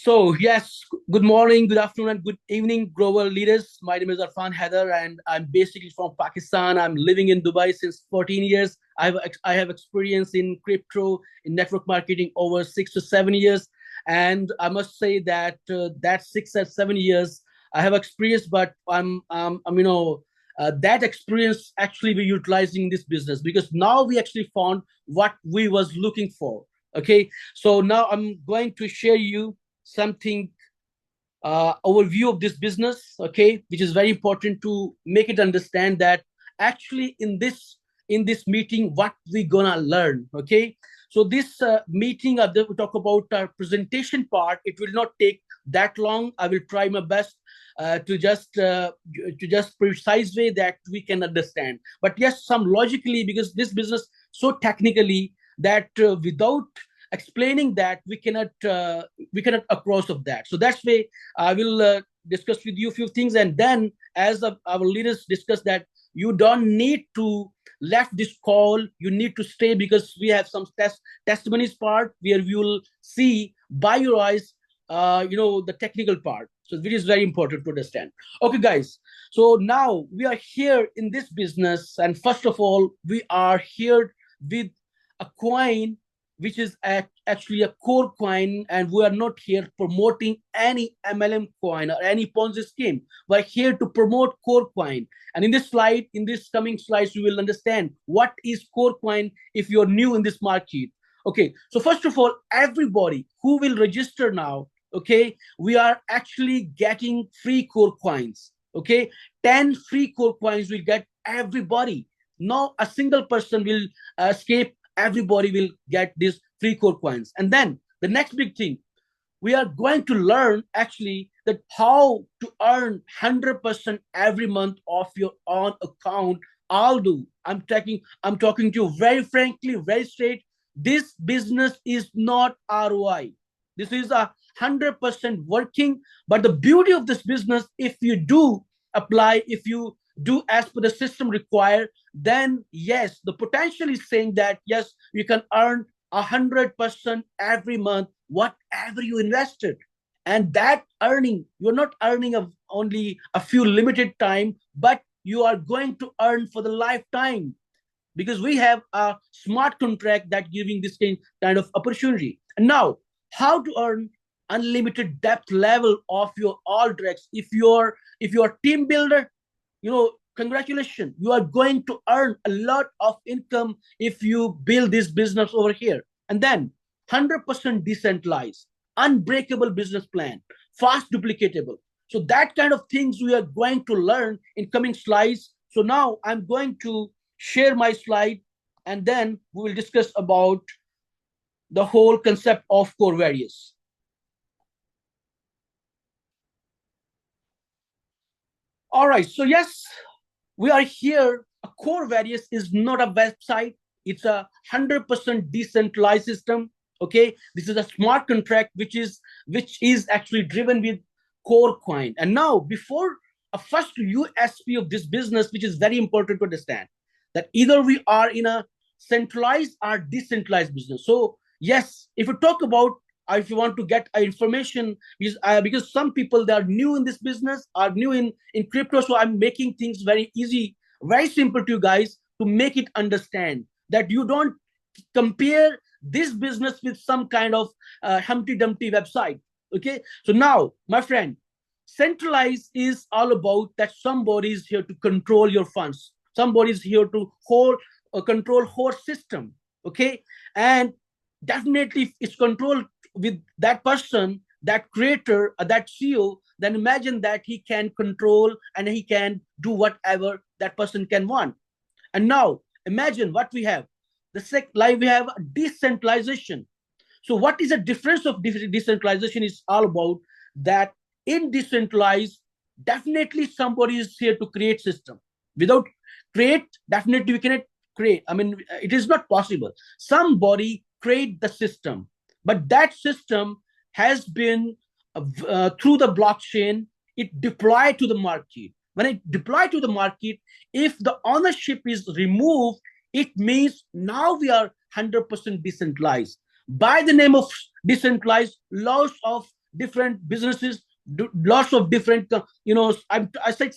So yes, good morning, good afternoon, and good evening, global leaders. My name is Arfan Haider, and I'm basically from Pakistan. I'm living in Dubai since 14 years. I have experience in crypto, in network marketing over 6 to 7 years, and I must say that that 6 or 7 years I have experience, but that experience actually we're utilizing this business because now we actually found what we was looking for. Okay, so now I'm going to share you something overview of this business, okay, which is very important to make it understand that actually in this meeting what we gonna learn. Okay, so this meeting we talk about our presentation part. It will not take that long. I will try my best to just precise way that we can understand, but yes, some logically, because this business so technically that without explaining that we cannot across of that. So that's way I will discuss with you a few things, and then as our leaders discuss that you don't need to left this call, you need to stay because we have some testimonies part where we will see by your eyes the technical part, so which is very important to understand. Okay guys, so now we are here in this business, and first of all we are here with a coin which is actually a core coin, and we are not here promoting any MLM coin or any Ponzi scheme. We're here to promote core coin. And in this slide, in this coming slides, you will understand what is core coin if you're new in this market. Okay, so first of all, everybody who will register now, okay, we are actually getting free core coins. Okay, 10 free core coins will get everybody. No, a single person will escape. Everybody will get these free core coins. And then the next big thing, we are going to learn actually that how to earn 100% every month off your own account. I'm talking to you very frankly, very straight. This business is not ROI. This is 100% working. But the beauty of this business, if you do apply, if you do as per the system required, then yes, the potential is saying that yes, you can earn 100% every month, whatever you invested. And that earning, you're not earning of only a few limited time, but you are going to earn for the lifetime, because we have a smart contract that giving this kind of opportunity. And now, how to earn unlimited depth level of your all directs? If you're team builder, congratulations, you are going to earn a lot of income if you build this business over here. And then 100% decentralized, unbreakable business plan, fast duplicatable. So that kind of things we are going to learn in coming slides. So now I'm going to share my slide, and then we will discuss about the whole concept of core various. All right, so yes, we are here. A core various is not a website. It's a 100% decentralized system. Okay, this is a smart contract which is actually driven with core coin. And now, before a first USP of this business, which is very important to understand, that either we are in a centralized or decentralized business. So yes, if you talk about if you want to get information, because some people, they are new in this business, are new in crypto, so I'm making things very easy, very simple to you guys, to make it understand that you don't compare this business with some kind of Humpty Dumpty website. Okay, so now my friend, centralized is all about that somebody is here to control your funds, somebody is here to hold control whole system. Okay, and definitely if it's controlled with that person, that creator, that CEO, then imagine that he can control and he can do whatever that person can want. And now imagine what we have. Like we have decentralization. So what is the difference of decentralization? Is all about that in decentralized, definitely somebody is here to create system. Without create, definitely we cannot create. I mean, it is not possible. Somebody create the system, but that system has been through the blockchain, it deployed to the market. When it deployed to the market, if the ownership is removed, it means now we are 100% decentralized. By the name of decentralized, loss of different businesses, lots of different, I said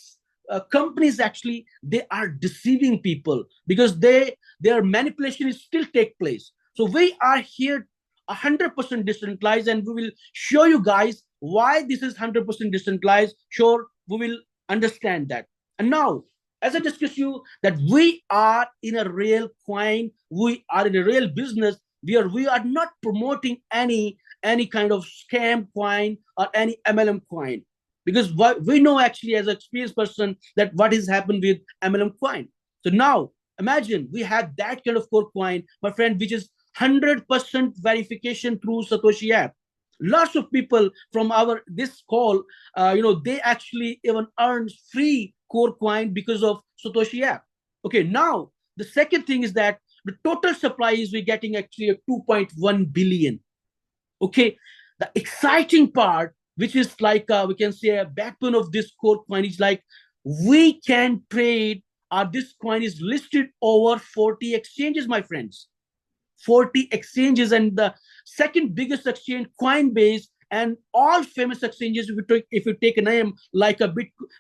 companies actually, they are deceiving people because their manipulation is still take place. So we are here 100% decentralized, and we will show you guys why this is 100% decentralized. Sure, we will understand that. And now, as I discuss you that we are in a real coin, we are in a real business where we are not promoting any kind of scam coin or any MLM coin, because we know actually as an experienced person that what has happened with MLM coin. So now imagine we have that kind of core coin, my friend, which is 100% verification through Satoshi app. Lots of people from our this call, they actually even earn free core coin because of Satoshi app. Okay, now the second thing is that the total supply is we're getting actually a 2.1 billion. Okay, the exciting part, which is like we can say a backbone of this core coin, is like we can trade. This coin is listed over 40 exchanges, my friends. 40 exchanges, and the second biggest exchange, Coinbase, and all famous exchanges. If you take a name like a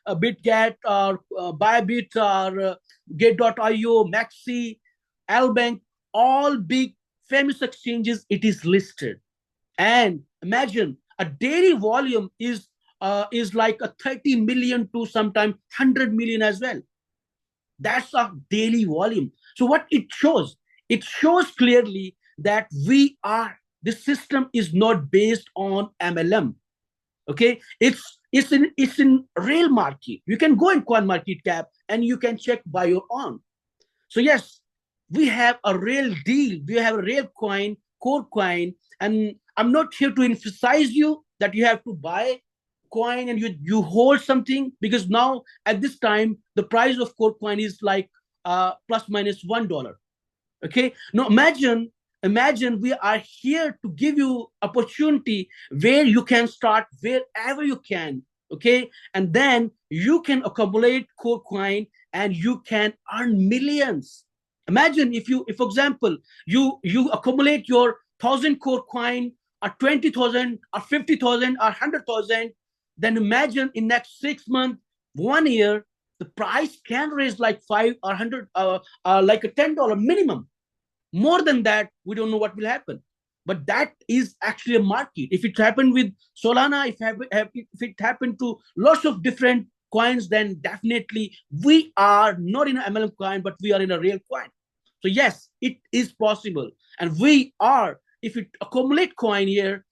BitGet or Bybit or Gate.io, Maxi, Albank, all big famous exchanges, it is listed. And imagine a daily volume is like a 30 million to sometimes 100 million as well. That's a daily volume. So what it shows? It shows clearly that the system is not based on MLM. Okay, it's in real market. You can go in Coin Market Cap and you can check by your own. So yes, we have a real deal. We have a real coin, core coin, and I'm not here to emphasize you that you have to buy coin and you hold something, because now at this time the price of core coin is like plus minus $1. Okay, now imagine we are here to give you opportunity where you can start wherever you can. Okay, and then you can accumulate core coin and you can earn millions. Imagine if for example, you accumulate your 1,000 core coin, or 20,000 or 50,000 or 100,000, then imagine in next 6 months, 1 year, the price can raise like 5 or 100, like a $10 minimum. More than that, we don't know what will happen. But that is actually a market. If it happened with Solana, if it happened to lots of different coins, then definitely we are not in an MLM coin, but we are in a real coin. So yes, it is possible. And we are, if you accumulate coin here,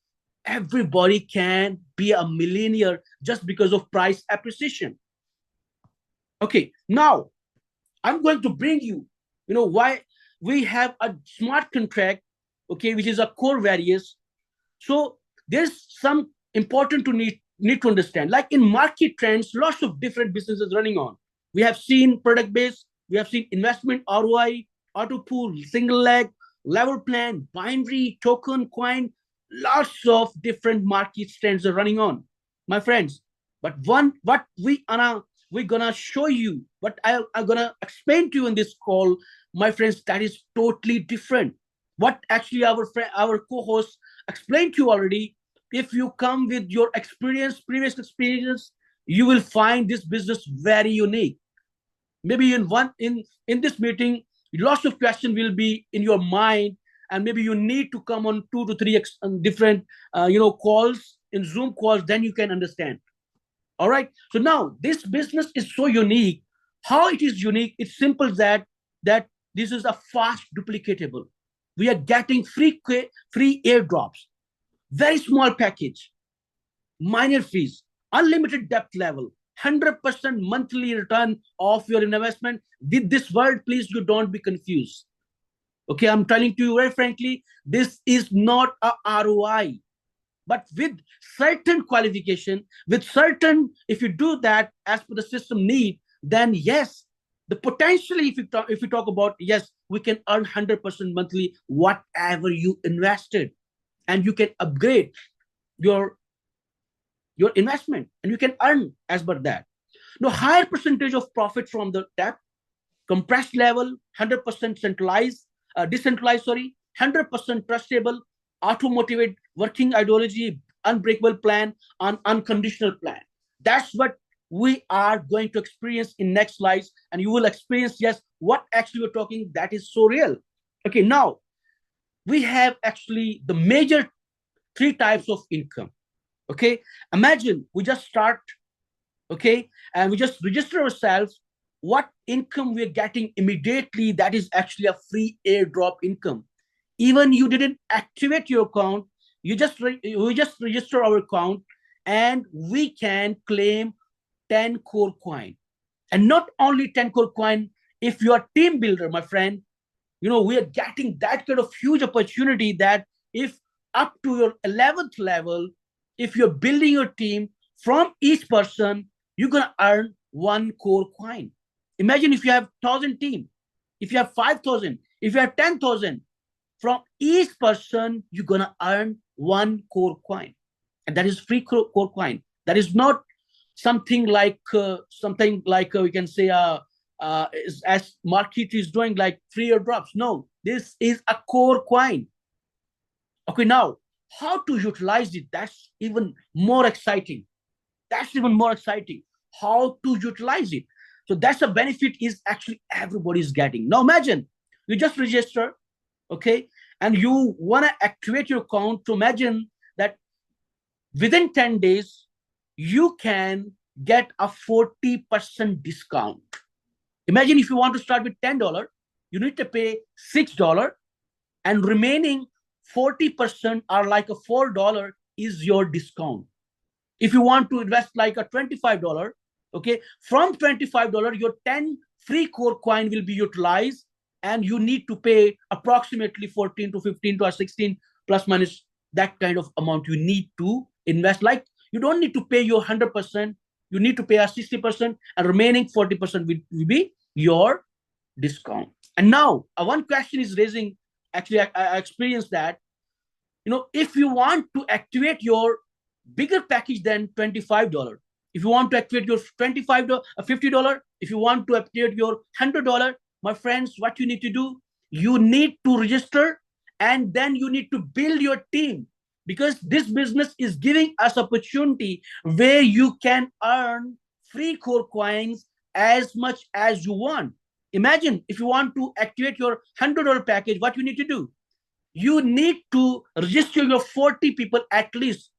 everybody can be a millionaire just because of price appreciation. Okay, now I'm going to bring you, why we have a smart contract, okay, which is a core VERIOUS. So there's some important to need to understand. Like in market trends, lots of different businesses running on. We have seen product base, we have seen investment ROI, auto pool, single leg, level plan, binary, token, coin, lots of different market trends are running on, my friends. But what we're gonna show you, what I'm gonna explain to you in this call, my friends, that is totally different. What actually our co-host explained to you already. If you come with your previous experience, you will find this business very unique. Maybe in this meeting, lots of questions will be in your mind, and maybe you need to come on 2 to 3 different calls, in Zoom calls, then you can understand. All right. So now this business is so unique. How it is unique? It's simple that this is a fast duplicatable. We are getting free airdrops, very small package, minor fees, unlimited depth level, 100% monthly return of your investment. With this word, please, you don't be confused. Okay, I'm telling to you very frankly, this is not a ROI. But with certain qualification, with certain, if you do that as per the system need, then yes, the potentially, if you talk about, yes, we can earn 100% monthly, whatever you invested, and you can upgrade your investment, and you can earn as per that. Now, higher percentage of profit from the tap, compressed level, 100% decentralized, 100% trustable, auto-motivate working ideology, unbreakable plan, an unconditional plan. That's what we are going to experience in next slides, and you will experience, yes, what actually we're talking, that is so real. Okay, now we have actually the major three types of income. Okay, imagine we just start, okay, and we just register ourselves. What income we're getting immediately, that is actually a free airdrop income. Even you didn't activate your account, we just register our account, and we can claim 10 core coin. And not only 10 core coin, if you are team builder, my friend, we are getting that kind of huge opportunity that if up to your 11th level, if you're building your team, from each person, you're going to earn one core coin. Imagine if you have 1,000 team, if you have 5,000, if you have 10,000, from each person, you're going to earn one core coin. And that is free core coin. That is not something like we can say as market is doing, like free airdrops. No, this is a core coin. Okay, now how to utilize it? That's even more exciting. How to utilize it? So that's a benefit is actually everybody's getting. Now imagine you just register, okay, and you want to activate your account. To imagine that within 10 days, you can get a 40% discount. Imagine if you want to start with $10, you need to pay $6, and remaining 40% are like a $4 is your discount. If you want to invest like a $25, okay, from $25, your 10 free core coin will be utilized, and you need to pay approximately 14 to 15 to 16 plus minus that kind of amount you need to invest. Like you don't need to pay your 100%, you need to pay a 60%, and remaining 40% will be your discount. And now one question is raising, actually I experienced that, if you want to activate your bigger package than $25, if you want to activate your $25, $50, if you want to activate your $100, my friends, what you need to do, you need to register, and then you need to build your team, because this business is giving us opportunity where you can earn free core coins as much as you want. Imagine if you want to activate your $100 package, what you need to do, you need to register your 40 people at least.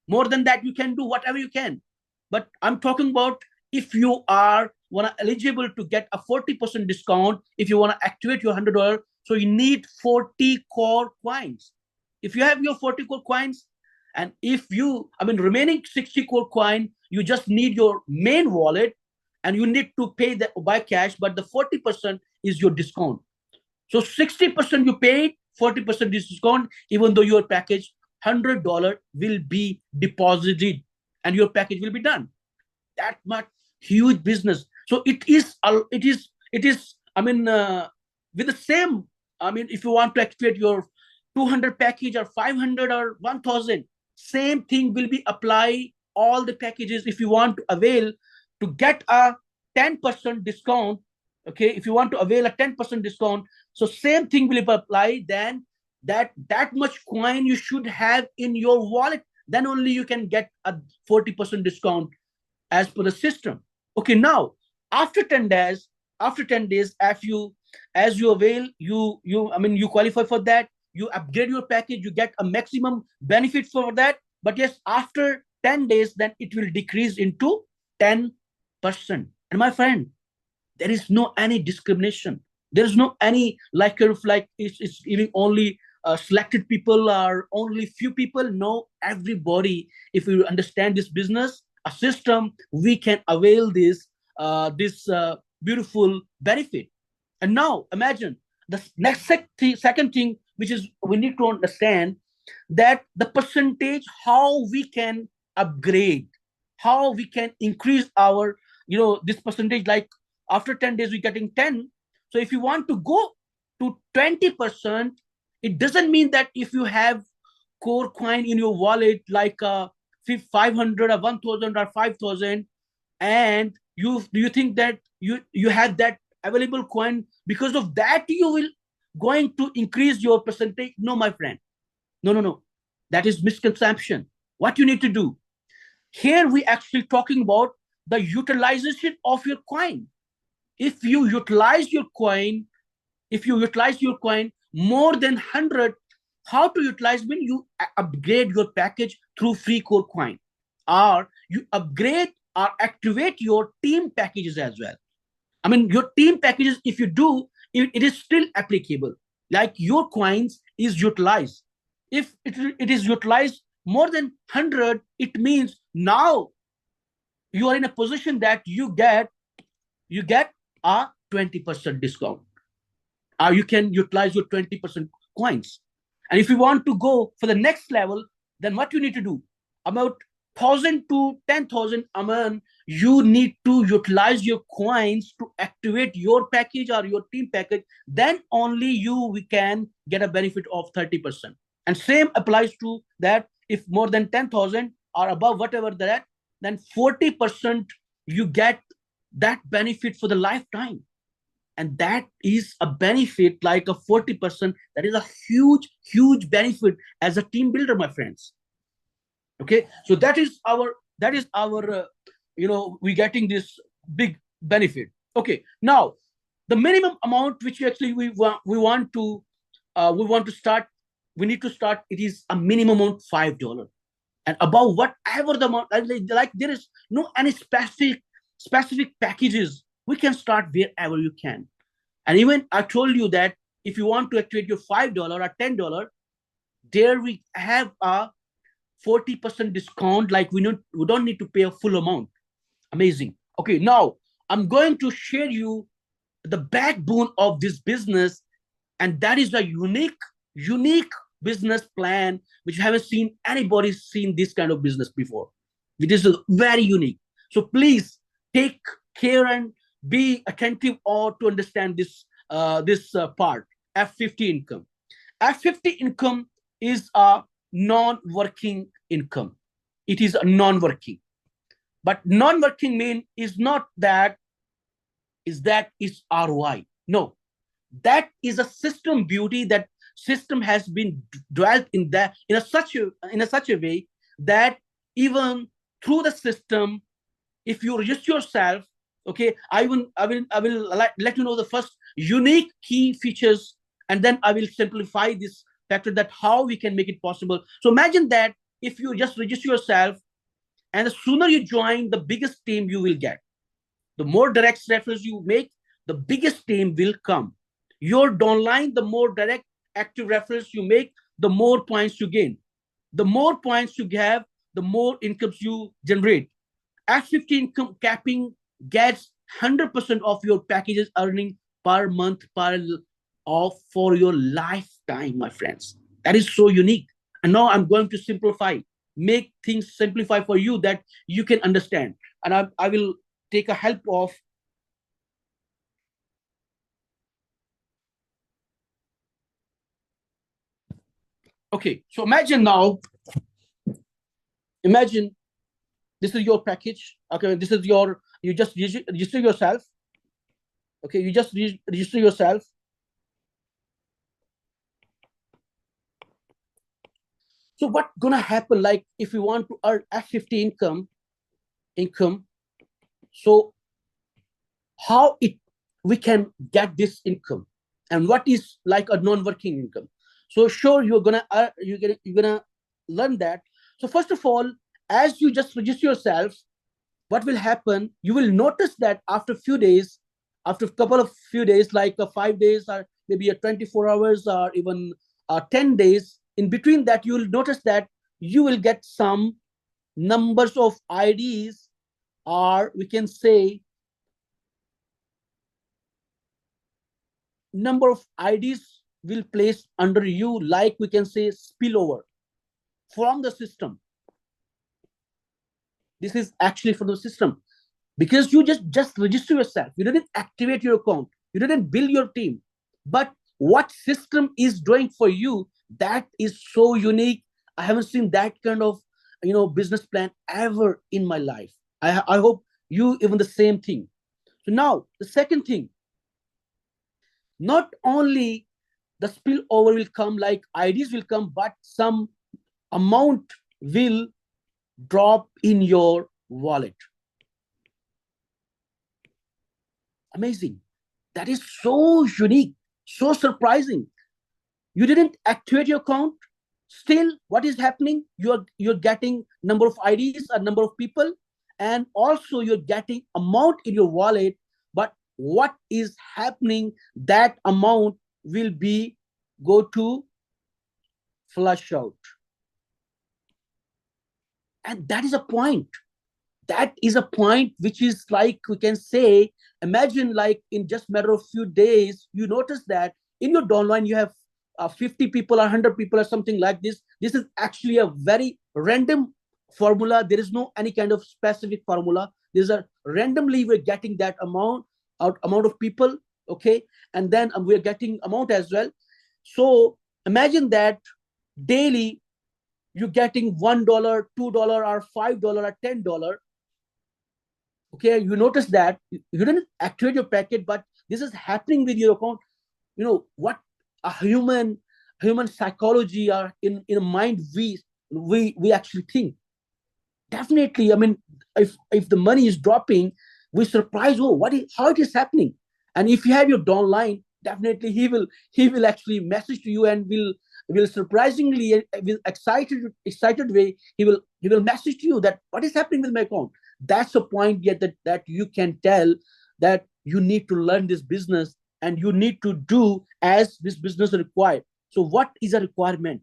More than that, you can do whatever you can. But I'm talking about if you are eligible to get a 40% discount, if you want to activate your $100, so you need 40 core coins. If you have your 40 core coins, and if you, remaining 60 core coin, you just need your main wallet, and you need to pay by cash, but the 40% is your discount. So 60% you paid, 40% discount, even though your package $100 will be deposited and your package will be done. That much huge business. So it is with the same, if you want to activate your 200 package or 500 or 1000, same thing will be applied all the packages. If you want to avail to get a 10% discount, okay, if you want to avail a 10% discount, so same thing will be applied. Then that much coin you should have in your wallet, then only you can get a 40% discount as per the system. Okay, now after 10 days, as you avail, you qualify for that, you upgrade your package, you get a maximum benefit for that. But yes, after 10 days, then it will decrease into 10%. And my friend, there is no any discrimination. There is no any like it's even only selected people or only few people. No, everybody. If you understand this business, a system, we can avail this beautiful benefit. And now imagine the next second thing, which is we need to understand that the percentage, how we can upgrade, how we can increase our, this percentage. Like after 10 days, we're getting 10. So if you want to go to 20%, it doesn't mean that if you have core coin in your wallet, like 500 or 1000 or 5000, and you think that you have that available coin, because of that you will going to increase your percentage. No, my friend, no, that is misconception. What you need to do here, we actually talking about the utilization of your coin. If you utilize your coin, more than 100, how to utilize when you upgrade your package through free core coin, or you upgrade or activate your team packages as well. I mean, your team packages, if you do, it is still applicable. Like your coins is utilized. If it is utilized more than 100, it means now you are in a position that you get a 20% discount. You can utilize your 20% coins. And if you want to go for the next level, then what you need to do? About 1,000 to 10,000 a month, you need to utilize your coins to activate your package or your team package. Then only we can get a benefit of 30%. And same applies to that. If more than 10,000 or above whatever that, then 40% you get that benefit for the lifetime. And that is a benefit, like a 40%. That is a huge benefit as a team builder, my friends. Okay, so that is our we're getting this big benefit. Okay, now the minimum amount which actually we want to start, we need to start, it is a minimum of $5. And above whatever the amount, like there is no any specific packages. We can start wherever you can. And even I told you that if you want to activate your $5 or $10, there we have a 40% discount. Like we don't need to pay a full amount. Amazing. Okay, now I'm going to share you the backbone of this business, and that is a unique business plan which I haven't seen anybody seen this kind of business before. It is very unique. So please take care and be attentive or to understand this part. F50 income. F50 income is a non-working income. It is a non-working. But non-working mean is not that is ROI. No, that is a system beauty. That system has been dwelt in such a way that even through the system, if you register yourself, okay, I will let you know the first unique key features, and then I will simplify this factor that how we can make it possible. So imagine that if you just register yourself, and the sooner you join, the biggest team you will get. The more direct referrals you make, the biggest team will come. Your downline, the more direct active referrals you make, the more points you gain. The more points you have, the more incomes you generate. F50 income capping gets 100% of your packages earning per month for your lifetime, my friends. That is so unique. And now I'm going to simplify, make things simplify for you that you can understand. And I will take a help of okay. So imagine this is your package. Okay, this is you just register yourself. Okay, you just register yourself. So what's gonna happen? Like if you want to earn F50 income, so how we can get this income, and what is like a non-working income? So sure, you're gonna learn that. So first of all, as you just register yourself, what will happen? You will notice that after a few days, after a couple of few days, like 5 days or maybe a 24 hours or even 10 days, in between that, you will notice that you will get some numbers of IDs, or we can say number of IDs will place under you, like we can say spillover from the system. This is actually from the system, because you just register yourself. You didn't activate your account. You didn't build your team. But what system is doing for you, that is so unique. I haven't seen that kind of business plan ever in my life. I hope you even the same thing. So now the second thing, not only the spillover will come, like IDs will come, but some amount will drop in your wallet. Amazing. That is so unique, so surprising. You didn't activate your account. Still, what is happening? You're getting number of IDs, a number of people, and also you're getting amount in your wallet. But what is happening? That amount will be go to flush out, and that is a point. That is a point which is like, we can say, imagine like in just matter of few days, you notice that in your downline you have 50 people or 100 people or something like this. This is actually a very random formula. There is no any kind of specific formula. There's a randomly we're getting that amount of people, okay, and then we're getting amount as well. So imagine that daily you're getting $1, $2, or $5, or $10. Okay, you notice that you didn't activate your packet, but this is happening with your account. You know what a human psychology or in a mind we actually think. Definitely, I mean, if the money is dropping, we surprise, oh, how it is happening. And if you have your downline, definitely he will actually message to you and will surprisingly, with excited way, he will message to you that what is happening with my account. That's a point yet that you can tell that you need to learn this business and you need to do as this business required. So what is a requirement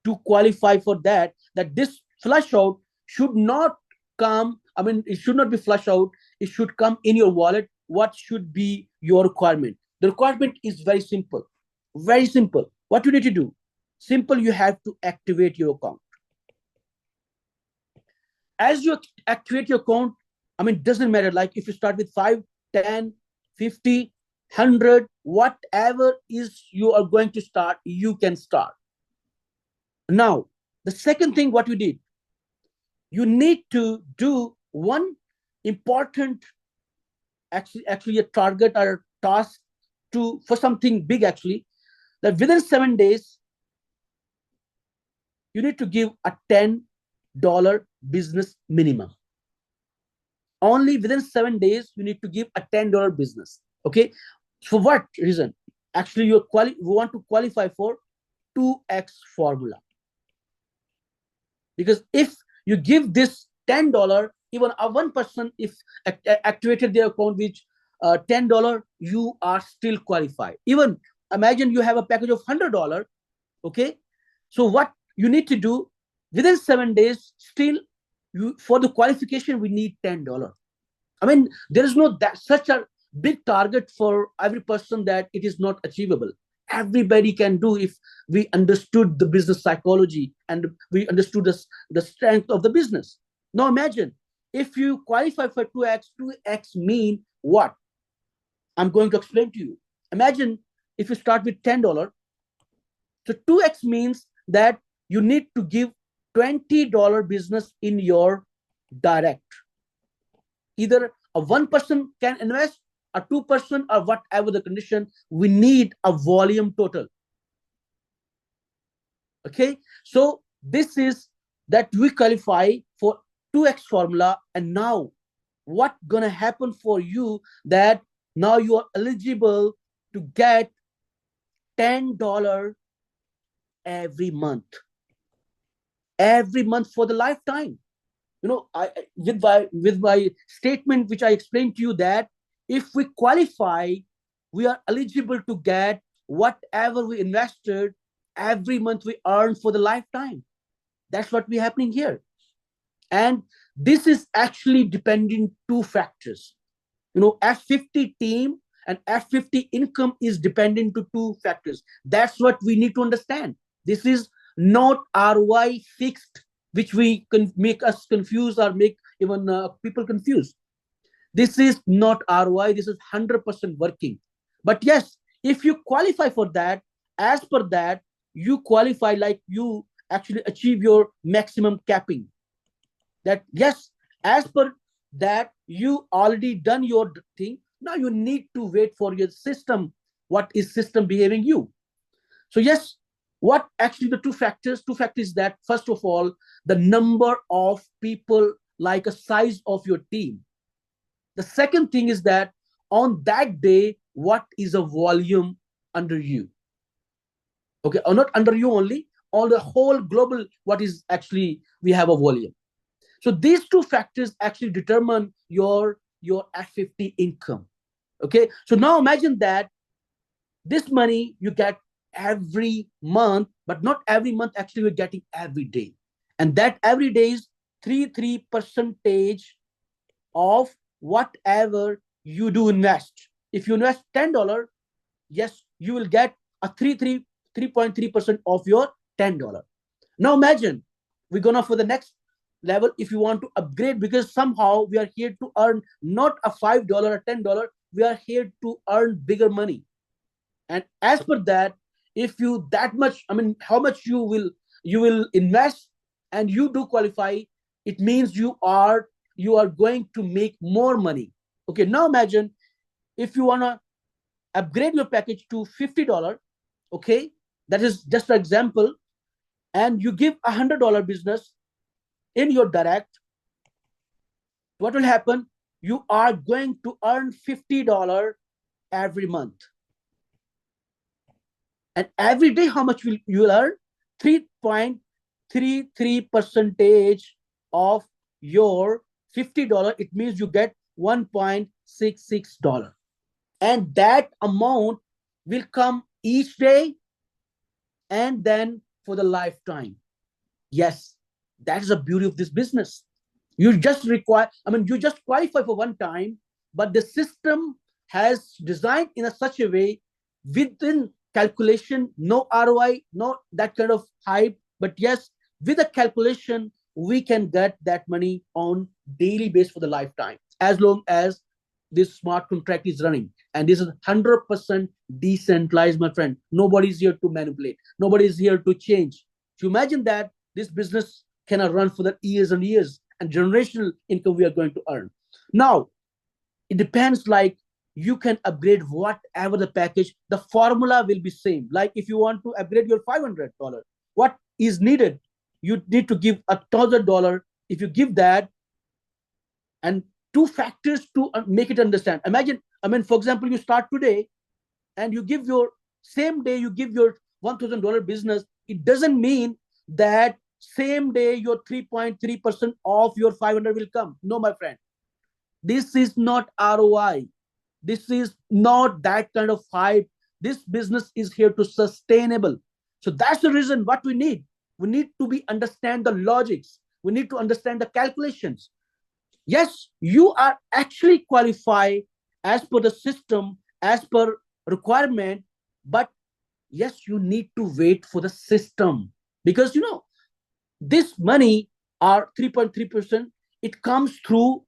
to qualify for that? That this flush out should not come, I mean, it should not be flush out, it should come in your wallet. What should be your requirement? The requirement is very simple. Very simple. What you need to do? Simple, you have to activate your account. As you activate your account, I mean, it doesn't matter. Like if you start with 5, 10, 50, 100, whatever is you are going to start, you can start. Now, the second thing, what you did, you need to do one important, actually a target or a task for something big, actually, that within 7 days, you need to give a $10 business minimum. Only within 7 days, you need to give a $10 business. Okay. For what reason? Actually, you want to qualify for 2x formula. Because if you give this $10, even a one person, if activated their account with $10, you are still qualified. Even imagine you have a package of $100. Okay. So what you need to do within 7 days, still for the qualification, we need $10. I mean, there is no such a big target for every person that it is not achievable. Everybody can do if we understood the business psychology and we understood the strength of the business. Now imagine if you qualify for 2x mean what? I'm going to explain to you. Imagine if you start with $10. So 2x means that you need to give $20 business in your direct. Either a one person can invest, a 2%, or whatever the condition, we need a volume total. Okay, so this is that we qualify for 2x formula. And now what gonna happen for you, that now you are eligible to get $10 every month for the lifetime. You know, with my statement which I explained to you, that if we qualify, we are eligible to get whatever we invested every month, we earn for the lifetime. That's what we're happening here. And this is actually depending 2 factors. You know, F50 team and F50 income is dependent to 2 factors. That's what we need to understand. This is not ROI fixed, which we can make us confused or make even people confused. This is not ROI. This is 100% working. But yes, if you qualify for that, as per that, you qualify, like you actually achieve your maximum capping. That yes, as per that, you already done your thing. Now you need to wait for your system. What is system behaving you? So yes, What actually the two factors? Two factors that, first of all, the number of people, like a size of your team. The second thing is that on that day, what is a volume under you? Okay, or not under you only, on the whole global, what is actually we have a volume. So these two factors actually determine your F50 income. Okay, so now imagine that this money you get every month, but not every month, actually you're getting every day. And that every day is 3 percentage of whatever you do invest. If you invest $10, yes, you will get a 3.3% of your $10. Now imagine we're gonna for the next level. If you want to upgrade, because somehow we are here to earn not a $5 or $10, we are here to earn bigger money. And as per that, if you that much, I mean, how much you will invest and you do qualify, it means you are going to make more money. Okay, now imagine if you want to upgrade your package to $50. Okay, that is just an example. And you give $100 business in your direct, what will happen? You are going to earn $50 every month. And every day, how much will you earn? 3.33 percentage of your $50. It means you get $1.66. And that amount will come each day and then for the lifetime. Yes, that is the beauty of this business. You just require, I mean, you just qualify for one time, but the system has designed in such a way within calculation, no ROI, no that kind of hype, but yes, with a calculation, we can get that money on daily basis for the lifetime, as long as this smart contract is running. And this is 100% decentralized, my friend. Nobody is here to manipulate. Nobody is here to change. So imagine that this business cannot run for the years and years, and generational income we are going to earn. Now, it depends, like you can upgrade whatever the package, the formula will be same. Like if you want to upgrade your $500, what is needed? You need to give $1,000. If you give that, and two factors to make it understand. Imagine, I mean, for example, you start today and you give your same day, you give your $1,000 business. It doesn't mean that same day your 3.3% of your 500 will come. No, my friend. This is not ROI. This is not that kind of hype. This business is here to sustainable. So that's the reason what we need. We need to be understand the logics. We need to understand the calculations. Yes, you are actually qualified as per the system, as per requirement, but yes, you need to wait for the system, because this money are 3.3%. It comes through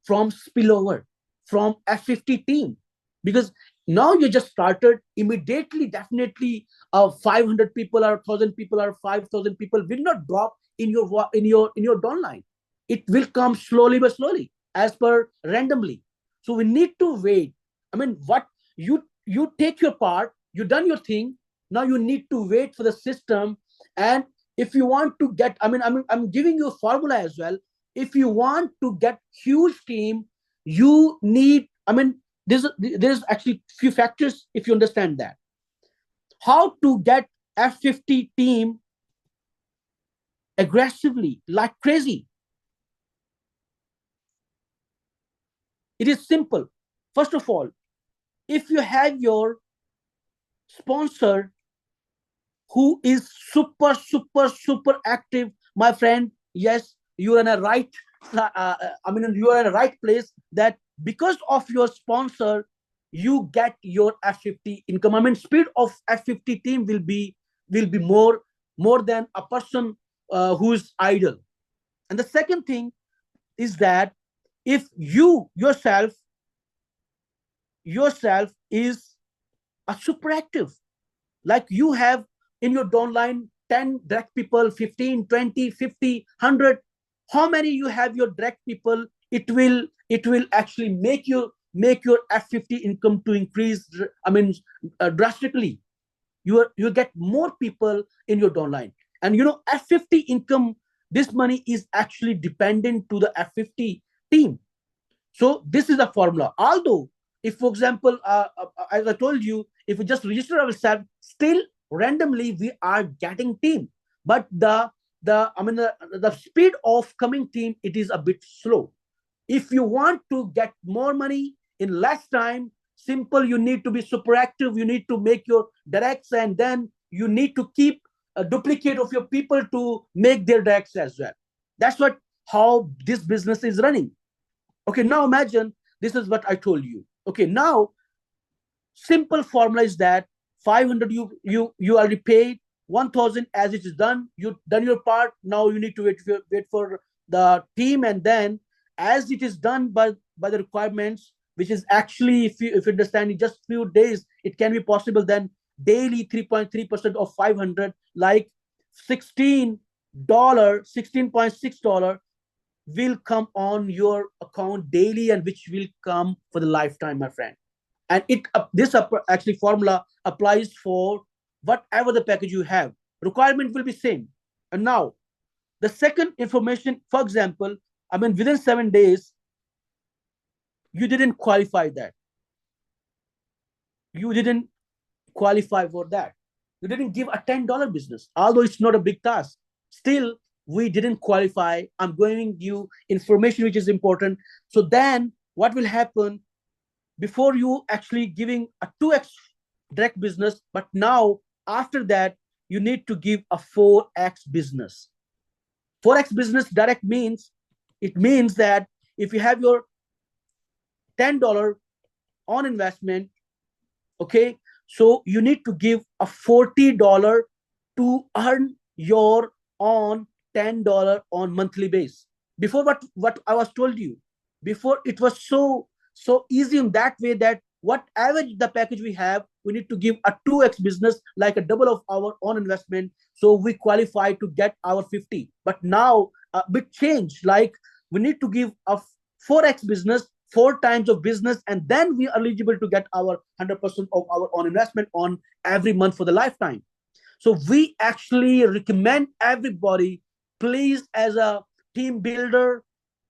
from spillover from F50 team, because now you just started immediately. Definitely, 500 people or 1,000 people or 5,000 people will not drop in your downline. It will come slowly but slowly, as per randomly. So we need to wait. I mean, what you take your part, you done your thing. Now you need to wait for the system. And if you want to get, I'm giving you a formula as well. If you want to get huge team, you need, there's actually few factors if you understand that. How to get F50 team aggressively, like crazy. It is simple. First of all, if you have your sponsor who is super active, my friend, yes, you are in a right, you are in a right place, that because of your sponsor, you get your F50 income. I mean, speed of F50 team will be more than a person who is idle. And the second thing is that if you yourself is a super active, like you have in your downline 10 direct people, 15, 20, 50, 100, how many you have your direct people, it will actually make your F50 income to increase, drastically. you get more people in your downline. And F50 income, this money is actually dependent to the F50 team. So this is the formula. Although, if for example, as I told you, if we just register ourselves, still randomly we are getting team, but the speed of coming team, it is a bit slow. If you want to get more money in less time, simple, you need to be super active, you need to make your directs, and then you need to keep a duplicate of your people to make their directs as well. That's what how this business is running. Okay, now imagine this is what I told you. Okay, now simple formula is that 500 you are repaid, 1000 as it is done, you done your part. Now you need to wait for the team, and then as it is done by the requirements, which is actually, if you understand, in just few days it can be possible, then daily 3.3% of 500, like $16.6 will come on your account daily, and which will come for the lifetime, my friend. And actually formula applies for whatever the package you have. Requirement will be same. And now the second information, for example, within 7 days you didn't qualify that, you didn't qualify for that, you didn't give a $10 business, although it's not a big task, still we didn't qualify. I'm giving you information which is important. So then what will happen, before you actually giving a 2x direct business, but now after that you need to give a 4x business. 4x business direct means, it means that if you have your $10 on investment, okay, so you need to give a $40 to earn your on $10 on monthly base. Before, what I was told you before, it was so easy in that way, that whatever the package we have, we need to give a 2x business, like a double of our own investment, so we qualify to get our 50. But now a big change, like we need to give a 4x business, 4 times of business, and then we are eligible to get our 100% of our own investment on every month for the lifetime. So we actually recommend everybody, please, as a team builder,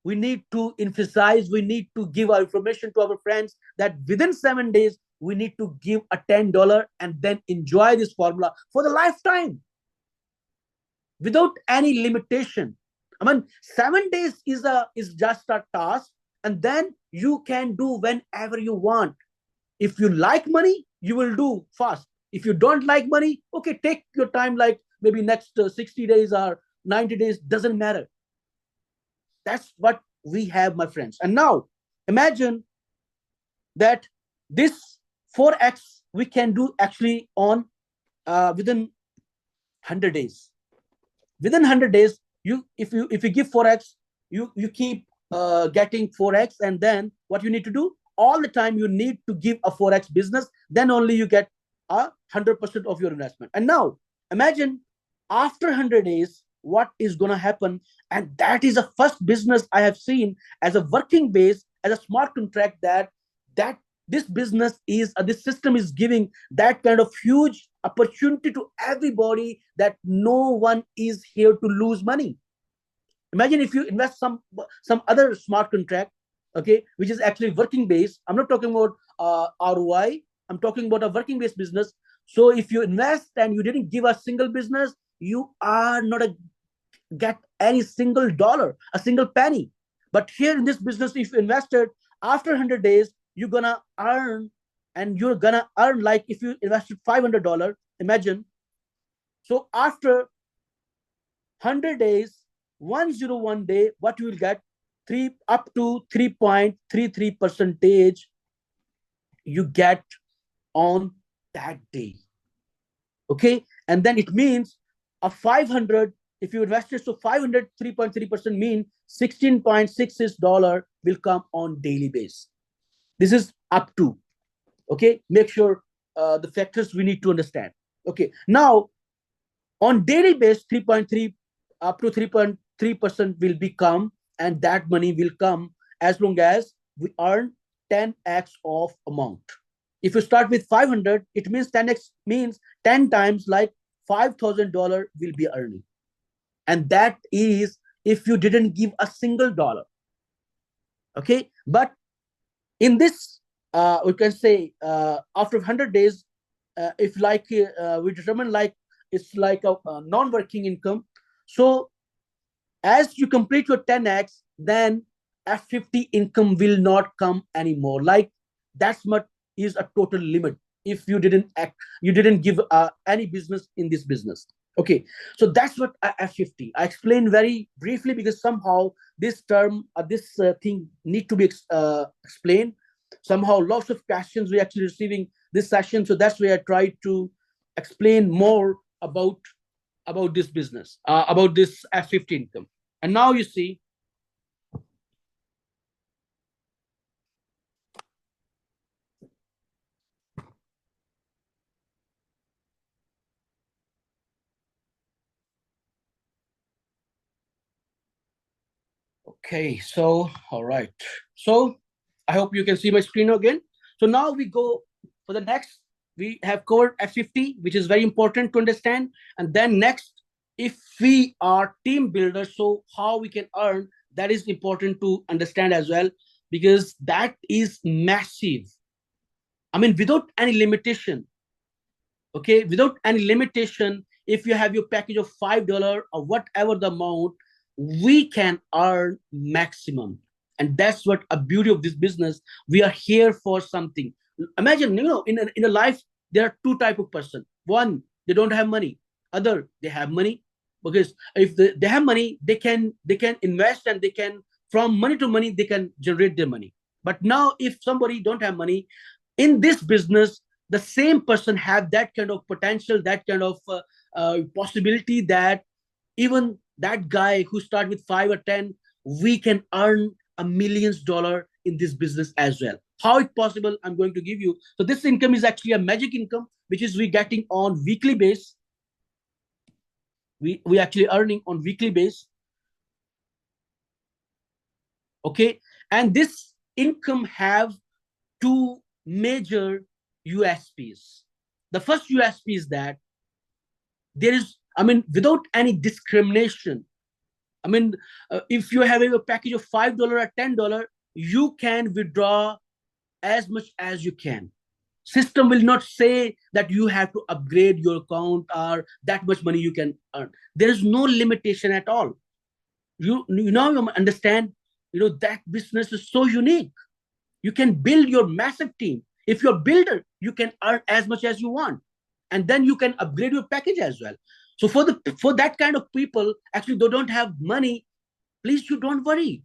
we need to emphasize, we need to give our information to our friends that within 7 days we need to give a $10 and then enjoy this formula for the lifetime without any limitation. 7 days is just a task, and then you can do whenever you want. If you like money, you will do fast. If you don't like money, okay, take your time, like maybe next 60 days or 90 days, doesn't matter. That's what we have, my friends. And now imagine that this 4x we can do actually on within 100 days. Within 100 days, if you give 4x, you keep getting 4x, and then what you need to do, all the time you need to give a 4x business, then only you get 100% of your investment. And now imagine after 100 days what is going to happen. And that is the first business I have seen as a working base, as a smart contract, that this business is this system is giving that kind of huge opportunity to everybody, that no one is here to lose money. Imagine if you invest some other smart contract, okay, which is actually working base. I'm not talking about ROI. I'm talking about a working base business. So if you invest and you didn't give a single business, you are not get any single dollar, a single penny. But here in this business, if you invested, after 100 days, you're gonna earn, and you're gonna earn, like if you invested $500, imagine. So after 100 days, 101 day, what you will get, up to 3.33% you get on that day. Okay, and then it means a 500, if you invested, so 500, 3.3% mean $16.66 will come on daily base. This is up to, okay, make sure the factors we need to understand. Okay, now on daily base, 3.3 up to 3.3% will become, and that money will come as long as we earn 10x of amount. If you start with 500, it means 10x means 10 times, like $5,000 will be earning. And that is if you didn't give a single dollar. Okay. But in this, we can say after 100 days, if like we determine like it's like a non-working income. So as you complete your 10x, then F50 income will not come anymore. Like that's what is a total limit. If you didn't act, you didn't give any business in this business. Okay, so that's what F50. I explained very briefly because somehow this term, this thing need to be explained. Somehow lots of questions we actually receiving this session. So that's why I tried to explain more about this business, about this F50 income. And now you see, okay, so, all right. So I hope you can see my screen again. So now we go for the next. We have covered F50, which is very important to understand. And then next, if we are team builders, so how we can earn, that is important to understand as well, because that is massive. I mean, without any limitation, okay, without any limitation, if you have your package of $5 or whatever the amount, we can earn maximum. And that's what a beauty of this business. We are here for something. Imagine, in a life there are two type of person. One, they don't have money. Other, they have money. Because if they have money, they can invest, and they can, from money to money, they can generate their money. But now if somebody don't have money in this business, the same person have that kind of potential, that kind of possibility, that even that guy who start with 5 or 10, we can earn $1 million in this business as well. How it possible, I'm going to give you. So this income is actually a magic income, which is we getting on weekly base. We actually earning on weekly base. Okay. And this income have two major USPs. The first USP is that there is, I mean, without any discrimination, I mean, if you have a package of $5 or $10, you can withdraw as much as you can. System will not say that you have to upgrade your account or that much money you can earn. There is no limitation at all. You now you understand, that business is so unique. You can build your massive team. If you're a builder, you can earn as much as you want. And then you can upgrade your package as well. So for that kind of people, actually, they don't have money. Please, you don't worry.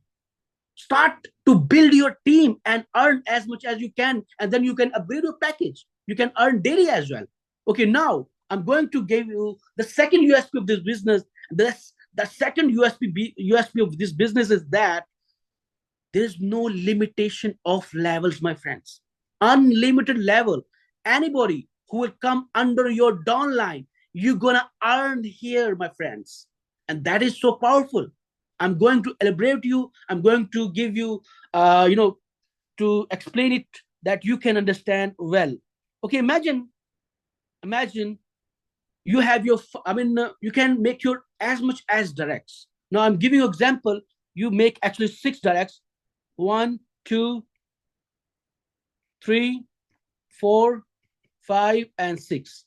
Start to build your team and earn as much as you can. And then you can upgrade your package. You can earn daily as well. Okay, now I'm going to give you the second USP of this business. The second USP of this business is that there's no limitation of levels, my friends. Unlimited level. Anybody who will come under your downline, you're gonna earn here, my friends. And that is so powerful. I'm going to elaborate you. I'm going to give you, to explain it that you can understand well. Okay, imagine you have your, you can make your as much as directs. Now I'm giving you example. You make actually 6 directs. 1, 2, 3, 4, 5, and 6.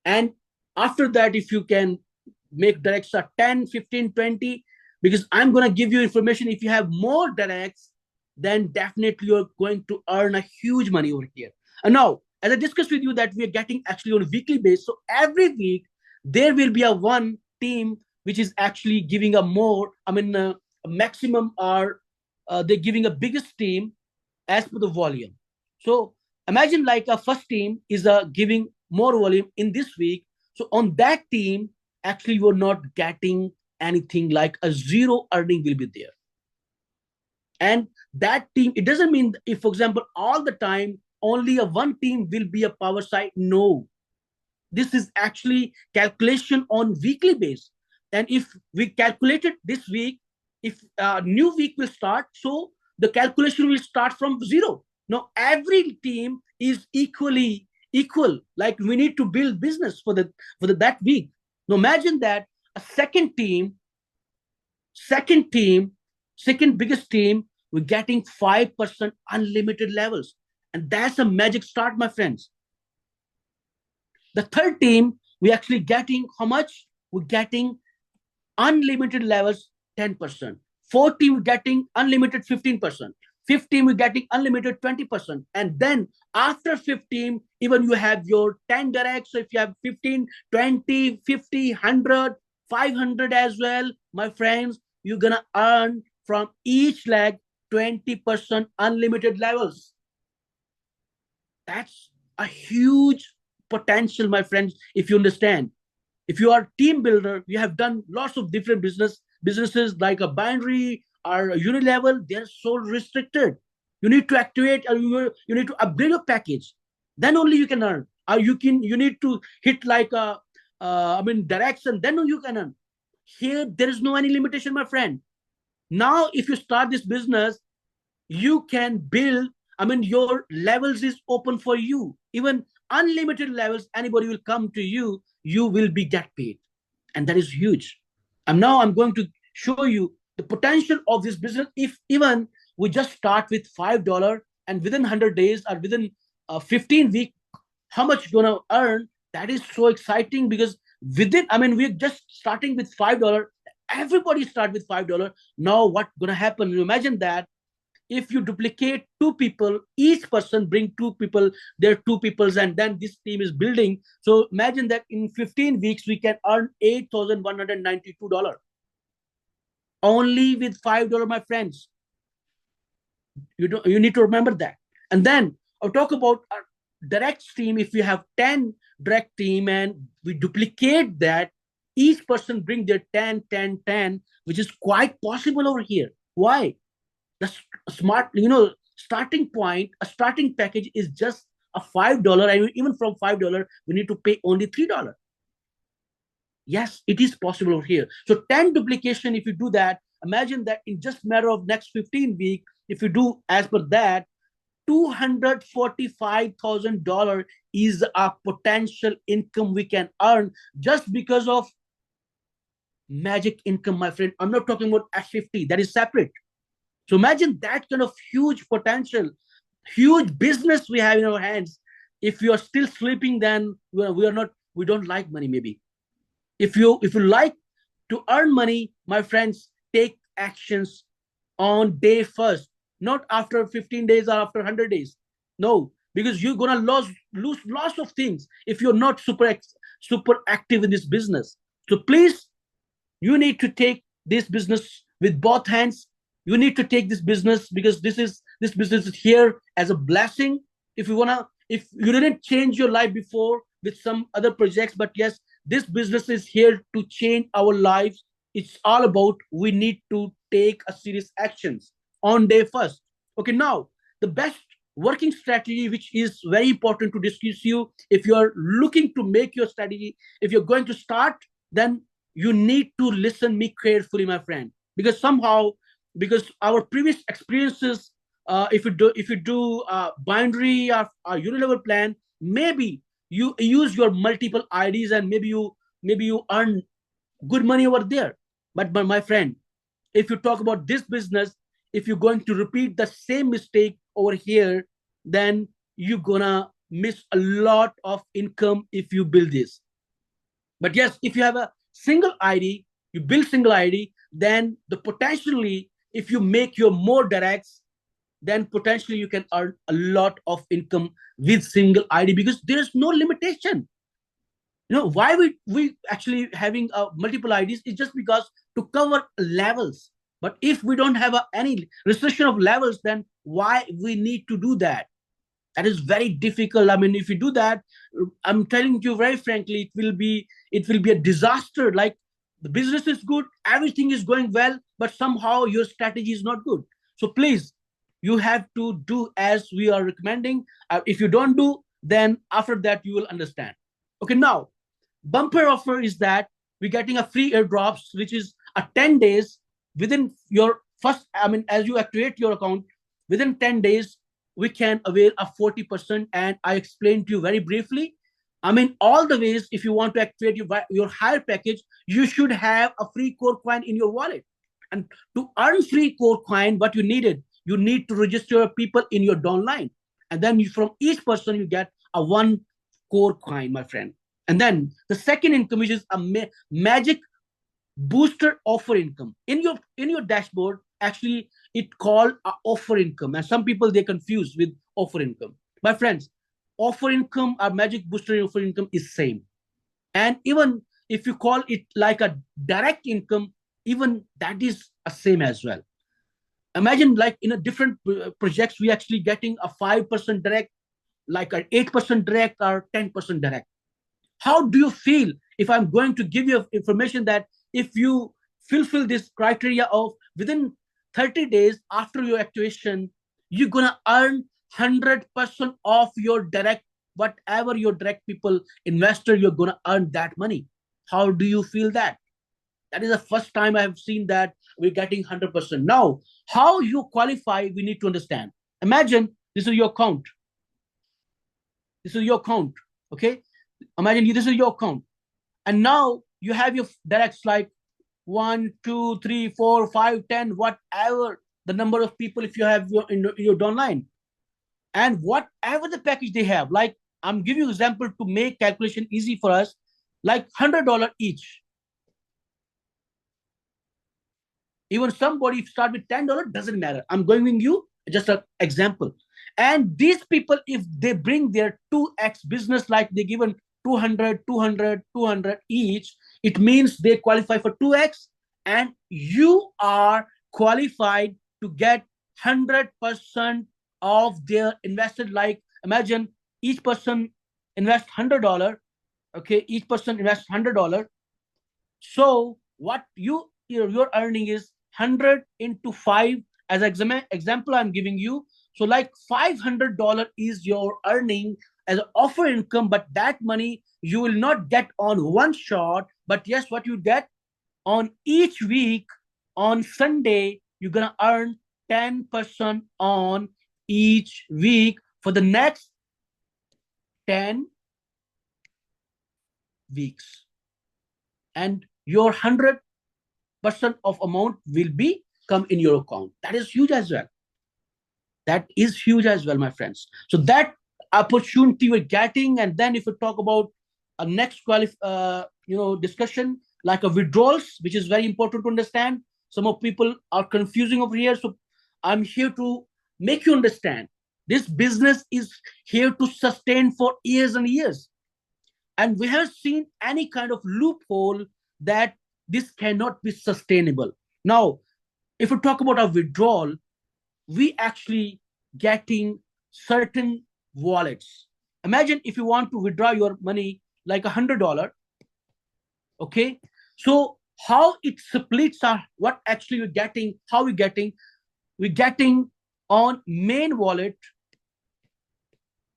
And after that, if you can make directs are 10, 15, 20, because I'm going to give you information. If you have more directs, then definitely you're going to earn a huge money over here. And now, as I discussed with you, that we are getting actually on a weekly basis. So every week, there will be a one team which is actually giving a more, a maximum, or they're giving a biggest team as per the volume. So imagine like a first team is giving more volume in this week. So on that team, actually you're not getting anything, like a zero earning will be there. And that team, it doesn't mean if, for example, all the time only a one team will be a power side. No, this is actually calculation on weekly base. And if we calculate it this week, if a new week will start, so the calculation will start from zero. Now every team is equal. Like we need to build business for that week. Now imagine that a second team, second biggest team, we're getting 5% unlimited levels. And that's a magic start, my friends. The third team, we're actually getting how much? We're getting unlimited levels, 10%. Fourth team, we're getting unlimited 15%. Fifth team, we're getting unlimited 20%. And then after 15, even you have your 10 direct. So if you have 15, 20, 50, 100, 500 as well, my friends, you're going to earn from each leg 20% unlimited levels. That's a huge potential, my friends, if you understand. If you are a team builder, you have done lots of different businesses like a binary or a unilevel, they're so restricted. You need to activate or you need to upgrade your package. Then only you can earn. Or you need to hit like a direction, then you can earn. Here, there is no any limitation, my friend. Now, if you start this business, you can build, your levels is open for you. Even unlimited levels, anybody will come to you, you will be get paid. And that is huge. And now I'm going to show you the potential of this business. If even we just start with $5 and within 100 days or within 15 weeks, how much you're going to earn, that is so exciting because we're just starting with $5. Everybody start with $5. Now what's going to happen? You imagine that if you duplicate two people, each person bring two people, there are two peoples, and then this team is building. So imagine that in 15 weeks, we can earn $8,192 only with $5, my friends. You need to remember that. And then I'll talk about our direct team. If we have 10 direct team and we duplicate that, each person bring their 10, 10, 10, which is quite possible over here. Why? The smart, starting point, a starting package is just a $5. And even from $5, we need to pay only $3. Yes, it is possible over here. So 10 duplication, if you do that, imagine that in just matter of next 15 weeks, if you do as per that, $245,000 is a potential income we can earn just because of magic income, my friend. I'm not talking about H50, that is separate. So imagine that kind of huge potential, huge business we have in our hands. If you are still sleeping, then we don't like money maybe. If you like to earn money, my friends, take actions on day first, not after 15 days or after 100 days. No, because you're going to lose lots of things if you're not super active in this business. So please, you need to take this business with both hands. You need to take this business because this business is here as a blessing. If you didn't change your life before with some other projects, but yes, this business is here to change our lives. It's all about we need to take a serious actions on day first. Okay, now the best working strategy, which is very important to discuss you, if you are looking to make your strategy, if you're going to start, then you need to listen me carefully, my friend, because our previous experiences, if you do binary or unilevel plan, maybe you use your multiple IDs and maybe you earn good money over there. But my friend, if you talk about this business, if you're going to repeat the same mistake over here, then you're gonna miss a lot of income if you build this. But yes, if you have a single ID, you build single ID, then potentially, if you make your more directs, then potentially you can earn a lot of income with single ID because there is no limitation. Why we actually having multiple IDs is just because to cover levels. But if we don't have any restriction of levels, then why we need to do that? That is very difficult. If you do that, I'm telling you very frankly, it will be a disaster. Like the business is good, everything is going well, but somehow your strategy is not good. So please, you have to do as we are recommending. If you don't do, then after that you will understand. Okay, now bumper offer is that we're getting a free airdrops, which is a 10 days within your first, as you activate your account, within 10 days, we can avail a 40%. And I explained to you very briefly. I mean, all the ways, if you want to activate your higher package, you should have a free core coin in your wallet. And to earn free core coin, what you need to register people in your downline. And then from each person, you get a one core coin, my friend. And then the second income, which is a magic booster offer income. In your dashboard, actually, it called a offer income. And some people, they confuse with offer income. My friends, offer income or magic booster offer income is same. And even if you call it like a direct income, even that is a same as well. Imagine like in a different projects, we actually getting a 5% direct, like an 8% direct or 10% direct. How do you feel if I'm going to give you information that if you fulfill this criteria of within 30 days after your activation, you're going to earn 100% of your direct, whatever your direct people investor, you're going to earn that money. How do you feel that? That is the first time I have seen that we're getting 100%. Now, how you qualify, we need to understand. Imagine this is your account. This is your account, okay? Imagine this is your account. And now you have your directs like 1, 2, 3, 4, 5, 10, whatever the number of people if you have your downline. And whatever the package they have, like I'm giving you example to make calculation easy for us, like $100 each. Even somebody start with $10, doesn't matter. I'm giving you just an example. And these people, if they bring their 2x business, like they given 200, 200, 200 each, it means they qualify for 2x, and you are qualified to get 100% of their invested. Like imagine each person invest $100. Okay, each person invests $100. So what your earning is 100 into 5 as example I'm giving you. So like $500 is your earning as an offer income, but that money you will not get on one shot. But yes, what you get on each week, on Sunday, you're gonna earn 10% on each week for the next 10 weeks. And your 100% of amount will be come in your account. That is huge as well. That is huge as well, my friends. So that opportunity we're getting. And then if we talk about a next discussion, like a withdrawals, which is very important to understand. Some of people are confusing over here. So I'm here to make you understand this business is here to sustain for years and years. And we haven't seen any kind of loophole that this cannot be sustainable. Now, if we talk about a withdrawal, we actually getting certain wallets. Imagine if you want to withdraw your money like $100. Okay, so how it splits are what actually we're getting, how we're getting on main wallet,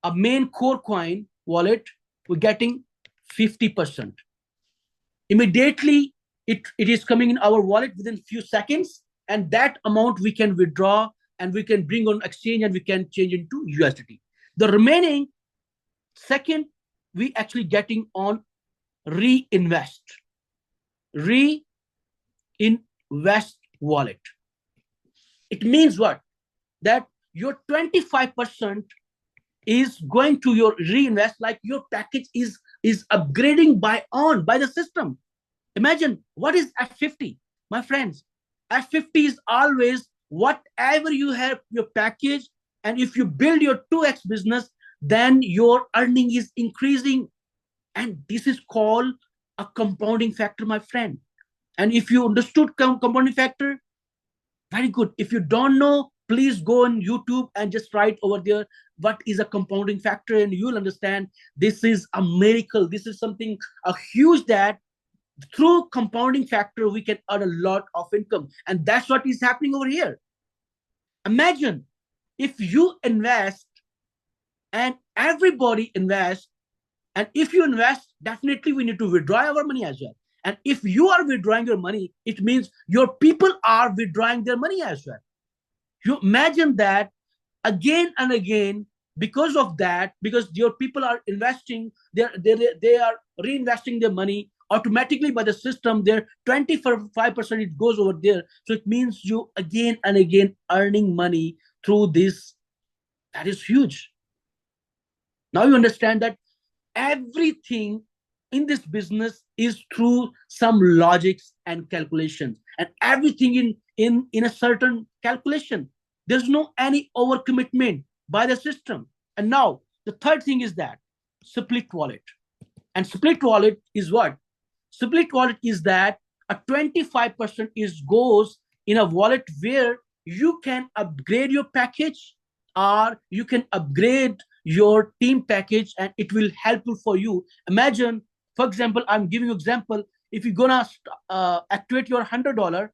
a main core coin wallet, we're getting 50%. Immediately, it is coming in our wallet within few seconds, and that amount we can withdraw and we can bring on exchange and we can change into USDT. The remaining second, we actually getting on reinvest wallet. It means what? That your 25% is going to your reinvest, like your package is upgrading by the system. Imagine what is F50, my friends. F50 is always whatever you have your package, and if you build your 2x business, then your earning is increasing. And this is called a compounding factor, my friend. And if you understood compounding factor, very good. If you don't know, please go on YouTube and just write over there what is a compounding factor, and you'll understand this is a miracle. This is something a huge that through compounding factor we can earn a lot of income, and that's what is happening over here. Imagine if you invest and everybody invests, and if you invest, definitely we need to withdraw our money as well. And if you are withdrawing your money, it means your people are withdrawing their money as well. You imagine that again and again. Because of that, because your people are investing, they are reinvesting their money automatically by the system. Their 25% it goes over there. So it means you again and again earning money through this. That is huge. Now you understand that everything in this business is through some logics and calculations, and everything in a certain calculation. There's no any overcommitment by the system. And now the third thing is that split wallet. And split wallet is what? Split wallet is that a 25% is goes in a wallet where you can upgrade your package, or you can upgrade your team package, and it will helpful for you. Imagine, for example, I'm giving you example. If you're gonna activate your $100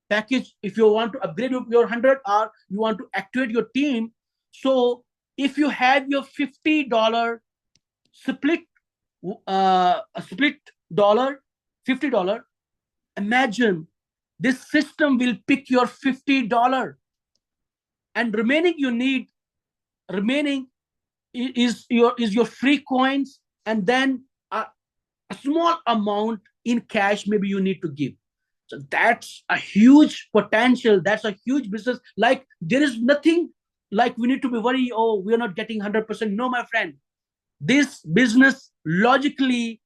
package, if you want to upgrade your 100, or you want to activate your team, so if you have your $50 split, a split dollar, $50, imagine this system will pick your $50, and remaining you need, remaining is your free coins, and then a small amount in cash maybe you need to give. So that's a huge potential. That's a huge business. Like there is nothing like we need to be worried, oh, we're not getting 100%. No, my friend. This business logically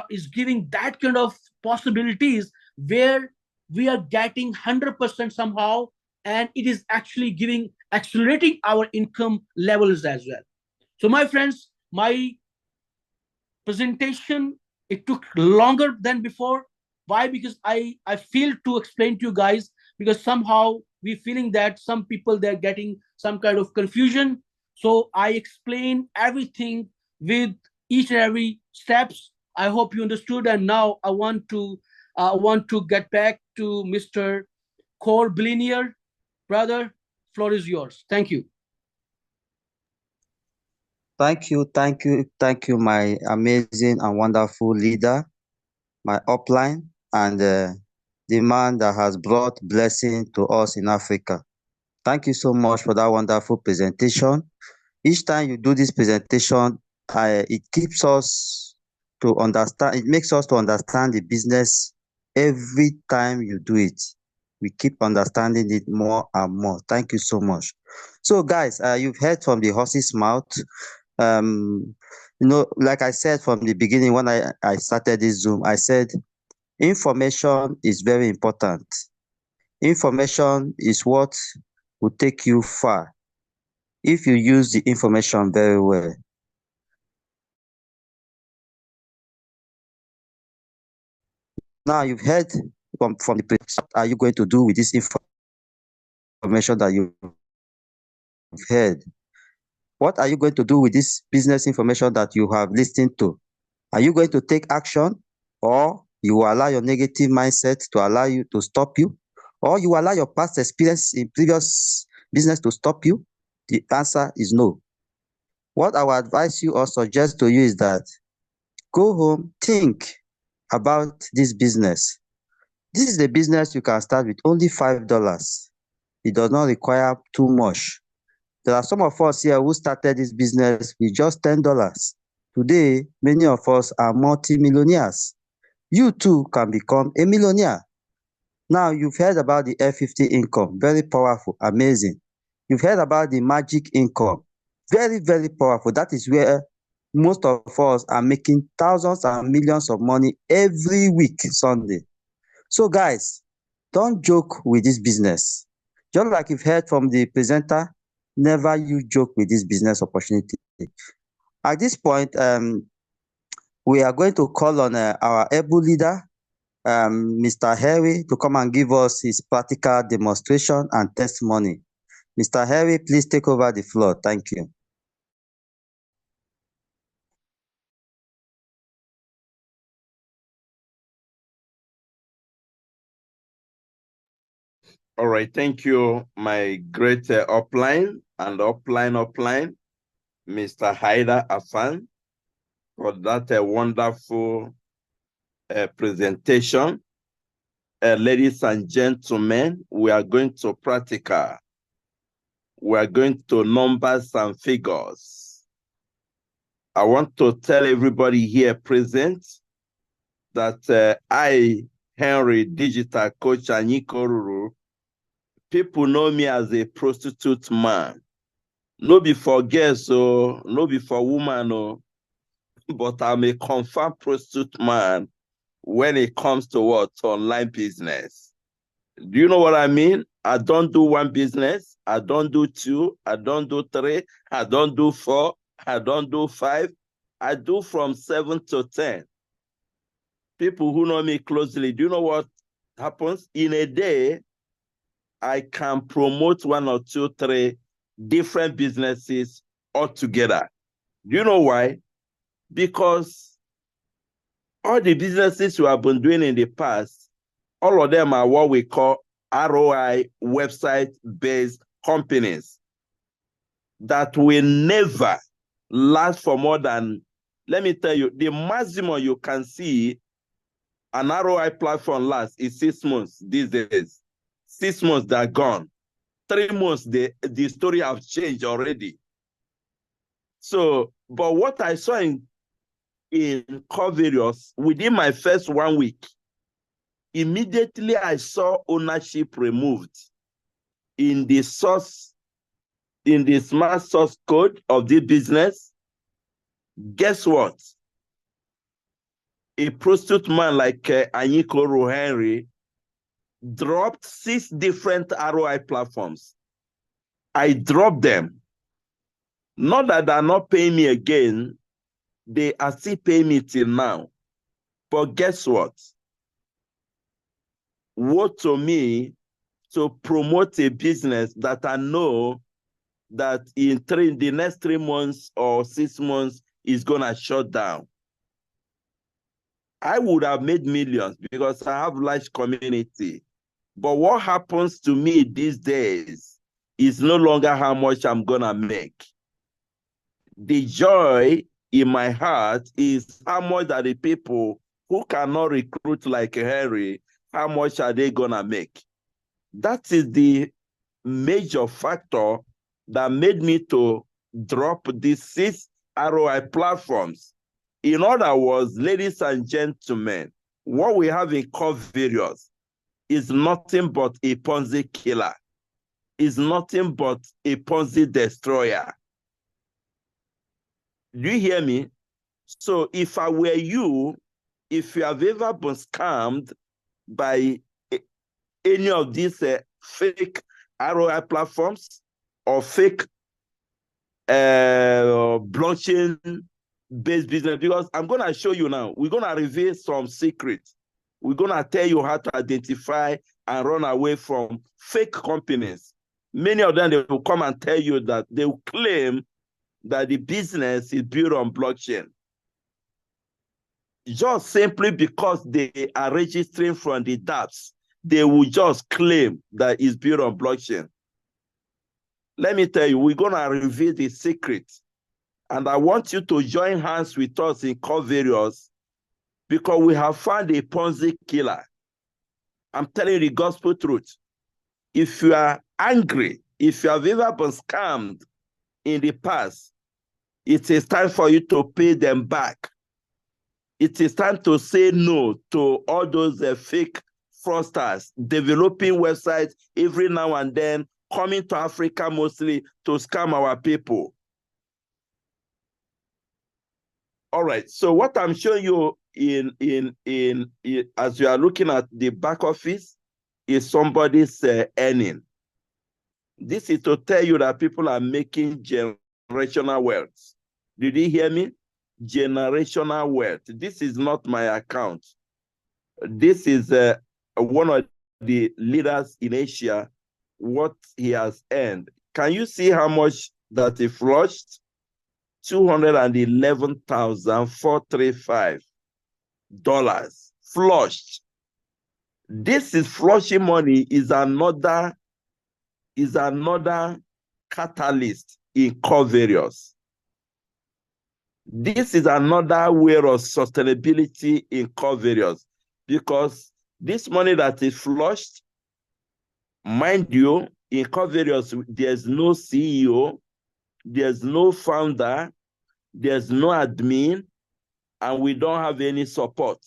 is giving that kind of possibilities where we are getting 100% somehow, and it is actually giving, accelerating our income levels as well. So my friends, my presentation, it took longer than before. Why? Because I feel to explain to you guys, because somehow we feeling that some people they're getting some kind of confusion. So I explain everything with each and every steps. I hope you understood. And now I want to get back to Mr. Core Billionaire. Brother, floor is yours. Thank you. Thank you, my amazing and wonderful leader, my upline, and the man that has brought blessing to us in Africa. Thank you so much for that wonderful presentation. Each time you do this presentation, it keeps us to understand, it makes us to understand the business every time you do it. We keep understanding it more and more. Thank you so much. So guys, you've heard from the horse's mouth. Like I said from the beginning when I started this Zoom, I said information is very important. Information is what will take you far if you use the information very well. Now you've heard from the presentation, what are you going to do with this information that you've heard? What are you going to do with this business information that you have listened to? Are you going to take action, or you will allow your negative mindset to allow you to stop you, or you allow your past experience in previous business to stop you? The answer is no. What I would advise you or suggest to you is that go home, think about this business. This is a business you can start with only $5. It does not require too much. There are some of us here who started this business with just $10. Today, many of us are multi-millionaires. You too can become a millionaire. Now, you've heard about the F50 income, very powerful, amazing. You've heard about the magic income, very, very powerful. That is where most of us are making thousands and millions of money every week, Sunday. So guys, don't joke with this business. Just like you've heard from the presenter, never you joke with this business opportunity. At this point, we are going to call on our able leader, Mr. Harry, to come and give us his practical demonstration and testimony. Mr. Harry, please take over the floor. Thank you. All right, thank you, my great upline, Mr. Haida Hassan, for that wonderful presentation. Ladies and gentlemen, we are going to practical. we're going to numbers and figures. I want to tell everybody here present that I, Henry, digital coach Anyikoruru, people know me as a prostitute man. No be for girls, no be for woman, but I'm a confirmed prostitute man when it comes to what? Online business. Do you know what I mean? I don't do one business. I don't do two. I don't do three. I don't do four. I don't do five. I do from 7 to 10. People who know me closely, do you know what happens? In a day, I can promote 1 or 2, 3 different businesses altogether. Do you know why? Because all the businesses we have been doing in the past, all of them are what we call ROI website-based companies that will never last for more than, let me tell you, the maximum you can see an ROI platform last is 6 months these days. 6 months, they're gone. 3 months, the story have changed already. So, but what I saw in VERIOUS, within my first 1 week, immediately I saw ownership removed in the source, in the smart source code of the business. Guess what? A prostitute man like Anyikoro Henry dropped 6 different ROI platforms. I dropped them. Not that they're not paying me again, they are still paying me till now. But guess what? What to me to promote a business that I know that in the next 3 months or 6 months is gonna shut down. I would have made millions because I have large community. But what happens to me these days is no longer how much I'm gonna make. The joy in my heart is how much are the people who cannot recruit like Harry, how much are they gonna make? That is the major factor that made me to drop these 6 ROI platforms. In other words, ladies and gentlemen, what we have in VERIOUS is nothing but a Ponzi killer. Is nothing but a Ponzi destroyer. Do you hear me? So if I were you, if you have ever been scammed by any of these fake ROI platforms or fake blockchain-based business, because I'm going to show you now, we're going to reveal some secrets. We're going to tell you how to identify and run away from fake companies. Many of them, they will come and tell you that they will claim that the business is built on blockchain. Just simply because they are registering from the dApps, they will just claim that it's built on blockchain. Let me tell you, we're going to reveal the secret. And I want you to join hands with us in VERIOUS because we have found a Ponzi killer. I'm telling you the gospel truth. If you are angry, if you have ever been scammed in the past, it is time for you to pay them back. It is time to say no to all those fake fraudsters developing websites every now and then, coming to Africa mostly to scam our people. All right, so what I'm showing you in as you are looking at the back office is somebody's earning. This is to tell you that people are making generational wealth. Did you hear me? Generational wealth. This is not my account. This is one of the leaders in Asia, what he has earned. Can you see how much that he flushed? $211,435 flushed. This is flushing money is another catalyst in VERIOUS. This is another way of sustainability in VERIOUS because this money that is flushed, mind you, In VERIOUS, there's no CEO, there's no founder, there's no admin, and we don't have any support.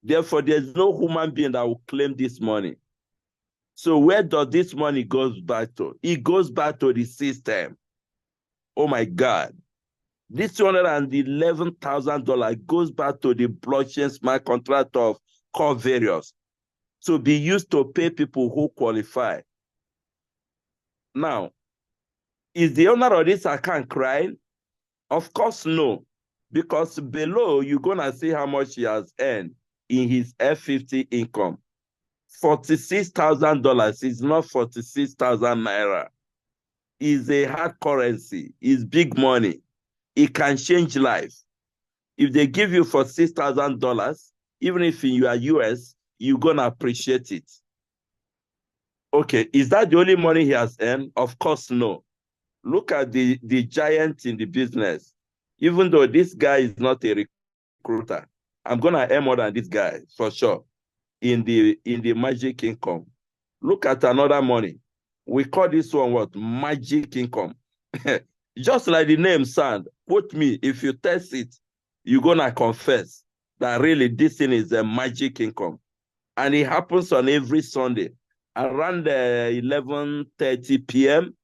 Therefore, there's no human being that will claim this money. So where does this money goes back to? It goes back to the system. Oh my God. This $211,000 goes back to the blockchain smart contract of VERIOUS to be used to pay people who qualify. Now, is the owner of this account crying? Of course, no. Because below, you're going to see how much he has earned in his F50 income. $46,000 is not 46,000 naira. It's a hard currency. It's big money. It can change life. If they give you $46,000, even if you are US, you're going to appreciate it. Okay, is that the only money he has earned? Of course, no. Look at the giant in the business. Even though this guy is not a recruiter, I'm going to earn more than this guy, for sure, in the magic income. Look at another money. We call this one what? Magic income. Just like the name sound, quote me, if you test it, you're going to confess that really this thing is a magic income. And it happens on every Sunday. Around 11:30 p.m.,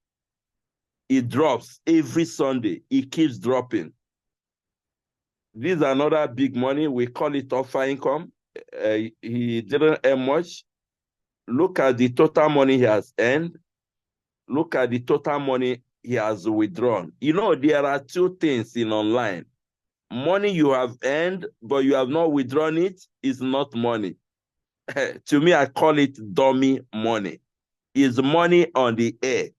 it drops every Sunday. It keeps dropping. This is another big money. We call it offer income. He didn't earn much. Look at the total money he has earned. Look at the total money he has withdrawn. You know, there are two things in online. Money you have earned, but you have not withdrawn it, is not money. To me, I call it dummy money. It's money on the air.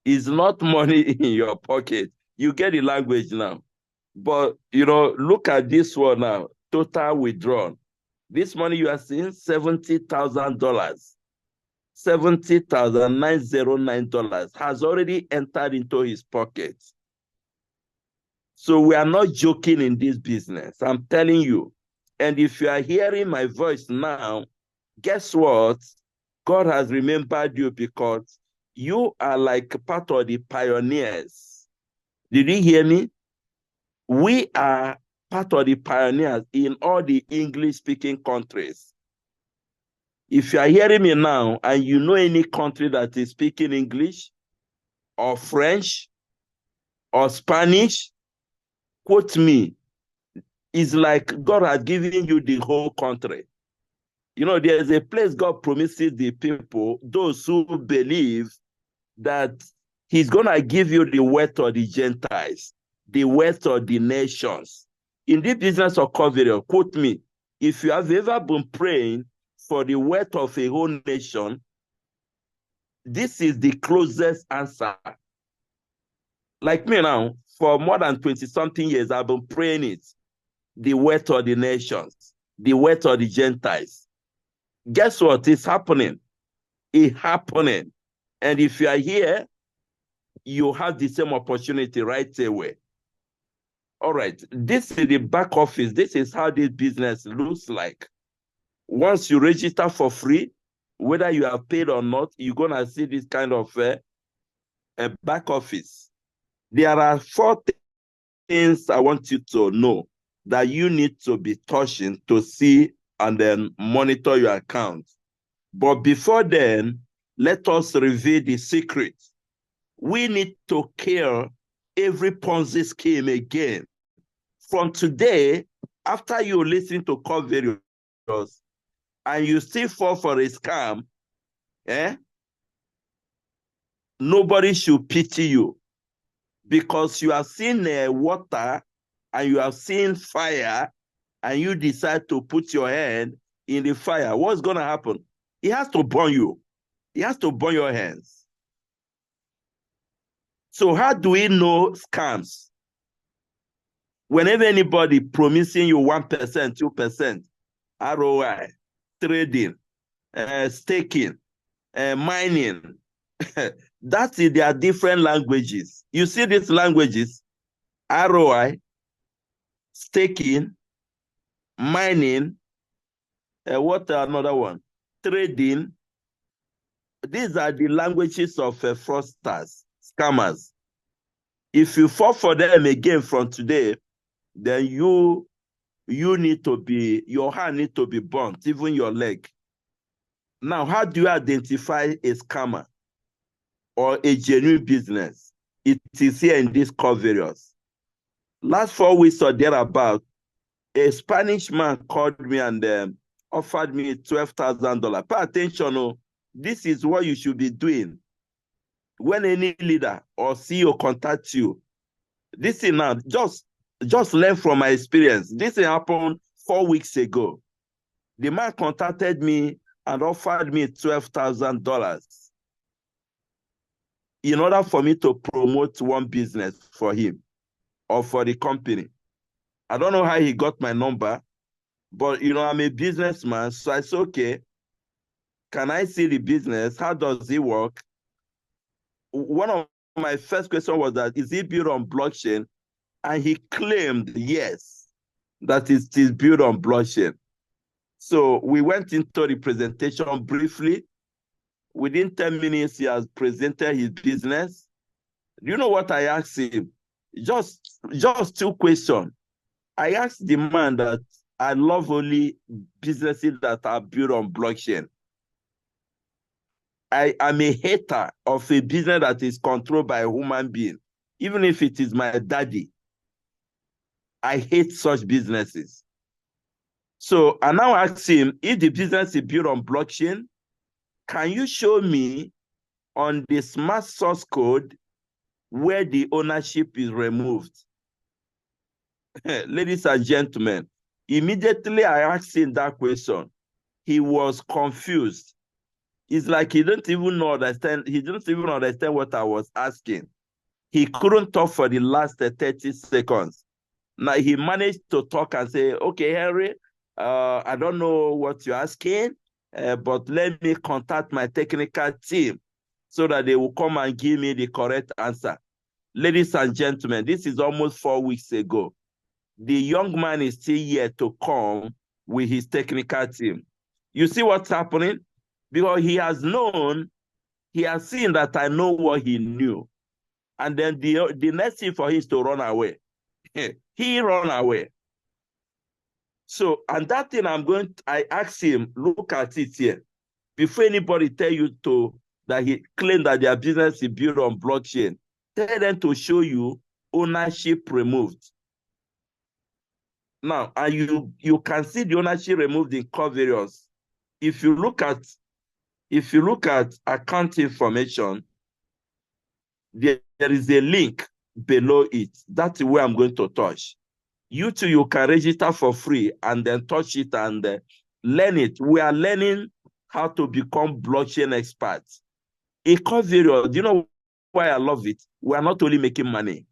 It's not money in your pocket. You get the language now. But, you know, look at this one now, total withdrawn. This money you are seeing, $70,000. $70,909 has already entered into his pocket. So we are not joking in this business. I'm telling you. And if you are hearing my voice now, guess what? God has remembered you because you are like part of the pioneers. Did you hear me? We are part of the pioneers in all the English-speaking countries. If you are hearing me now and you know any country that is speaking English or French or Spanish, quote me. It's like God has given you the whole country. You know, there's a place God promises the people, those who believe that he's going to give you the wealth of the Gentiles, the wealth of the nations. In this business of VERIOUS, quote me, if you have ever been praying for the wealth of a whole nation, this is the closest answer. Like me now, for more than 20-something years, I've been praying it. The wealth of the nations, the wealth of the Gentiles. Guess what? It's happening. It's happening. And if you are here, you have the same opportunity right away. All right. This is the back office. This is how this business looks like. Once you register for free, whether you are paid or not, you're going to see this kind of a back office. There are 4 things I want you to know that you need to be touching to see and then monitor your account. But before then, let us reveal the secret. We need to kill every Ponzi scheme again. From today, after you listen to VERIOUS and you still fall for a scam, nobody should pity you because you have seen water and you have seen fire and you decide to put your hand in the fire. What's going to happen? It has to burn you. It has to burn your hands. So how do we know scams? Whenever anybody promising you 1%, 2%, ROI, trading, staking, mining, that's it. There are different languages. You see these languages, ROI, staking, mining, what another one? Trading, These are the languages of fraudsters, scammers. If you fall for them again from today, then you need to be, your hand need to be burnt, even your leg. Now, how do you identify a scammer or a genuine business? It is here in this call VERIOUS. Last 4 weeks or thereabout, a Spanish man called me and offered me $12,000. Pay attention, oh, this is what you should be doing. When any leader or CEO contacts you, this thing now, just learn from my experience. This thing happened 4 weeks ago. The man contacted me and offered me $12,000 in order for me to promote one business for him or for the company. I don't know how he got my number, but I'm a businessman, so I said, okay, can I see the business? How does it work? One of my first questions was that, is it built on blockchain? And he claimed, yes, that it is built on blockchain. So we went into the presentation briefly. Within 10 minutes, he has presented his business. Do you know what I asked him? Just 2 questions. I asked the man that I love only businesses that are built on blockchain. I am a hater of a business that is controlled by a human being, even if it is my daddy. I hate such businesses. So I now ask him, if the business is built on blockchain, can you show me on the smart source code where the ownership is removed? Ladies and gentlemen, immediately I asked him that question. He was confused. It's like he didn't even understand. He didn't even understand what I was asking. He couldn't talk for the last 30 seconds. Now he managed to talk and say, okay, Henry, I don't know what you're asking, but let me contact my technical team so that they will come and give me the correct answer. Ladies and gentlemen, this is almost 4 weeks ago. The young man is still here to come with his technical team. You see what's happening? Because he has known, he has seen that I know what he knew. And then the next thing for him is to run away. He run away. So, and that thing I asked him, look at it here. Before anybody tell you that he claimed that their business is built on blockchain, tell them to show you ownership removed. Now, and you can see the ownership removed in core VERIOUS. If you look at account information, there is a link below it. That's where I'm going to touch. You too, you can register for free and then touch it and learn it. We are learning how to become blockchain experts. In core VERIOUS, do you know why I love it? We are not only making money.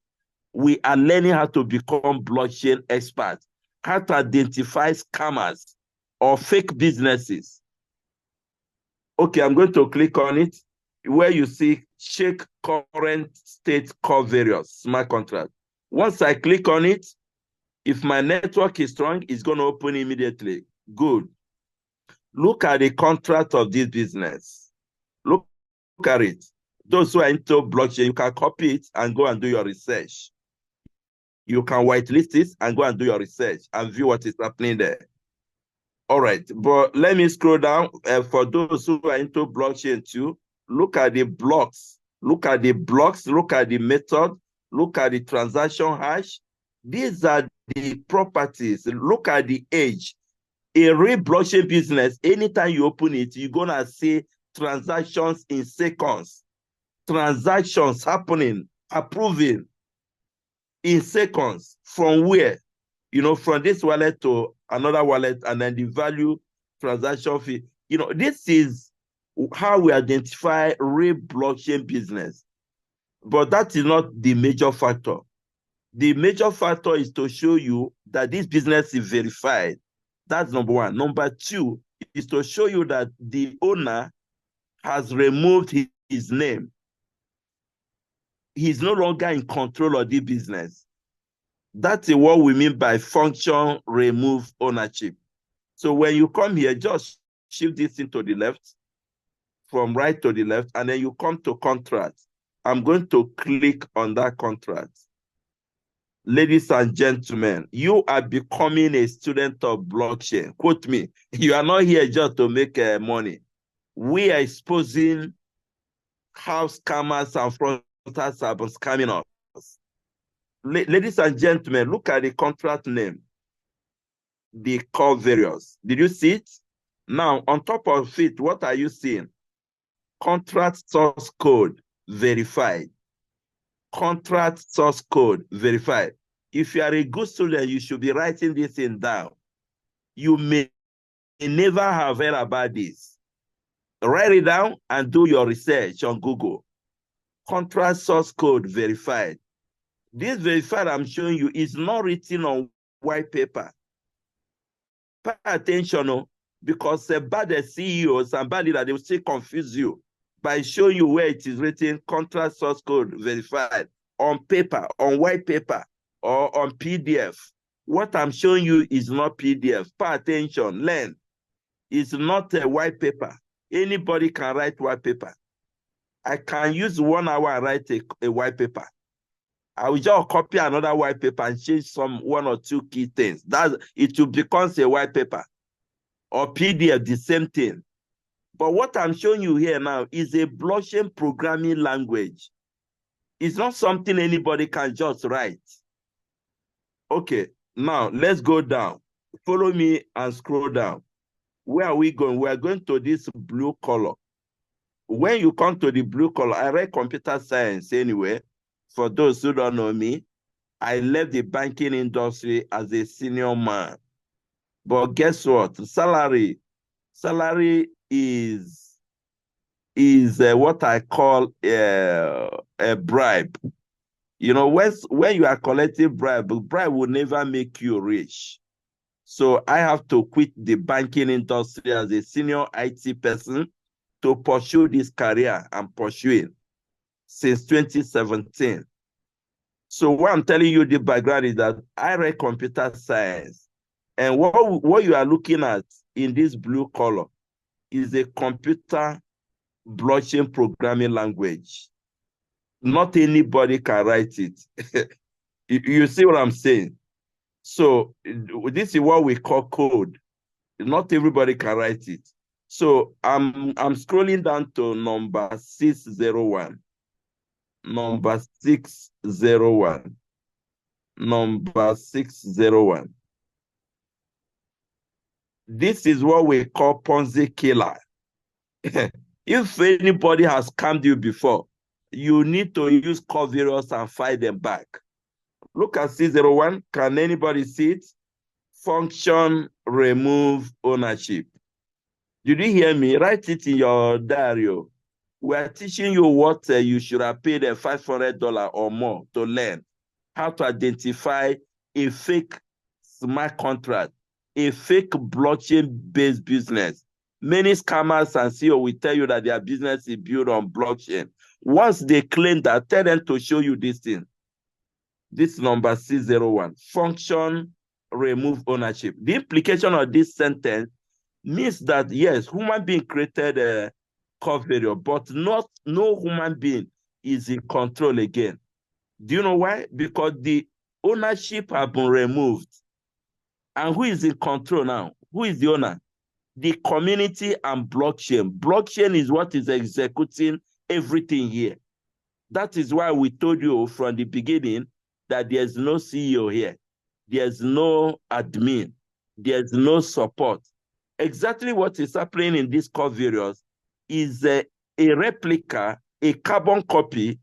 We are learning how to become blockchain experts, how to identify scammers or fake businesses. Okay, I'm going to click on it where you see check current state core VERIOUS smart contract. Once I click on it, if my network is strong, it's going to open immediately. Good. Look at the contract of this business. Look at it. Those who are into blockchain, you can copy it and go and do your research. You can whitelist it and go and do your research and view what is happening there. All right, but let me scroll down. For those who are into blockchain too, look at the blocks. Look at the blocks. Look at the method. Look at the transaction hash. These are the properties. Look at the age. A real blockchain business, anytime you open it, you're going to see transactions in seconds. Transactions happening, approving in seconds. From where? From this wallet to another wallet, and then the value transaction fee. This is how we identify real blockchain business. But that is not the major factor. The major factor is to show you that this business is verified. That's number one. Number two is to show you that the owner has removed his name. He's no longer in control of the business. That's what we mean by function remove ownership. So when you come here, just shift this into the left. from right to the left, and then you come to contract. I'm going to click on that contract. Ladies and gentlemen, you are becoming a student of blockchain. Quote me, you are not here just to make money. We are exposing how scammers and fraudsters have been scamming us. Ladies and gentlemen, look at the contract name. They call VERIOUS. Did you see it? Now, on top of it, what are you seeing? Contract source code verified. Contract source code verified. If you are a good student, you should be writing this thing down. You may never have heard about this. Write it down and do your research on Google. Contract source code verified. This verified I'm showing you is not written on white paper. Pay attention, because bad CEOs and bad leaders, they will still confuse you by showing you where it is written, contract source code verified, on paper, on white paper, or on PDF. What I'm showing you is not PDF. Pay attention, learn. It's not a white paper. Anybody can write white paper. I can use 1 hour and write a white paper. I will just copy another white paper and change one or two key things. It will become a white paper. Or PDF, the same thing. But what I'm showing you here now is a blockchain programming language. It's not something anybody can just write. Okay, now let's go down. Follow me and scroll down. Where are we going? We are going to this blue color. When you come to the blue color, I read computer science anyway. For those who don't know me, I left the banking industry as a senior man. But guess what? Salary is what I call a bribe. You know, when you are collecting bribe will never make you rich. So I have to quit the banking industry as a senior IT person to pursue this career I'm pursuing since 2017. So what I'm telling you, the background is that I read computer science. And what you are looking at in this blue color is a computer blockchain programming language. Not anybody can write it. You see what I'm saying? So this is what we call code. Not everybody can write it. So I'm scrolling down to number 601. Number 601. Number 601. This is what we call Ponzi killer. If anybody has scammed you before, you need to use core VERIOUS and fight them back. Look at 601. Can anybody see it? Function remove ownership. Did you hear me? Write it in your diary. We are teaching you what you should have paid $500 or more to learn how to identify a fake smart contract, a fake blockchain-based business. Many scammers and CEO will tell you that their business is built on blockchain. Once they claim that, tell them to show you this thing. This number 601, function remove ownership. The implication of this sentence means that, yes, human being created a core VERIOUS, but no human being is in control again. Do you know why? Because the ownership has been removed. And who is in control now? Who is the owner? The community and blockchain. Blockchain is what is executing everything here. That is why we told you from the beginning that there's no CEO here. There's no admin. There's no support. Exactly what is happening in this core VERIOUS is a replica, a carbon copy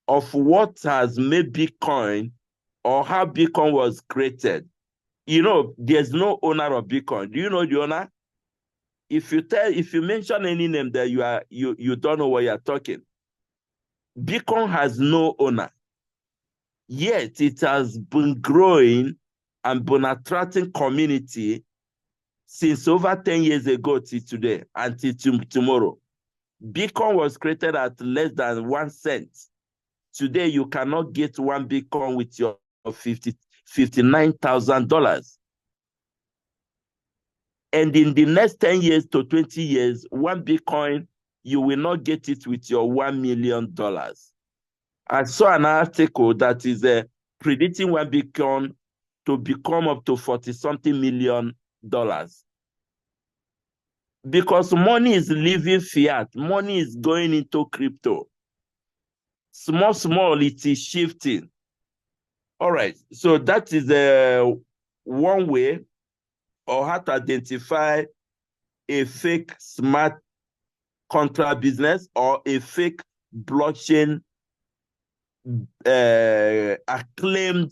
of what has made Bitcoin or how Bitcoin was created. You know, there's no owner of Bitcoin. Do you know the owner? If you mention any name that you don't know what you're talking. Bitcoin has no owner. Yet it has been growing and been attracting community since over 10 years ago till today, until tomorrow. Bitcoin was created at less than 1 cent. Today, you cannot get 1 Bitcoin with your $59,000. And in the next 10 years to 20 years, 1 Bitcoin you will not get it with your $1 million. I saw an article that is predicting one Bitcoin to become up to $40-something million. Because money is leaving fiat, money is going into crypto. Small, it is shifting. All right, so that is one way, or how to identify a fake smart contract business or a fake blockchain acclaimed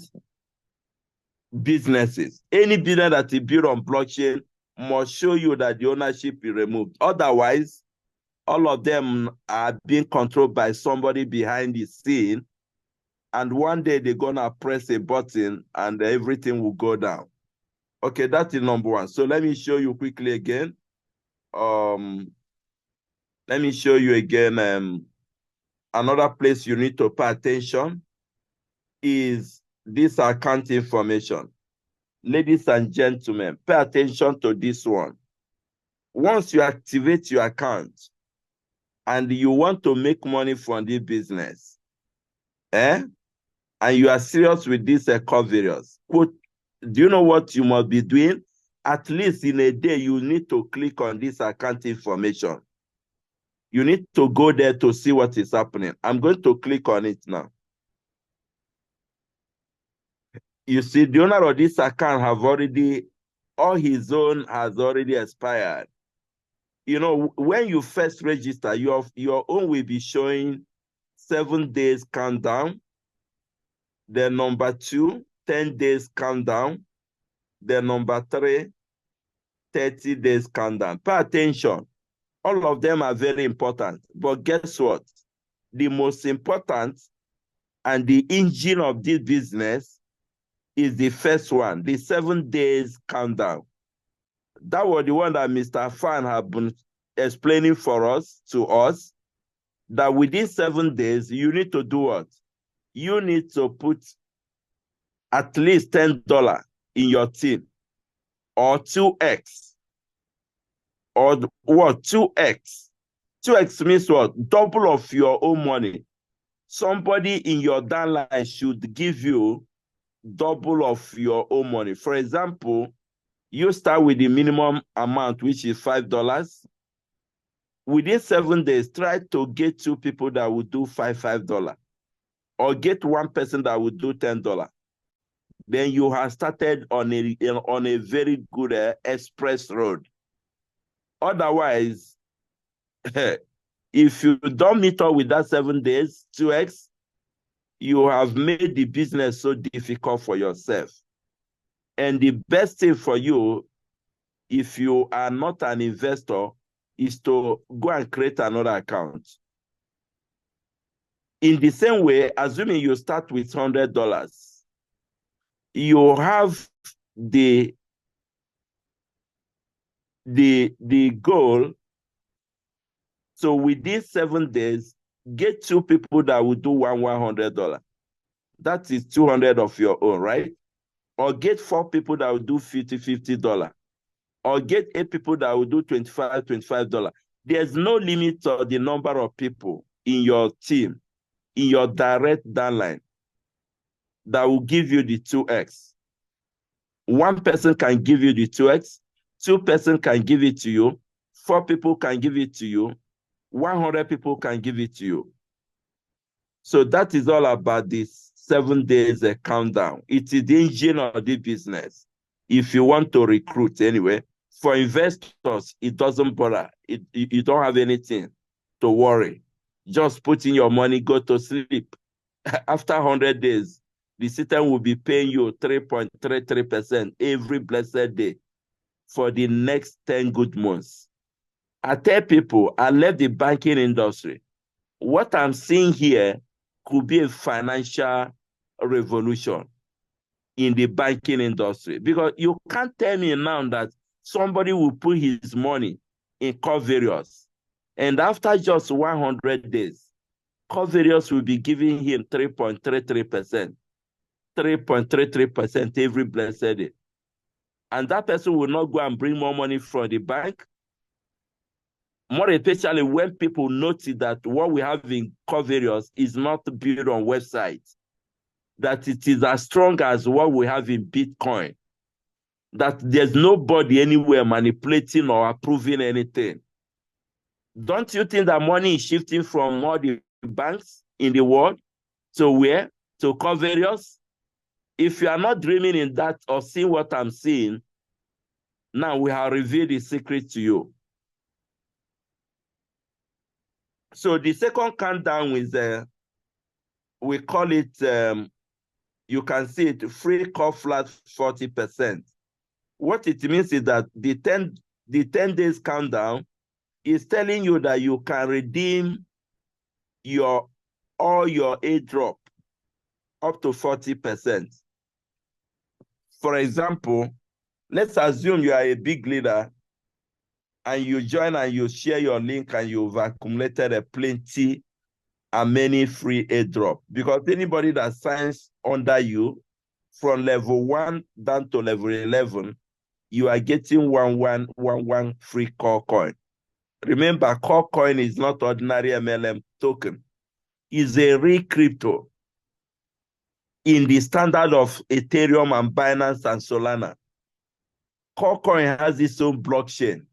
businesses. Any business that is built on blockchain must show you that the ownership is removed. Otherwise, all of them are being controlled by somebody behind the scene. And one day they're gonna press a button and everything will go down. Okay, that is number one. So let me show you quickly again. Let me show you again. Another place you need to pay attention is this account information. Ladies and gentlemen, pay attention to this one. Once you activate your account and you want to make money from this business, and you are serious with this VERIOUS, do you know what you must be doing? At least in a day, you need to click on this account information. You need to go there to see what is happening. I'm going to click on it now. You see, the owner of this account have already, all his own has already expired. You know, when you first register, your own will be showing 7 days countdown. Then number 2, 10 days countdown. Then number 3, 30 days countdown. Pay attention. All of them are very important. But guess what? The most important and the engine of this business is the first one, the 7 days countdown. That was the one that Mr. Fan had been explaining to us, that within 7 days, you need to do what? You need to put at least $10 in your team, or 2x. Or what? 2x. 2x means what? Double of your own money. Somebody in your downline should give you double of your own money. For example, you start with the minimum amount, which is $5. Within 7 days, try to get 2 people that will do $5, or get 1 person that will do $10. Then you have started on a very good express road. Otherwise, if you don't meet up with that 7 days, 2x, you have made the business so difficult for yourself. And the best thing for you, if you are not an investor, is to go and create another account. In the same way, assuming you start with $100, you have the goal. So within 7 days, get 2 people that will do $100. That is 200 of your own, right? Or get 4 people that will do $50. Or get 8 people that will do $25. There's no limit to the number of people in your team, in your direct downline, that will give you the 2x. 1 person can give you the 2x, 2 persons can give it to you, 4 people can give it to you, 100 people can give it to you. So that is all about this 7 days countdown. It is the engine of the business. If you want to recruit anyway, for investors, it doesn't bother. You don't have anything to worry. Just put in your money, go to sleep. After 100 days, the system will be paying you 3.33% every blessed day for the next 10 good months. I tell people, I left the banking industry. What I'm seeing here could be a financial revolution in the banking industry, because you can't tell me now that somebody will put his money in VERIOUS, and after just 100 days, VERIOUS will be giving him 3.33%, 3.33% every blessed day. And that person will not go and bring more money from the bank. more especially when people notice that what we have in VERIOUS is not built on websites, that it is as strong as what we have in Bitcoin, that there's nobody anywhere manipulating or approving anything. Don't you think that money is shifting from all the banks in the world to where? To VERIOUS? If you are not dreaming in that or seeing what I'm seeing, now we have revealed the secret to you. So the second countdown is, we call it, you can see it, free call flat 40%. What it means is that the 10 days countdown is telling you that you can redeem all your airdrop up to 40%. For example, let's assume you are a big leader and you join and you share your link and you've accumulated a plenty and many free airdrop. Because anybody that signs under you from level 1 down to level 11, you are getting 1111 free call coin. Remember, call coin is not ordinary MLM token. It's a real crypto in the standard of Ethereum and Binance and Solana. Call coin has its own blockchain.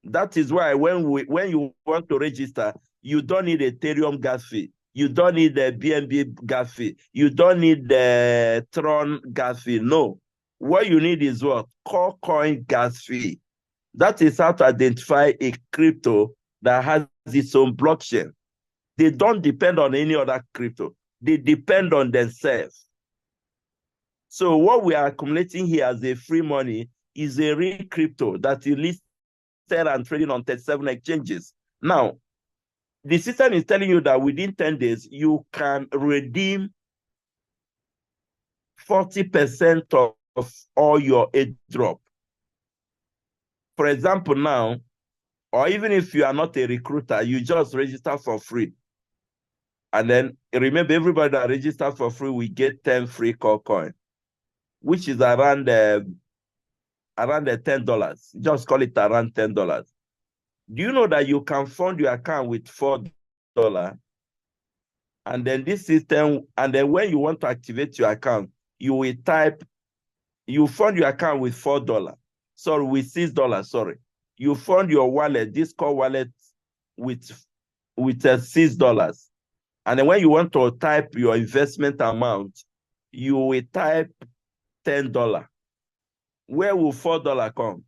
That is why when you want to register, you don't need Ethereum gas fee. You don't need the BNB gas fee. You don't need the Tron gas fee. No. What you need is what? Call coin gas fee. That is how to identify a crypto that has its own blockchain. They don't depend on any other crypto. They depend on themselves. So what we are accumulating here as a free money is a real crypto that is listed and trading on 37 exchanges. Now, the system is telling you that within 10 days, you can redeem 40% of all your airdrop. For example, now, or even if you are not a recruiter, you just register for free. And then remember, everybody that registers for free, we get 10 free call coin, which is around the $10. Just call it around $10. Do you know that you can fund your account with $4? And then this system, and then when you want to activate your account, you will type, you fund your account with $4. Sorry, with $6, sorry. You fund your wallet, this call wallet with $6. And then when you want to type your investment amount, you will type $10. Where will $4 come?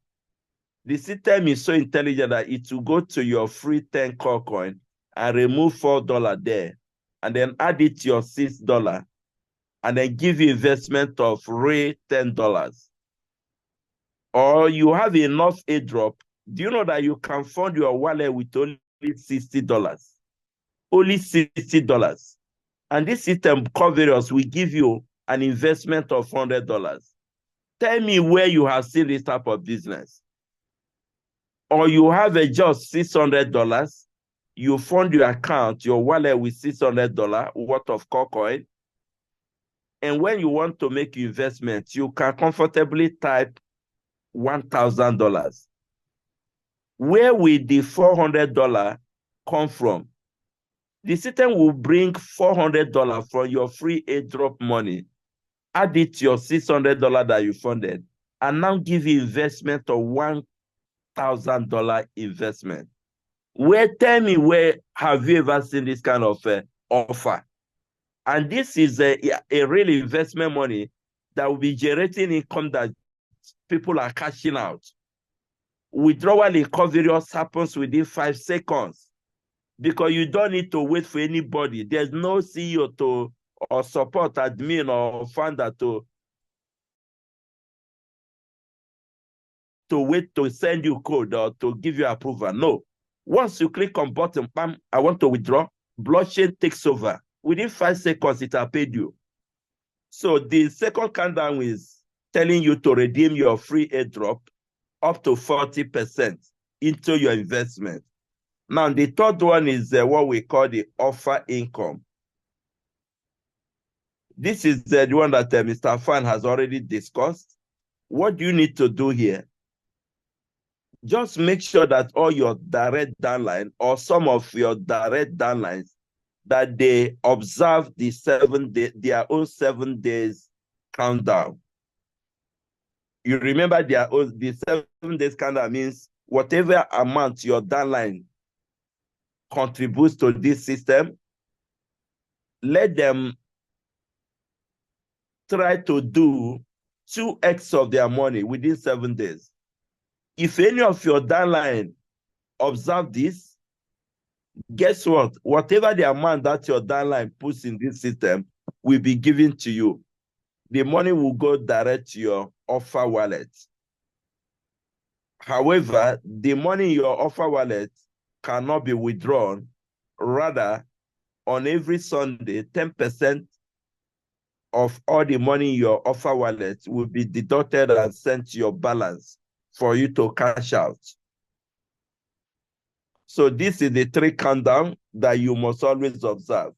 The system is so intelligent that it will go to your free 10 call coin and remove $4 there, and then add it to your $6, and then give you investment of real $10. Or you have enough airdrop. Do you know that you can fund your wallet with only $60? Only $60. And this system, VERIOUS, will give you an investment of $100. Tell me where you have seen this type of business. Or you have just $600, you fund your account, your wallet with $600 worth of call coin, and when you want to make investment, you can comfortably type $1,000. Where will the $400 come from? The system will bring $400 from your free airdrop money, add it to your $600 that you funded, and now give you investment of $1,000 investment. Tell me, where have you ever seen this kind of offer? And this is a real investment money that will be generating income that people are cashing out. Withdrawal in VERIOUS happens within 5 seconds because you don't need to wait for anybody. There's no CEO or support admin or founder to wait to send you code or to give you approval. No. Once you click on button, bam, I want to withdraw, blockchain takes over. Within 5 seconds, it has paid you. So the second countdown is telling you to redeem your free airdrop up to 40% into your investment. Now, the third one is what we call the offer income. This is the one that Mr. Fan has already discussed. What do you need to do here? just make sure that all your direct downline or some of your direct downlines that they observe the 7 day, their own 7 days countdown. You remember the 7 days countdown means whatever amount your downline contributes to this system, let them try to do 2x of their money within 7 days. If any of your downline observe this, guess what? Whatever the amount that your downline puts in this system will be given to you. The money will go direct to your offer wallet. However, the money in your offer wallet cannot be withdrawn. Rather, on every Sunday, 10% of all the money in your offer wallet will be deducted and sent to your balance for you to cash out. So this is the 3 countdown that you must always observe.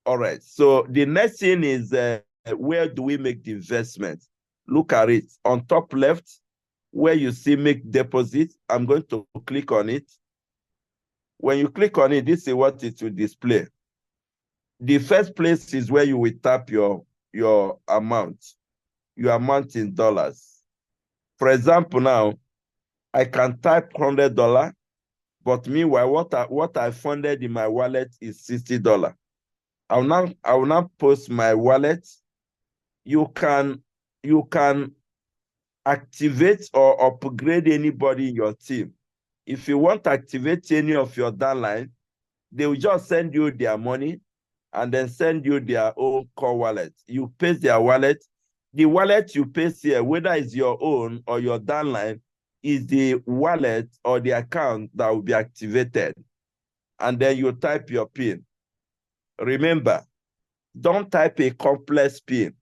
All right, so the next thing is where do we make the investment? Look at it. On top left, where you see make deposit, I'm going to click on it. When you click on it, this is what it will display. The first place is where you will tap your amount in dollars. For example, now, I can type $100, but meanwhile, what I funded in my wallet is $60. I will now post my wallet. You can activate or upgrade anybody in your team. If you want to activate any of your downline, they will just send you their money and then send you their own core wallet. You paste their wallet. The wallet you paste here, whether it's your own or your downline, is the wallet or the account that will be activated. And then you type your PIN. Remember, don't type a complex PIN.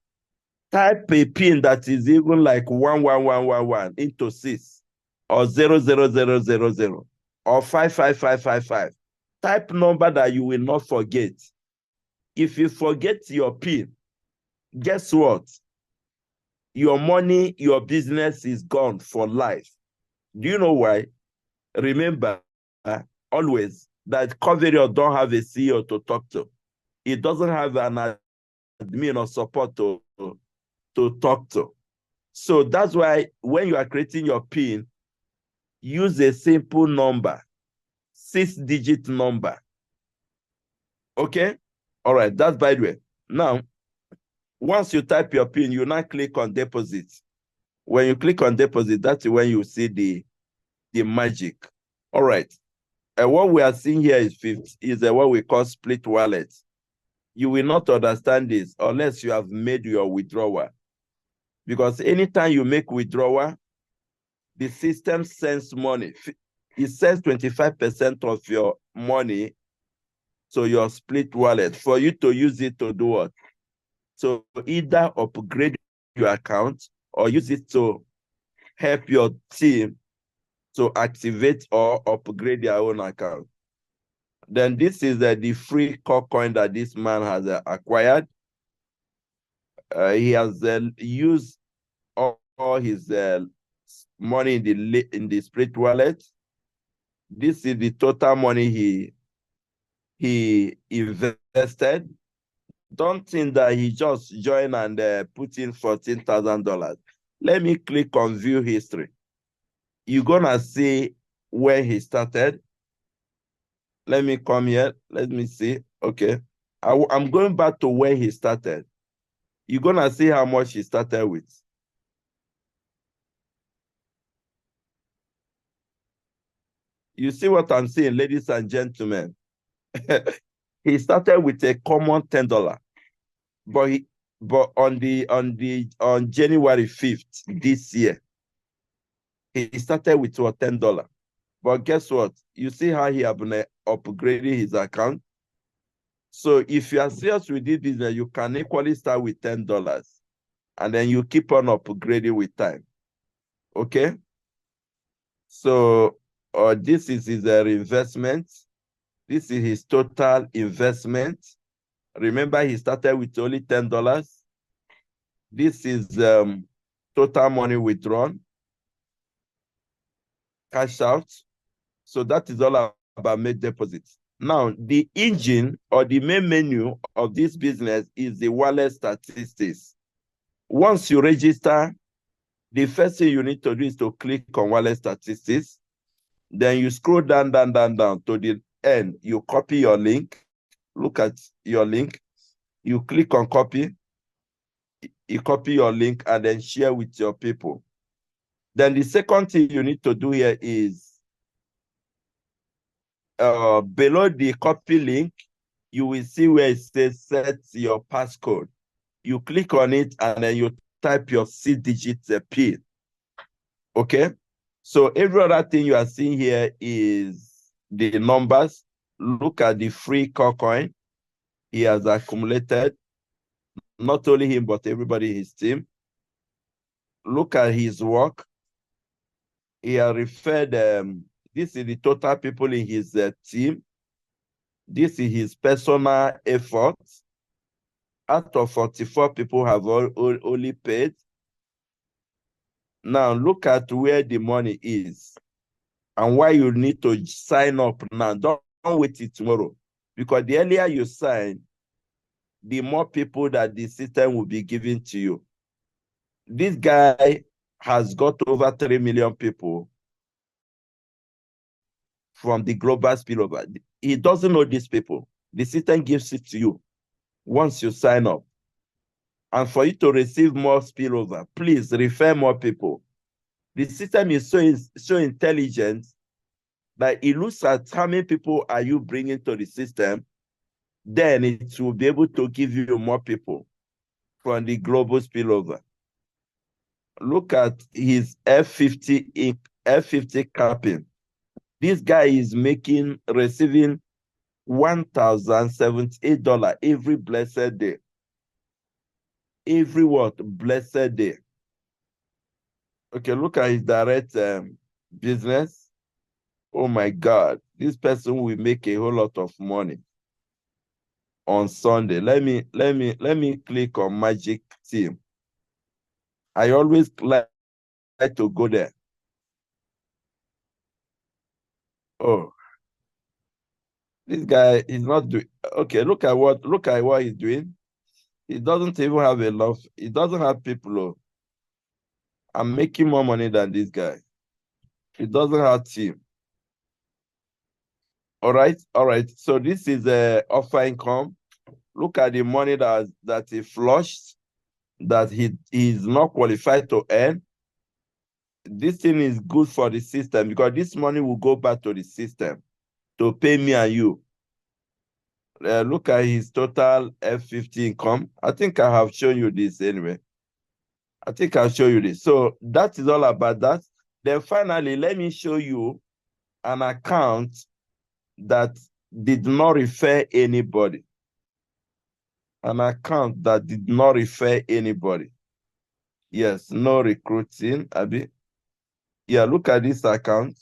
Type a PIN that is even like 11111 into 6 or 00000 or 55555. Type number that you will not forget. If you forget your PIN, guess what? Your money, your business is gone for life. Do you know why? Remember, always, that Coverio don't have a CEO to talk to. It doesn't have an admin or support to talk to. So that's why when you are creating your PIN, use a simple number, 6-digit number. Okay? All right, that's by the way. Now, once you type your PIN, you now click on deposit. When you click on deposit, that's when you see the magic. All right. What we are seeing here is what we call split wallet. You will not understand this unless you have made your withdrawal. Because anytime you make withdrawal, the system sends money. It sends 25% of your money to your split wallet for you to use it to do what? So either upgrade your account or use it to help your team to activate or upgrade their own account. Then this is the free core coin that this man has acquired. He has used all his money in the split wallet. This is the total money he invested. Don't think that he just joined and put in $14,000. Let me click on view history. You're gonna see where he started. Let me come here. Let me see. Okay. I'm going back to where he started. You're gonna see how much he started with. You see what I'm saying, ladies and gentlemen? He started with a common $10, but on January 5th this year, he started with $10. But guess what? You see how he have been upgrading his account. So if you are serious with this business, you can equally start with $10, and then you keep on upgrading with time. Okay. So this is his investment. This is his total investment. Remember, he started with only $10. This is total money withdrawn. cash out. So that is all about make deposits. Now, the engine or the main menu of this business is the wallet statistics. Once you register, the first thing you need to do is to click on wallet statistics. Then you scroll down to the end. You copy your link. Look at your link. You click on copy. You copy your link and then share with your people. Then the second thing you need to do here is below the copy link, you will see where it says set your passcode. You click on it and then you type your 6-digit PIN. Okay? So every other thing you are seeing here is the numbers. Look at the free core coin he has accumulated. Not only him, but everybody in his team. Look at his work. He has referred, this is the total people in his team. This is his personal efforts. Out of 44 people have only paid. Now look at where the money is and why you need to sign up now. Don't wait till tomorrow, because the earlier you sign, the more people that the system will be giving to you. This guy has got over 3 million people from the global spillover. He doesn't know these people. The system gives it to you once you sign up. And for you to receive more spillover, please refer more people. The system is so intelligent that it looks at how many people are you bringing to the system, then it will be able to give you more people from the global spillover. Look at his F50 capping. This guy is receiving $1,078 every blessed day. Every what? Blessed day. Okay, look at his direct business. Oh my God, this person will make a whole lot of money on Sunday. Let me click on Magic Team. I always like to go there. Oh, this guy is not doing okay. Look at what he's doing. He doesn't even have a lot. He doesn't have people. Oh. I'm making more money than this guy. He doesn't have team. All right. So this is offer income. Look at the money that he flushed, that he is not qualified to earn. This thing is good for the system because this money will go back to the system to pay me and you. Look at his total F50 income. I think I have shown you this anyway. I think I'll show you this. So that is all about that. Then finally, let me show you an account that did not refer anybody. An account that did not refer anybody. Yes, no recruiting, Abi. Yeah, look at this account.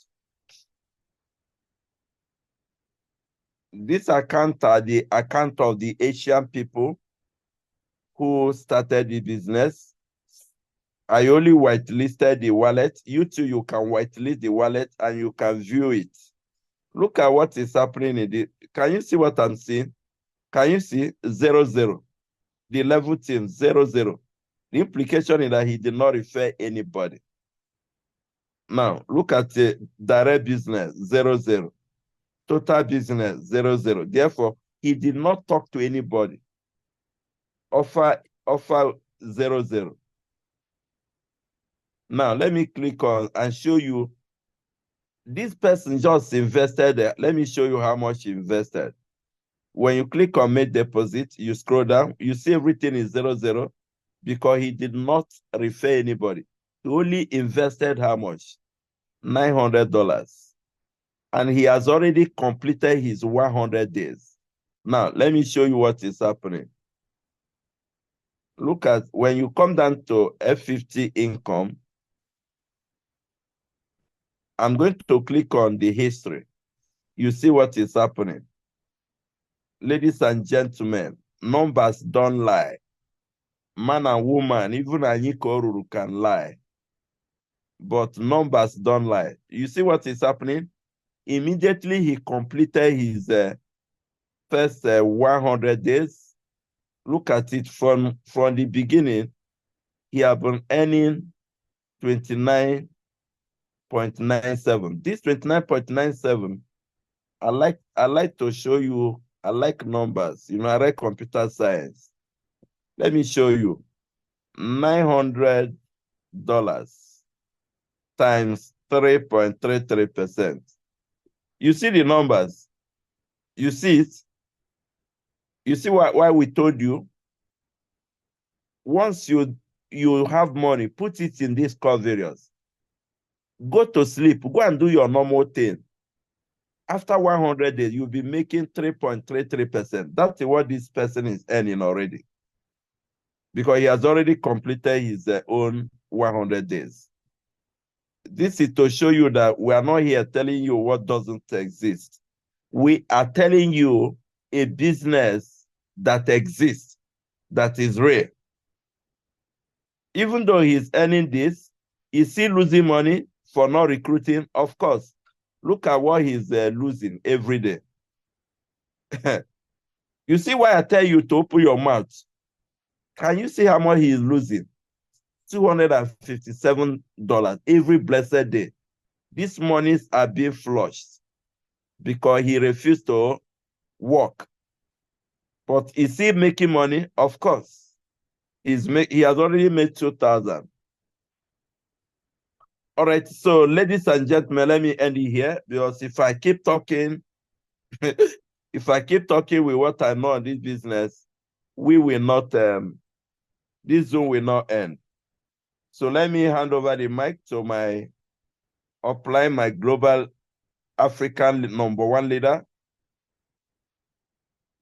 This account are the account of the Asian people who started the business. I only whitelisted the wallet. You too, you can whitelist the wallet and you can view it. Look at what is happening in the. Can you see what I'm seeing? Can you see 0-0? The level team 0-0. The implication is that he did not refer anybody. Now look at the direct business 0-0. Total business 0-0. Therefore, he did not talk to anybody. Offer 0-0. Now let me click on and show you. This person just invested there. Let me show you how much he invested. When you click on make deposit, you scroll down, you see everything is 0-0 because he did not refer anybody. He only invested how much? $900. And he has already completed his 100 days. Now, let me show you what is happening. Look at when you come down to F50 income, I'm going to click on the history. You see what is happening. Ladies and gentlemen, numbers don't lie. Man and woman, even Anyiko Oruru can lie. but numbers don't lie. You see what is happening? Immediately he completed his first 100 days. Look at it from the beginning. He has been earning 29.97. This 29.97, I like to show you. I like numbers. You know, I like computer science. Let me show you. $900 times 3.33%. You see the numbers? You see it? You see why we told you? Once you have money, put it in these core various. Go to sleep. Go and do your normal thing. After 100 days, you'll be making 3.33%. That's what this person is earning already, because he has already completed his own 100 days. This is to show you that we are not here telling you what doesn't exist. We are telling you a business that exists, that is real. Even though he's earning this, is he losing money for not recruiting? Of course. Look at what he's losing every day. You see why I tell you to open your mouth? Can you see how much he is losing? $257 every blessed day. These monies are being flushed because he refused to work. But is he making money? Of course. He has already made 2,000. All right, so ladies and gentlemen, let me end it here, because if I keep talking, if I keep talking with what I know in this business, we will not, this Zoom will not end. So let me hand over the mic to my upline, my global African #1 leader,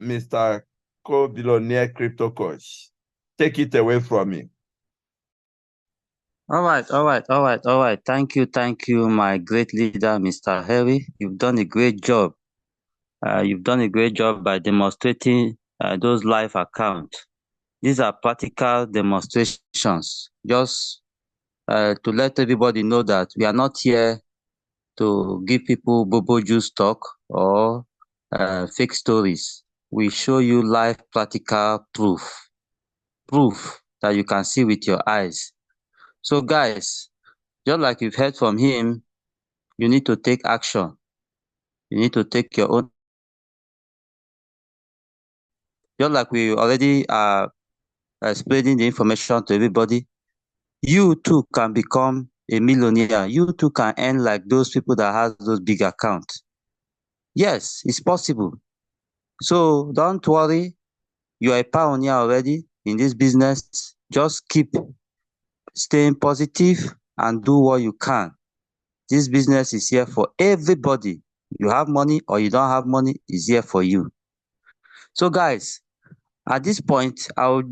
Mr. Co-Billionaire Crypto Coach. Take it away from me. All right. Thank you, my great leader, Mr. Harry. You've done a great job. You've done a great job by demonstrating those live accounts. These are practical demonstrations, just to let everybody know that we are not here to give people bobo juice talk or fake stories. We show you live practical proof that you can see with your eyes. So guys, just like you've heard from him, you need to take action. You need to take your own. Just like we already are spreading the information to everybody, you too can become a millionaire. You too can earn like those people that have those big accounts. Yes, it's possible. So don't worry. You are a pioneer already in this business. Just keep staying positive and do what you can. This business is here for everybody. You have money or you don't have money, it's here for you. So guys, at this point, I'll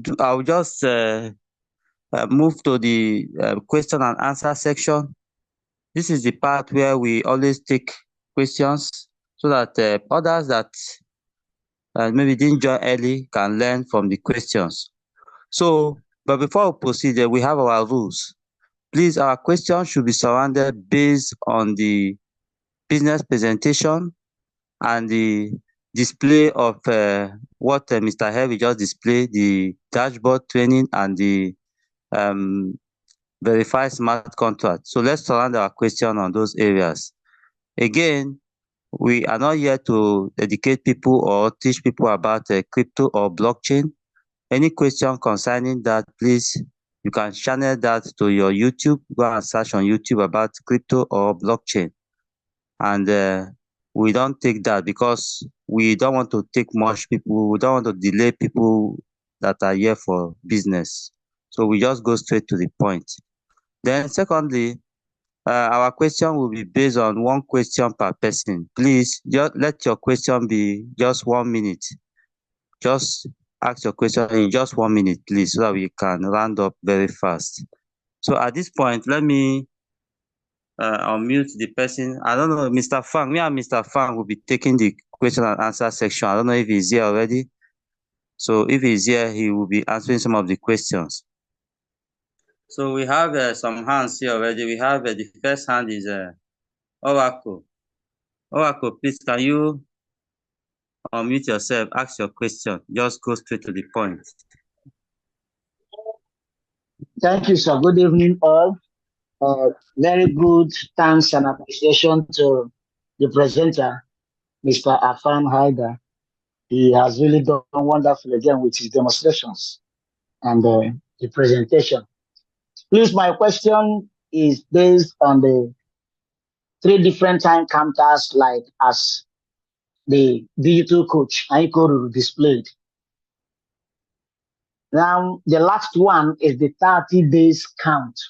just move to the question and answer section. This is the part where we always take questions so that others that maybe didn't join early can learn from the questions. So, but before we proceed, we have our rules. Please, our questions should be surrounded based on the business presentation and the display of what Mr. Harvey just displayed, the dashboard training and the verified smart contract. So let's surround our question on those areas. Again, we are not here to educate people or teach people about crypto or blockchain. Any question concerning that, please, you can channel that to your YouTube. Go and search on YouTube about crypto or blockchain. And we don't take that because we don't want to take much people. We don't want to delay people that are here for business. So we just go straight to the point. Then secondly, our question will be based on one question per person. Please just let your question be just 1 minute. Just ask your question in just 1 minute, please, so that we can round up very fast. So at this point, let me unmute the person. I don't know, Mr. Fang. Me and Mr. Fang will be taking the question and answer section. I don't know if he's here already. So if he's here, he will be answering some of the questions. So we have some hands here already. We have the first hand is Oracle. Oracle, please, can you unmute yourself, ask your question. Just go straight to the point. Thank you, sir. Good evening, all. Very good thanks and appreciation to the presenter, Mr. Afan Haider. He has really done wonderful again with his demonstrations and the presentation. Please, my question is based on the 3 different time counters, like as the digital coach Aikoro displayed. Now, the last one is the 30 days count.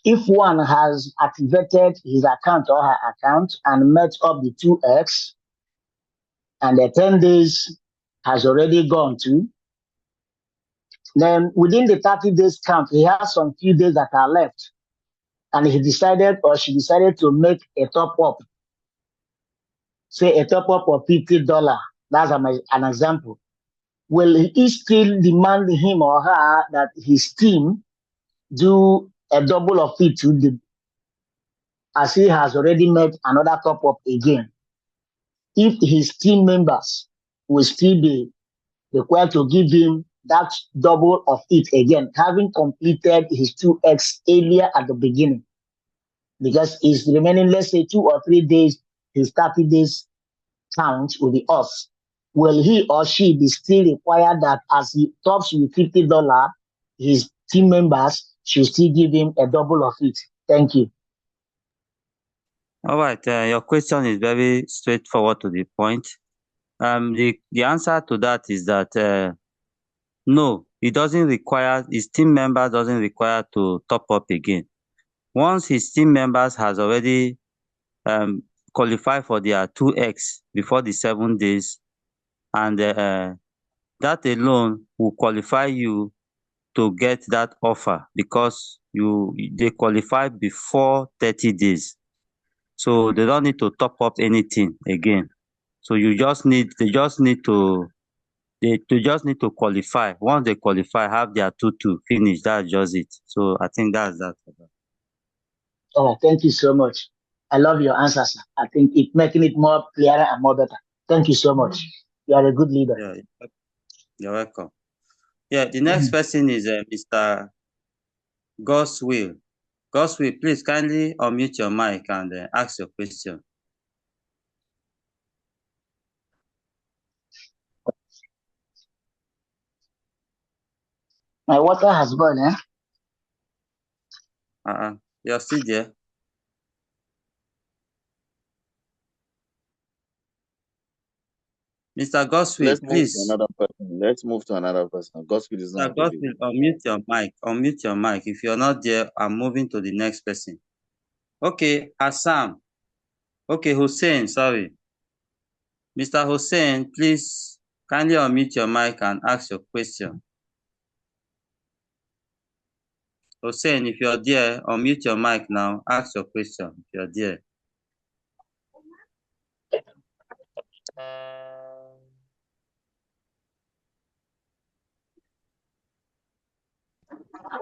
If one has activated his account or her account and met up the 2x, and the 10 days has already gone to, then within the 30 days count, he has some few days that are left. And he decided or she decided to make a top up, say a top up of $50. That's an example. Will he still demand him or her that his team do a double of it to the, as he has already made another top up again? If his team members will still be required to give him that double of it again, having completed his 2x earlier at the beginning, because it's remaining, let's say 2 or 3 days, his 30 days count will be off. Will he or she be still required that as he tops with $50, his team members should still give him a double of it? Thank you. All right, your question is very straightforward to the point. The answer to that is that no, it doesn't require, his team member doesn't require to top up again. Once his team members has already qualified for their 2x before the 7 days, and that alone will qualify you to get that offer because they qualify before 30 days. So they don't need to top up anything again. So they just need to qualify. Once they qualify, have their 2-2 finish. That's just it. So I think that's that. Oh, thank you so much. I love your answers. I think it's making it more clearer and more better. Thank you so much. You are a good leader. Yeah, you're welcome. Yeah, the next person is Mr. Goswill. Goswill, please kindly unmute your mic and ask your question. My water has gone, You're still there. Mr. Goswill, please. Let's move to another person. Goswill is not. Mr. Goswill, unmute your mic. Unmute your mic. If you're not there, I'm moving to the next person. Okay, Assam. Okay, Hussein, sorry. Mr. Hussein, please kindly unmute your mic and ask your question. Hussein, if you're there, unmute your mic now. Ask your question if you're there.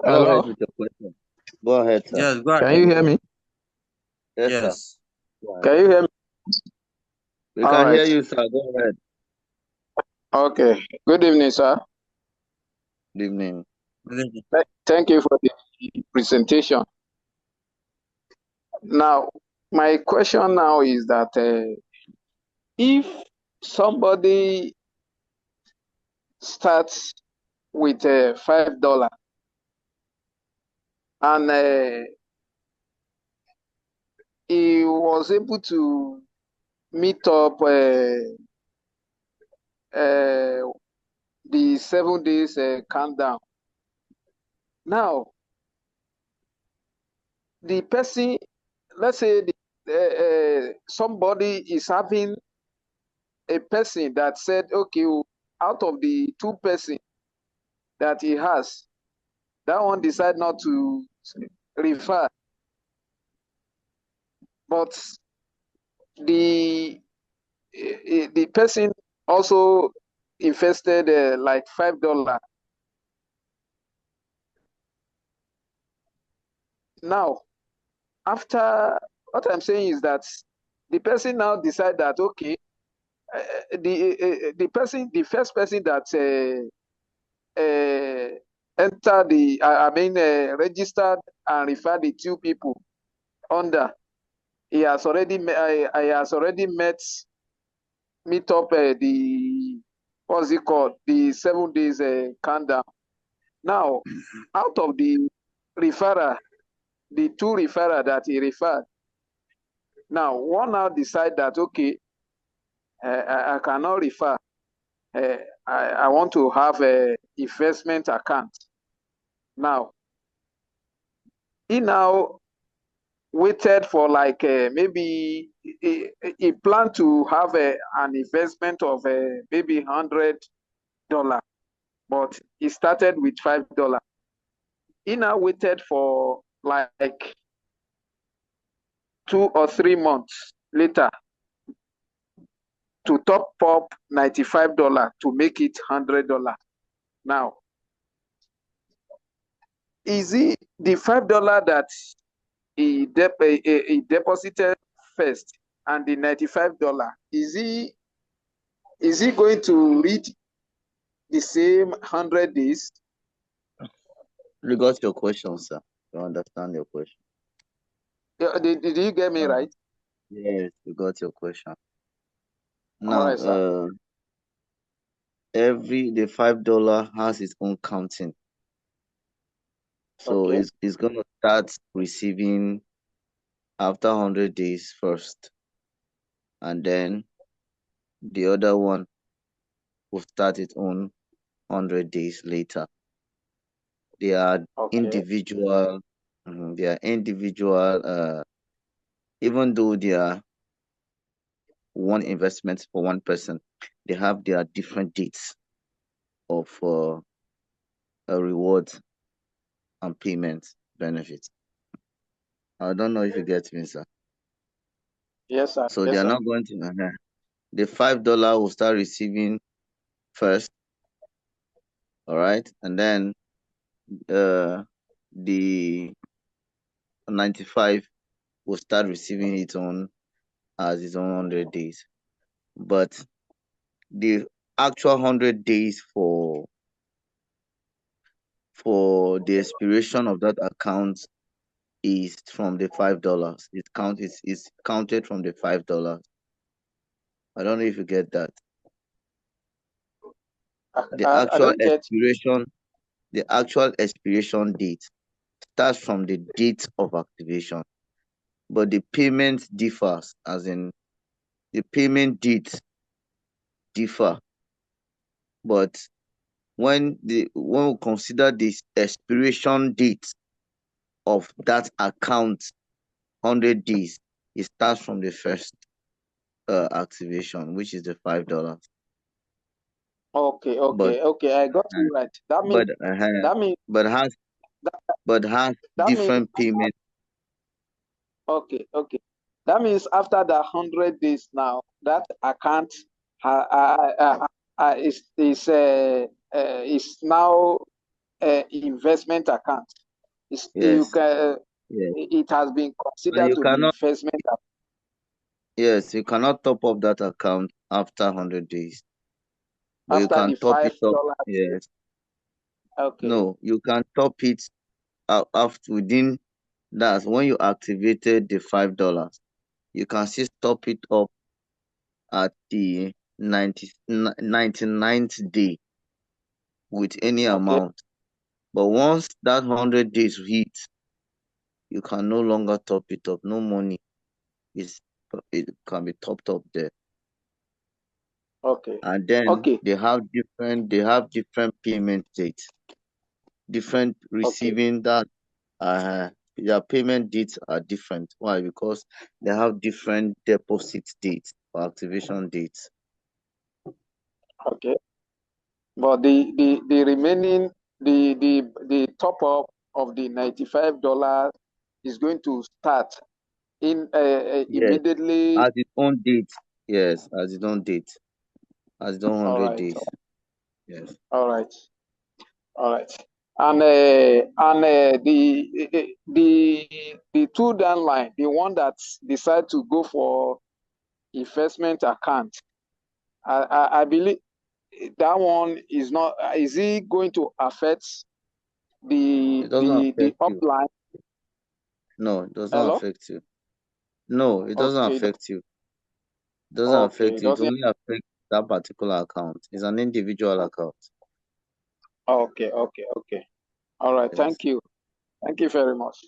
Go ahead with your question. Go ahead, sir. Yes, go ahead. Can you hear me? Yes. Sir. Can you hear me? We can hear you, sir. Go ahead. Okay. Good evening, sir. Good evening. Thank you for the presentation. Now, my question now is that if somebody starts with $5 and he was able to meet up the 7 days countdown. Now, the person, let's say somebody is having a person that said, okay, out of the 2 persons that he has, that one decide not to refer. But the person also invested like $5. Now, after what I'm saying is that the person now decide that okay, the first person that enter the registered and refer the two people under, he has already meet up the what's it called, the 7 days countdown. Now, out of the referrer, the two referrer that he referred, now one now decide that okay, I cannot refer. I want to have a investment account. Now, he now waited for like maybe he planned to have an investment of maybe $100, but he started with $5. He now waited for like 2 or 3 months later to top up $95 to make it $100. Now, is it the $5 that he deposited first and the $95? Is he going to read the same 100 days? You got your question, sir. You understand your question? Did you get me right? Yes, you got your question. Now, right, sir. the $5 has its own counting. So Okay. it's gonna start receiving after 100 days first, and then the other one will start its own 100 days later. They are Okay. individual. They are individual. Even though they are one investment for one person, they have their different dates of reward and payment benefits. I don't know if you get me, sir. Yes, sir. So Yes, they are sir. not going to. The $5 will start receiving first, all right, and then the 95 will start receiving its own 100 days. But the actual 100 days for the expiration of that account is from the $5. It's counted from the $5. I don't know if you get that. The actual expiration date starts from the date of activation, but the payment differs, as in the payment dates differ. But when we consider this expiration date of that account 100 days, it starts from the first activation, which is the $5. Okay, I got you right. That means has different payment. Okay. That means after the 100 days now, that account is now investment account. Yes. It has been considered to be investment account. Yes, you cannot top up that account after 100 days. But after you can top it up. Yes. Okay. No, you can top it after within that. When you activated the $5, you can still top it up at the 99th day with any amount. But once that 100 days hit, you can no longer top it up. No money it can be topped up there. Okay. And then they have different payment dates, different receiving that their payment dates are different. Why? Because they have different deposit dates or activation dates. Okay. But the remaining the top up of the $95 is going to start in immediately as its own date. Yes, as its own date. As its own 100 days. Yes. All right. And the two down line, the one that decide to go for investment account, I believe that one is not. Is it going to affect It doesn't the affect you. upline? No, it does not Hello. affect you. No, it doesn't Okay. affect you. It doesn't Okay. affect you. It only affects that particular account. It's an individual account. Okay. Okay. Okay. All right. Yes. Thank you. Thank you very much.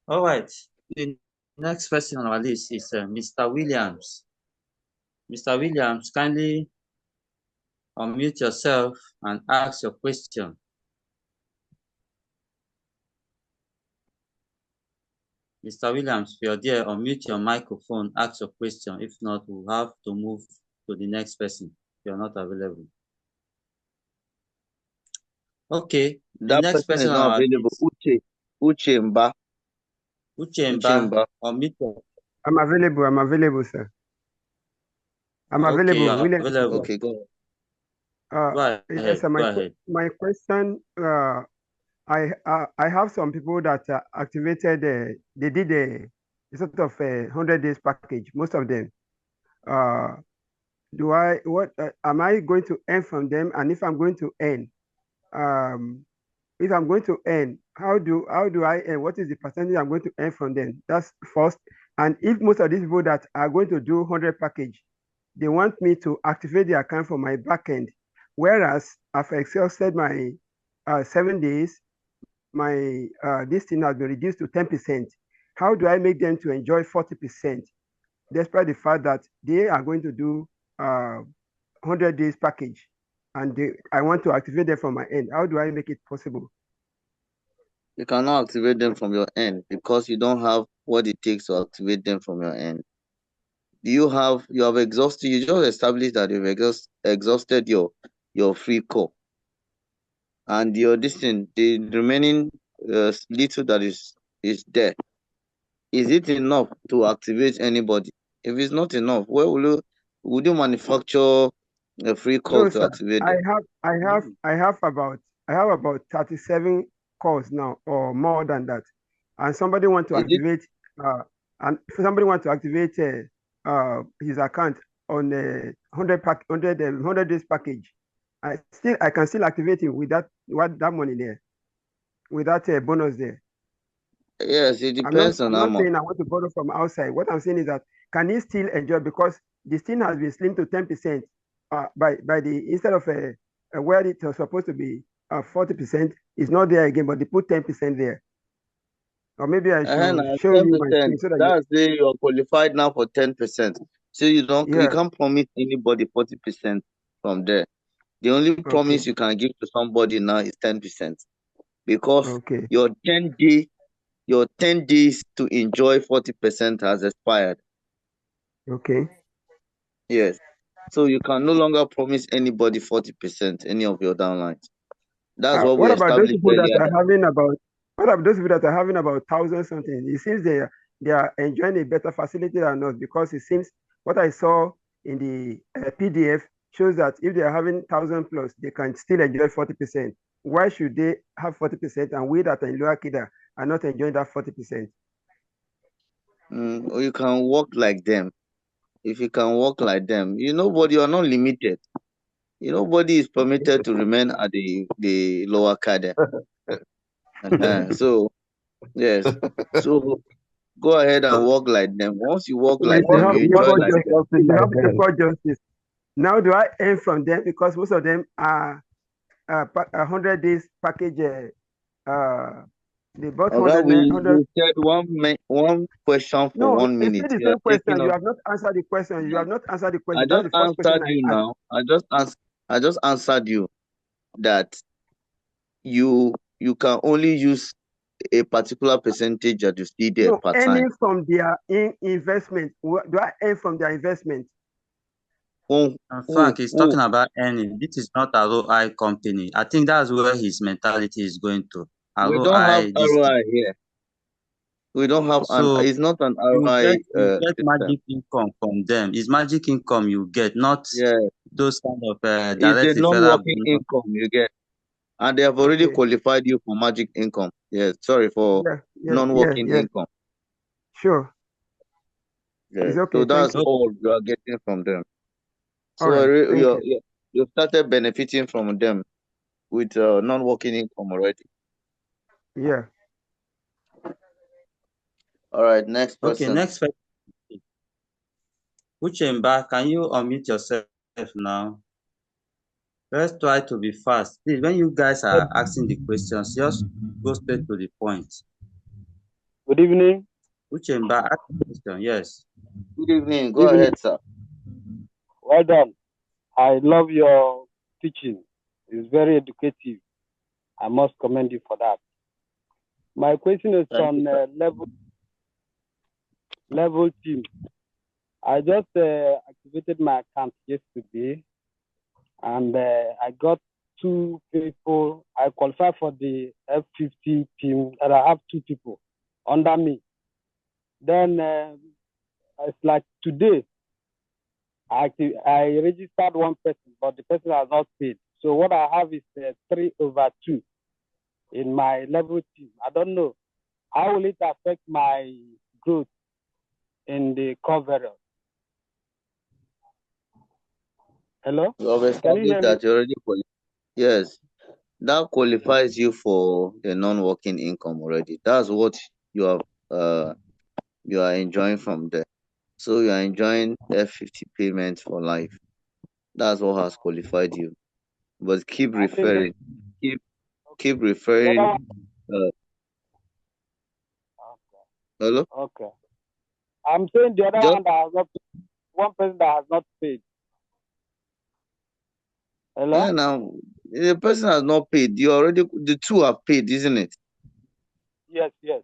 All right. The next person on our list is Mr. Williams. Mr. Williams, kindly unmute yourself and ask your question. Mr. Williams, if you're there, unmute your microphone, ask your question. If not, we'll have to move to the next person if you're not available. Okay, the That next person person is on not our available. list, Uchemba. Uchemba, unmute your. I'm available, sir. I'm Okay, available. you're William. available. Okay, go ahead. Go Yes, ahead. sir. Go ahead. My question. I have some people that activated. They did a sort of a 100 days package. Most of them. Am I going to earn from them? And if I'm going to earn, how do I earn? What is the percentage I'm going to earn from them? That's first. And if most of these people that are going to do 100 package, they want me to activate the account for my backend, whereas I've exhausted my 7 days, my this thing has been reduced to 10%. How do I make them to enjoy 40%, despite the fact that they are going to do 100 days package, and I want to activate them from my end? How do I make it possible? You cannot activate them from your end because you don't have what it takes to activate them from your end. You have exhausted. You just established that you've exhausted your free core, and your distance, the remaining little that is there. Is it enough to activate anybody? If it's not enough, where would you manufacture a free call No, to sir. activate them? I have about 37 calls now, or more than that. And somebody want to Is it activate his account on a 100 days package. I can still activate him with that money there, with that bonus there. Yes, it depends on I'm how not much. saying I want to borrow from outside. What I'm saying is that can he still enjoy, because this thing has been slimmed to 10% by the, instead of where it was supposed to be 40%, is not there again, but they put 10% there. Or maybe I should Now show you my 10%. screen so that That's say you are qualified now for 10%. So you yeah, can't promise anybody 40% from there. The only okay, promise you can give to somebody now is 10%. Because okay, your 10 days to enjoy 40% has expired. okay. Yes. So you can no longer promise anybody 40%, any of your downlines. That's what we What about those established people that earlier. are having about? What about those people that are having about 1,000 something? It seems they are enjoying a better facility than us, because it seems what I saw in the PDF shows that if they are having 1,000 plus, they can still enjoy 40%. Why should they have 40% and we that are in lower Kida are not enjoying that 40%? Or you can work like them. If you can work like them, you are not limited. Nobody is permitted to remain at the lower cadre. So yes. So go ahead and work like them. Once you work like them, you enjoy like them. If you have equal justice, now do I earn from them, because most of them are 100 days package. They bought Okay, 100. we said one question for No, 1 it's still minute. the You are same question. taking You us. have not answered the question. You have not answered the I question. That's just the first question answered you I asked. now. I just answered you that you can only use a particular percentage that you see there No, per time. earning from their investment. Do I earn from their investment? In fact, he's talking about earning. This is not a ROI company. I think that's where his mentality is going to. We don't have ROI, this. ROI here. We don't have it's not an you ROI get system. magic income from them. It's magic income you get, not Yeah. those kind of It's direct a referral non-working bonus. income you get, and they have already Okay. qualified you for magic income. Yes, sorry, for Yeah. non-working income. Sure. Yeah. It's okay. So Thank that's you. all you are getting from them. All So right. Thank you. you started benefiting from them with non-working income already. Yeah. All right, next Okay, person. next question. Uchemba, can you unmute yourself now? Let's try to be fast. Please, when you guys are asking the questions, just go straight to the point. Good evening. Uchemba, ask the question. Yes. Good evening. Go ahead, sir. Well done. I love your teaching. It's very educative. I must commend you for that. My question is Thank on you, sir. level team. I just activated my account yesterday, and I got 2 people. I qualified for the F50 team, and I have 2 people under me. Then it's like today, I registered 1 person, but the person has not paid. So what I have is 3/2 in my level team. I don't know. How will it affect my growth in the coverage? Hello? You have Can you hear established me? that you already yes, that qualifies you for the non-working income already. That's what you have you are enjoying from there. So you are enjoying F50 payments for life. That's what has qualified you. But keep I think referring, keep the other referring. one. Hello. Okay. I'm saying the other Just one that has not paid. 1 person that has not paid. Hello? yeah, now the person has not paid. You already the 2 have paid, isn't it? Yes. The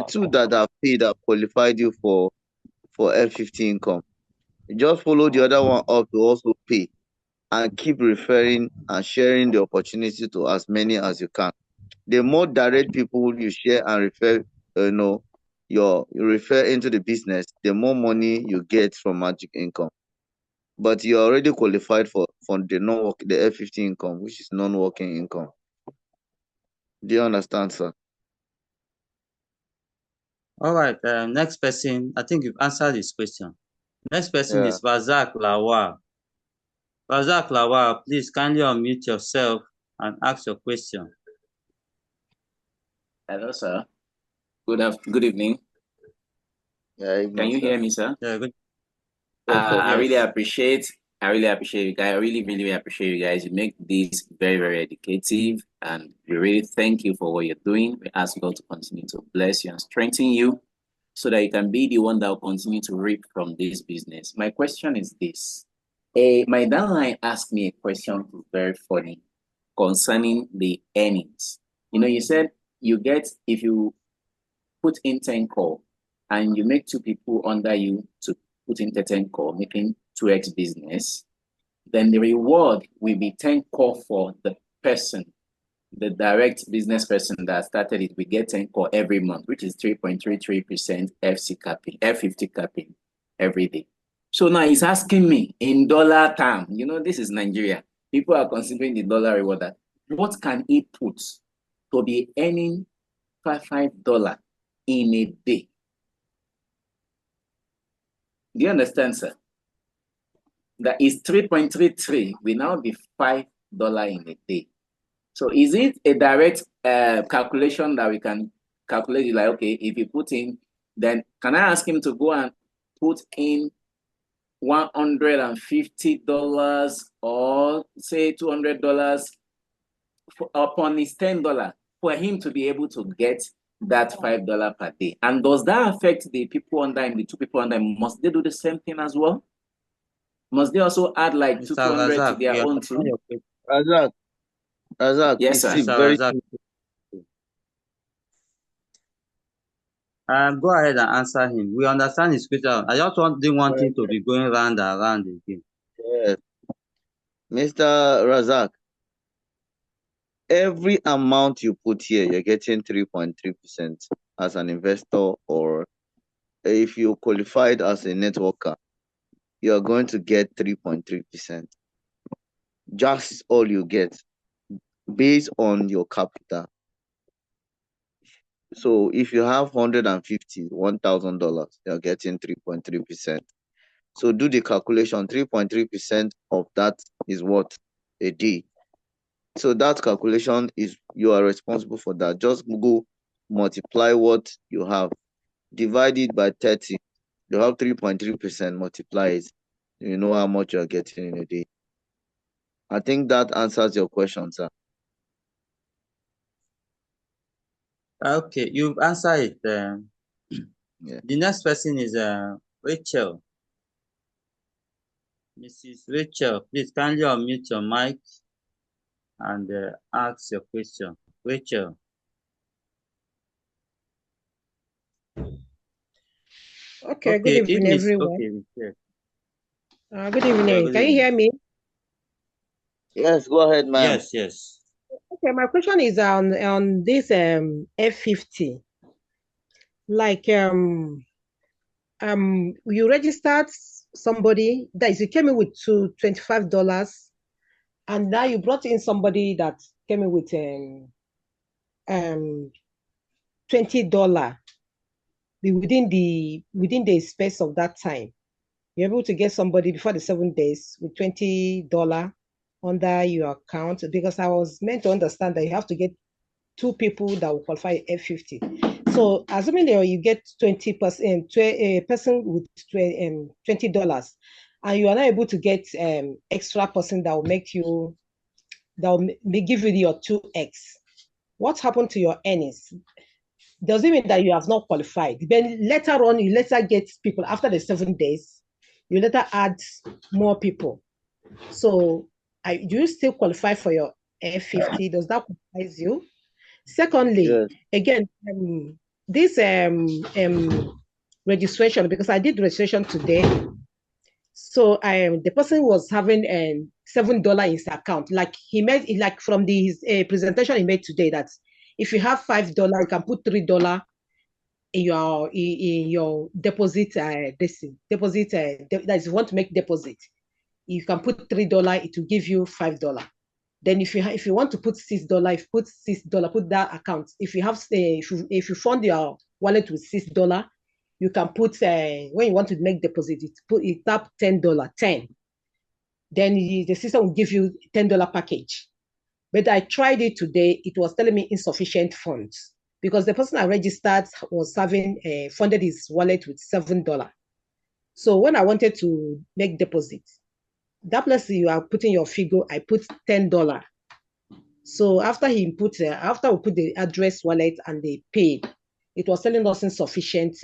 2 that have paid have qualified you for F50 income. You just follow the other one up to also pay and keep referring and sharing the opportunity to as many as you can. The more direct people you share and refer, you refer into the business, the more money you get from magic income. But you're already qualified for the F50 income, which is non-working income. Do you understand, sir? All right. Next person. I think you've answered this question. Next person Yeah. is Razak Lawal. Razak Lawal, please kindly unmute yourself and ask your question. Hello, sir. Good evening. Yeah, evening, Can you sir. hear me, sir? Yeah, good. Yes, sir. I really appreciate you guys. I really appreciate you guys. You make this very, very educative, and we really thank you for what you're doing. We ask God to continue to bless you and strengthen you so that you can be the one that will continue to reap from this business. My question is this. My downline asked me a question very funny concerning the earnings. You said you get, if you put in 10 call and you make 2 people under you to put in 10 call, making 2x business, then the reward will be 10 call for the person, the direct business person that started it. We get 10 call every month, which is 3.33% F50 capping every day. So now he's asking me in dollar term, this is Nigeria. People are considering the dollar reward. What can he put to be earning $5 in a day? Do you understand, sir? That is 3.33 will now be $5 in a day. So is it a direct calculation that we can calculate? Like, okay, if you put in, then can I ask him to go and put in $150 or say $200 upon his $10 for him to be able to get that $5 per day? And does that affect the people under him, the 2 people under him? Must they do the same thing as well? Must they also add like Mr. 200 to Razak, their own too? Razak, Yes, you sir. see, Mr. very Razak. Go ahead and answer him. We understand his question. I just didn't want him to be going round and round again. yes. Mr. Razak, every amount you put here, you're getting 3.3% as an investor, or if you qualified as a networker, you're going to get 3.3%. Just all you get based on your capital. So if you have $1,000, you're getting 3.3%. So do the calculation. 3.3% of that is what? A day. So that calculation is, you are responsible for that. Just go multiply what you have, divide it by 30. You have 3.3%, multiply it. You know how much you're getting in a day. I think that answers your question, sir. Okay, you've answered it. Yeah. The next person is Rachel. Mrs. Rachel, please kindly unmute your mic and ask your question. Rachel. Okay, good evening, everyone. Okay, good evening. Yeah, good Can you hear me? Yes, go ahead, ma'am. Yes. Okay, my question is on this F50. Like you registered somebody that is, you came in with $25, and now you brought in somebody that came in with $20 within the space of that time. You're able to get somebody before the 7 days with $20 under your account, because I was meant to understand that you have to get 2 people that will qualify F50. So assuming that you get 20%, a person with $20, and you are not able to get extra person that will give you your 2x, what happened to your earnings? Does it mean that you have not qualified? Then later on, you get people after the 7 days. You later add more people. So do you still qualify for your F50? Does that qualify you? Secondly, yes. Again, this registration, because I did registration today. So the person was having $7 in his account. Like he made it, like from his presentation he made today, that if you have $5, you can put $3 in your deposit. That is, you want to make deposit, you can put $3. It will give you $5. Then if you want to put $6, put $6, put that account. If you have if you fund your wallet with $6, you can put when you want to make deposit, it tap $10, 10. Then the system will give you $10 package. But I tried it today. It was telling me insufficient funds, because the person I registered was funded his wallet with $7. So when I wanted to make deposit, that place you are putting your figure, I put $10. So after we put the address, wallet, and they paid, it was telling us insufficient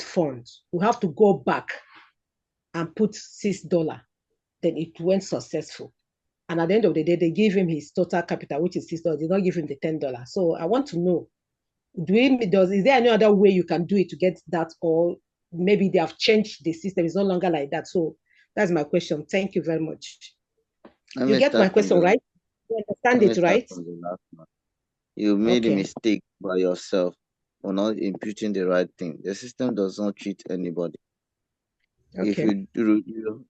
funds. We have to go back and put $6. Then it went successful. And at the end of the day, they gave him his total capital, which is $6. They did not give him the $10. So I want to know, is there any other way you can do it to get that, or maybe they have changed the system? It's no longer like that. So that's my question. Thank you very much. You get my question, right? You understand it, right? You made a mistake by yourself for not imputing the right thing. The system does not cheat anybody. Okay.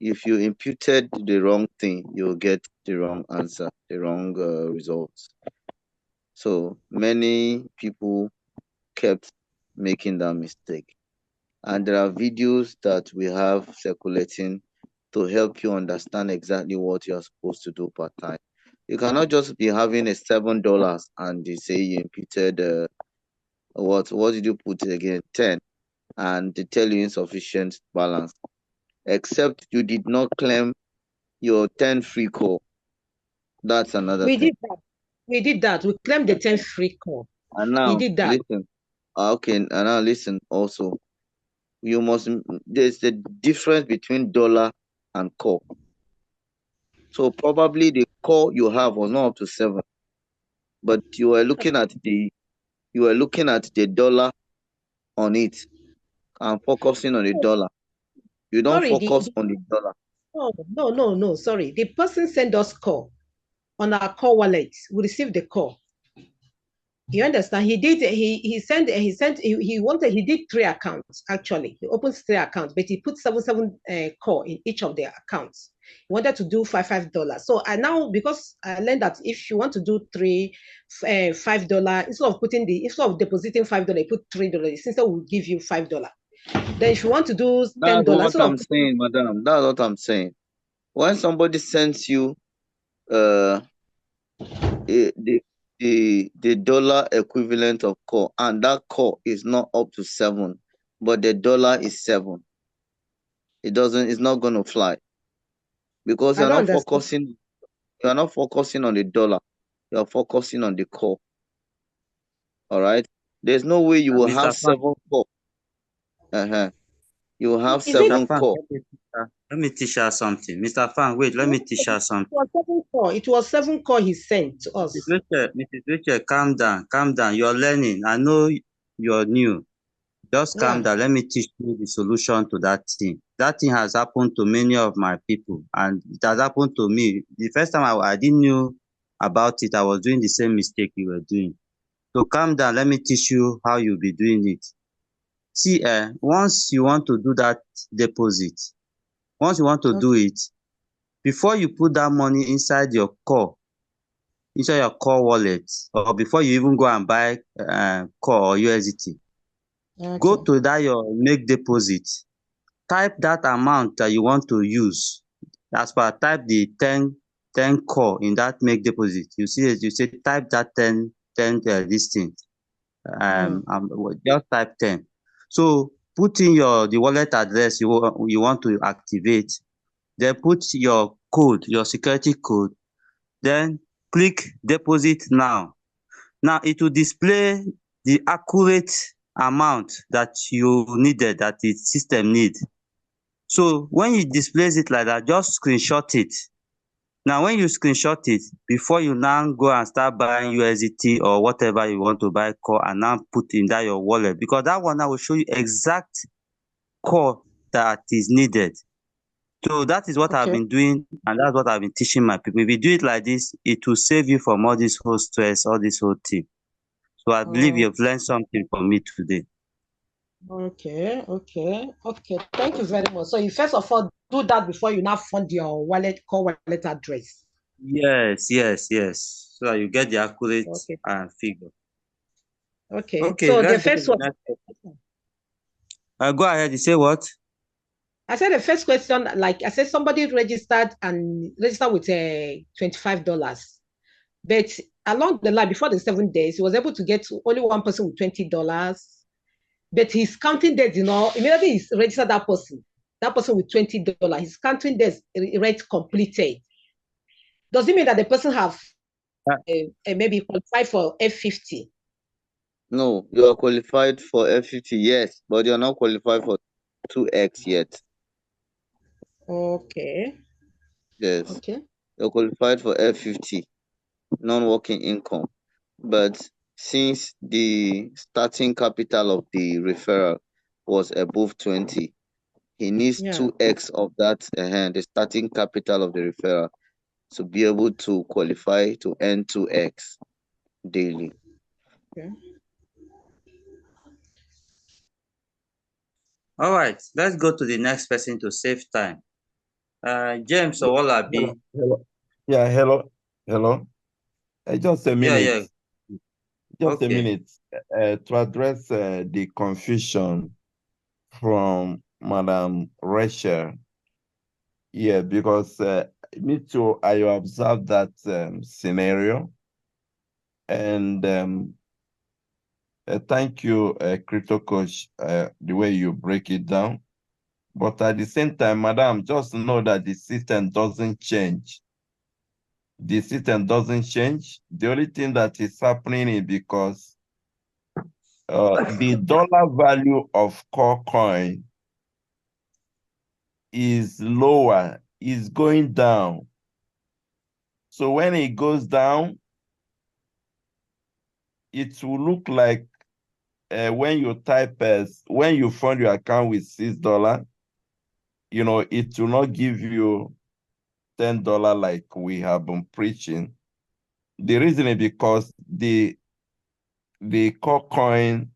If you imputed the wrong thing, you'll get the wrong answer, the wrong results. So many people kept making that mistake. And there are videos that we have circulating to help you understand exactly what you're supposed to do per time. You cannot just be having a $7 and they say you imputed what did you put again? 10, and they tell you insufficient balance. Except you did not claim your 10 free call. That's another thing. We did that. We claimed the 10 free call. And now, we did that. Listen. Okay, and now listen also. There's the difference between dollar and call. So probably the call you have was not up to 7, but you were looking at the dollar on it and focusing on the dollar. You don't focus on the dollar. No. Sorry. The person sent us call on our call wallet. We received the call. You understand? He did. He did 3 accounts actually. He opened 3 accounts, but he put 7 core in each of their accounts. He wanted to do $5. So I now, because I learned that if you want to do $5, instead of depositing $5, you put $3. Since will give you $5. Then if you want to do That's $10, what I'm saying, madam. That's what I'm saying. When somebody sends you the dollar equivalent of core, and that core is not up to 7, but the dollar is 7, it's not gonna fly. Because I don't understand. you're not focusing on the dollar, you're focusing on the core. All right. There's no way you will Mr. have Fan, 7 core. You will have Is it? 7 Fan, core. let me teach her something. Mr. Fan, wait, let me teach her something. It was 7 core. It was 7 core he sent to us. Mrs. Rachel, calm down, calm down. You're learning. I know you're new. Just calm down. Let me teach you the solution to that thing. That thing has happened to many of my people, and it has happened to me. The first time I didn't know about it, I was doing the same mistake you were doing. So calm down. Let me teach you how you'll be doing it. See, once you want to do that deposit, once you want to do it, before you put that money inside your core wallet, or before you even go and buy core or USDT, go to that your make deposit, type that amount that you want to use. As per type the 10 core in that make deposit. You see, you say type that 10 this thing. Just type 10. So put in the wallet address you want to activate. Then put your code, your security code. Then click deposit now. Now it will display the accurate amount that you needed, that the system needs. So when it displays it like that, just screenshot it. Now when you screenshot it, before you now go and start buying USDT or whatever you want to buy core, and now put in that your wallet, because that one now will show you exact core that is needed. So that is what I've been doing, and that's what I've been teaching my people. If you do it like this, it will save you from all this whole stress, all this whole thing. So I believe you've learned something from me today. Okay. Thank you very much. So you first of all do that before you now fund your core wallet address. Yes. So that you get the accurate figure. Okay. So the first one. Go ahead. You say what? I said the first question, like I said, somebody registered with $25. But along the line, before the 7 days, he was able to get only one person with $20. But his counting days, immediately he registered that person with $20, his counting days rate completed. Does it mean that the person have maybe qualified for F50? No, you are qualified for F50, yes, but you're not qualified for 2X yet. Okay. Yes. Okay. You're qualified for F50, non-working income. But since the starting capital of the referral was above 20, he needs 2X of that, the starting capital of the referral, to be able to qualify to earn 2X daily. Okay. All right, let's go to the next person to save time. James Owolabi. Hello. Yeah, hello. Just a minute. Just a minute. To address the confusion from Madam Rachel. Yeah, because me too, I observed that scenario. And thank you, Crypto Coach, the way you break it down. But at the same time, Madam, just know that the system doesn't change. The system doesn't change. The only thing that is happening is because the dollar value of core coin is lower, is going down. So when it goes down, it will look like when you when you fund your account with $6, it will not give you $10 like we have been preaching. The reason is because the the core coin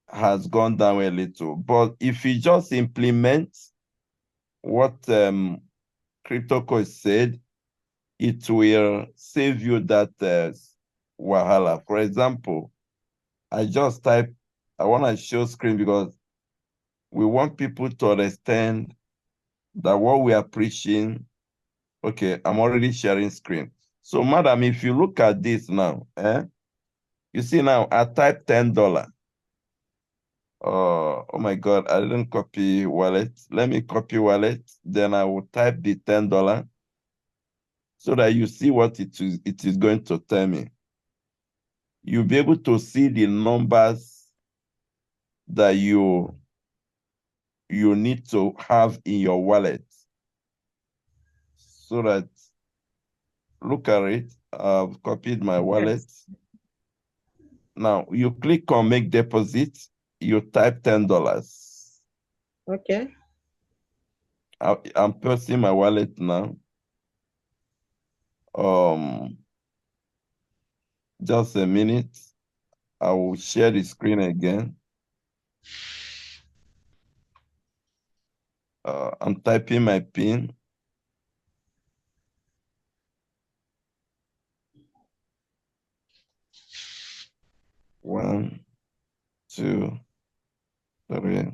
has gone down a little. But if you just implement what CryptoCoach said, it will save you that wahala. For example, I just type, I want to show screen because we want people to understand that what we are preaching. Okay, I'm already sharing screen. So, madam, if you look at this now, you see now, I type $10. Oh my God, I didn't copy wallet. Let me copy wallet. Then I will type the $10 so that you see what it is going to tell me. You'll be able to see the numbers that you need to have in your wallet. So that, look at it. I've copied my wallet. Yes. Now you click on make deposit. You type $10. Okay. I'm posting my wallet now. Just a minute. I will share the screen again. I'm typing my PIN. One, two, three.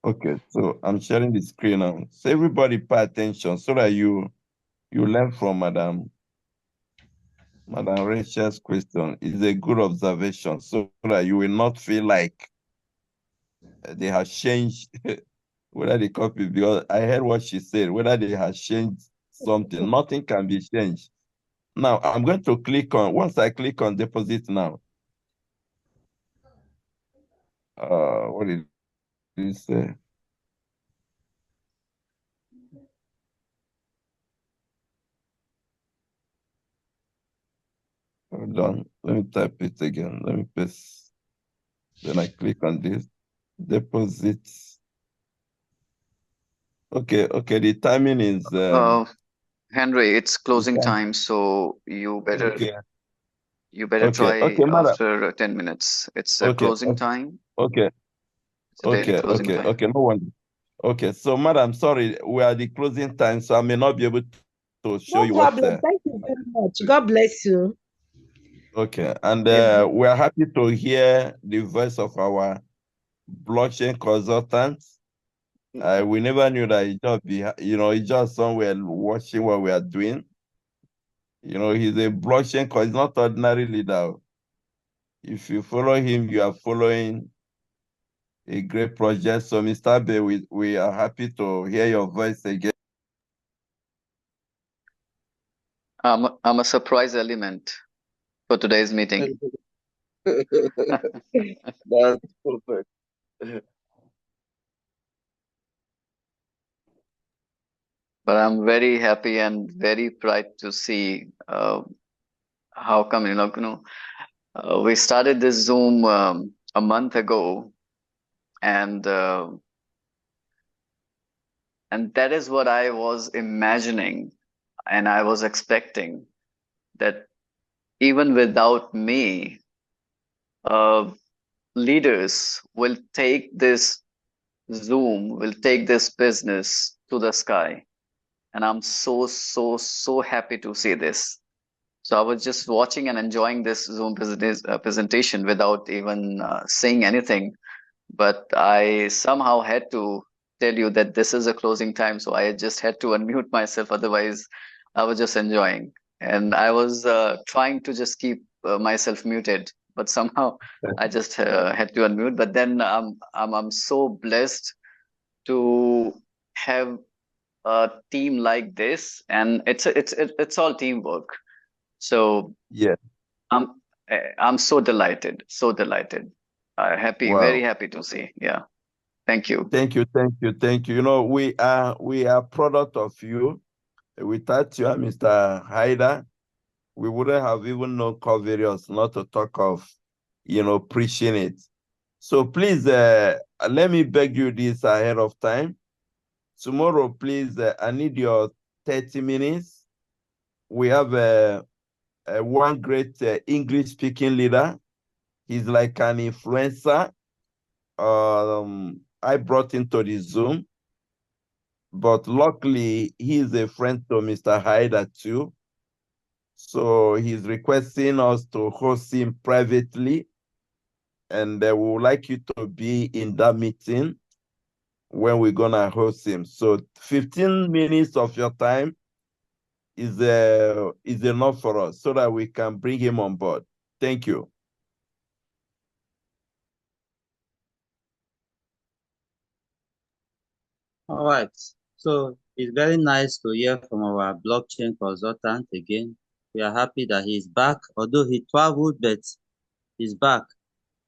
Okay, so I'm sharing the screen now. So everybody pay attention so that you learn from Madam Rachel's question. It's a good observation so that you will not feel like they have changed whether they copy, because I heard what she said, whether they have changed something. Nothing can be changed. Now I'm going to click on, once I click on deposit now, what did it say? Hold on, let me type it again. Let me paste. Then I click on this, deposit. Okay, the timing is Henry, it's closing time, so you better try madam. after 10 minutes. It's a closing time. Okay, It's a daily closing time. no wonder. Okay, so madam, sorry, we are the closing time, so I may not be able to show No you problem. what. Thank you very much. God bless you. Okay, and we are happy to hear the voice of our blockchain consultant. We never knew that he just he's just somewhere watching what we are doing. He's a blockchain because he's not ordinary leader. If you follow him, you are following a great project. So, Mr. Abe, we are happy to hear your voice again. I'm a surprise element for today's meeting. That's perfect. But I'm very happy and very proud to see how come we started this Zoom a month ago, and that is what I was imagining, and I was expecting that even without me, leaders will take this Zoom, will take this business to the sky. And I'm so happy to see this. So I was just watching and enjoying this Zoom presentation without even saying anything. But I somehow had to tell you that this is a closing time. So I just had to unmute myself. Otherwise, I was just enjoying. And I was trying to just keep myself muted. But somehow I just had to unmute. But then I'm so blessed to have a team like this, and it's all teamwork. So yeah, I'm so delighted, happy, wow. very happy to see. Yeah, thank you. Thank you. We are product of you. Without you, Mr. Haida, we wouldn't have even known VERIOUS, not to talk of preaching it. So please let me beg you this ahead of time. Tomorrow, please, I need your 30 minutes. We have one great English-speaking leader. He's like an influencer. I brought him to the Zoom, but luckily he's a friend to Mr. Haida too. So he's requesting us to host him privately, and we would like you to be in that meeting when we're gonna host him. So 15 minutes of your time is enough for us so that we can bring him on board. Thank you. All right. So it's very nice to hear from our blockchain consultant again. We are happy that he's back, although he traveled, but he's back.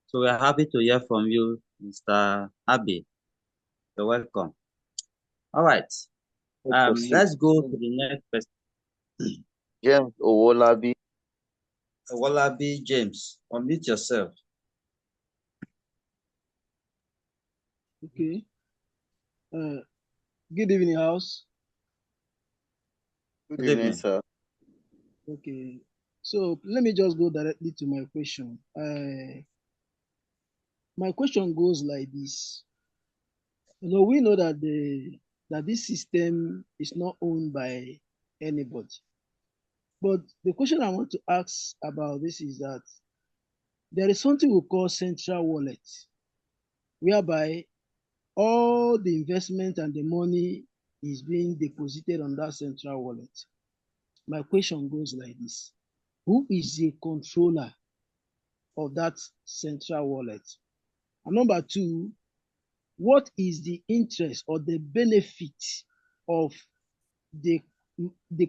So we are happy to hear from you, Mr. Abe. You're welcome. All right. Let's go to the next question. James Owolabi. Owolabi James, unmute yourself. Okay. Good evening, house. Good evening, sir. Okay. So let me just go directly to my question. My question goes like this. We know that this system is not owned by anybody. But the question I want to ask about this is that there is something we call central wallet, whereby all the investment and the money is being deposited on that central wallet. My question goes like this. Who is the controller of that central wallet? And number two, what is the interest or the benefit of the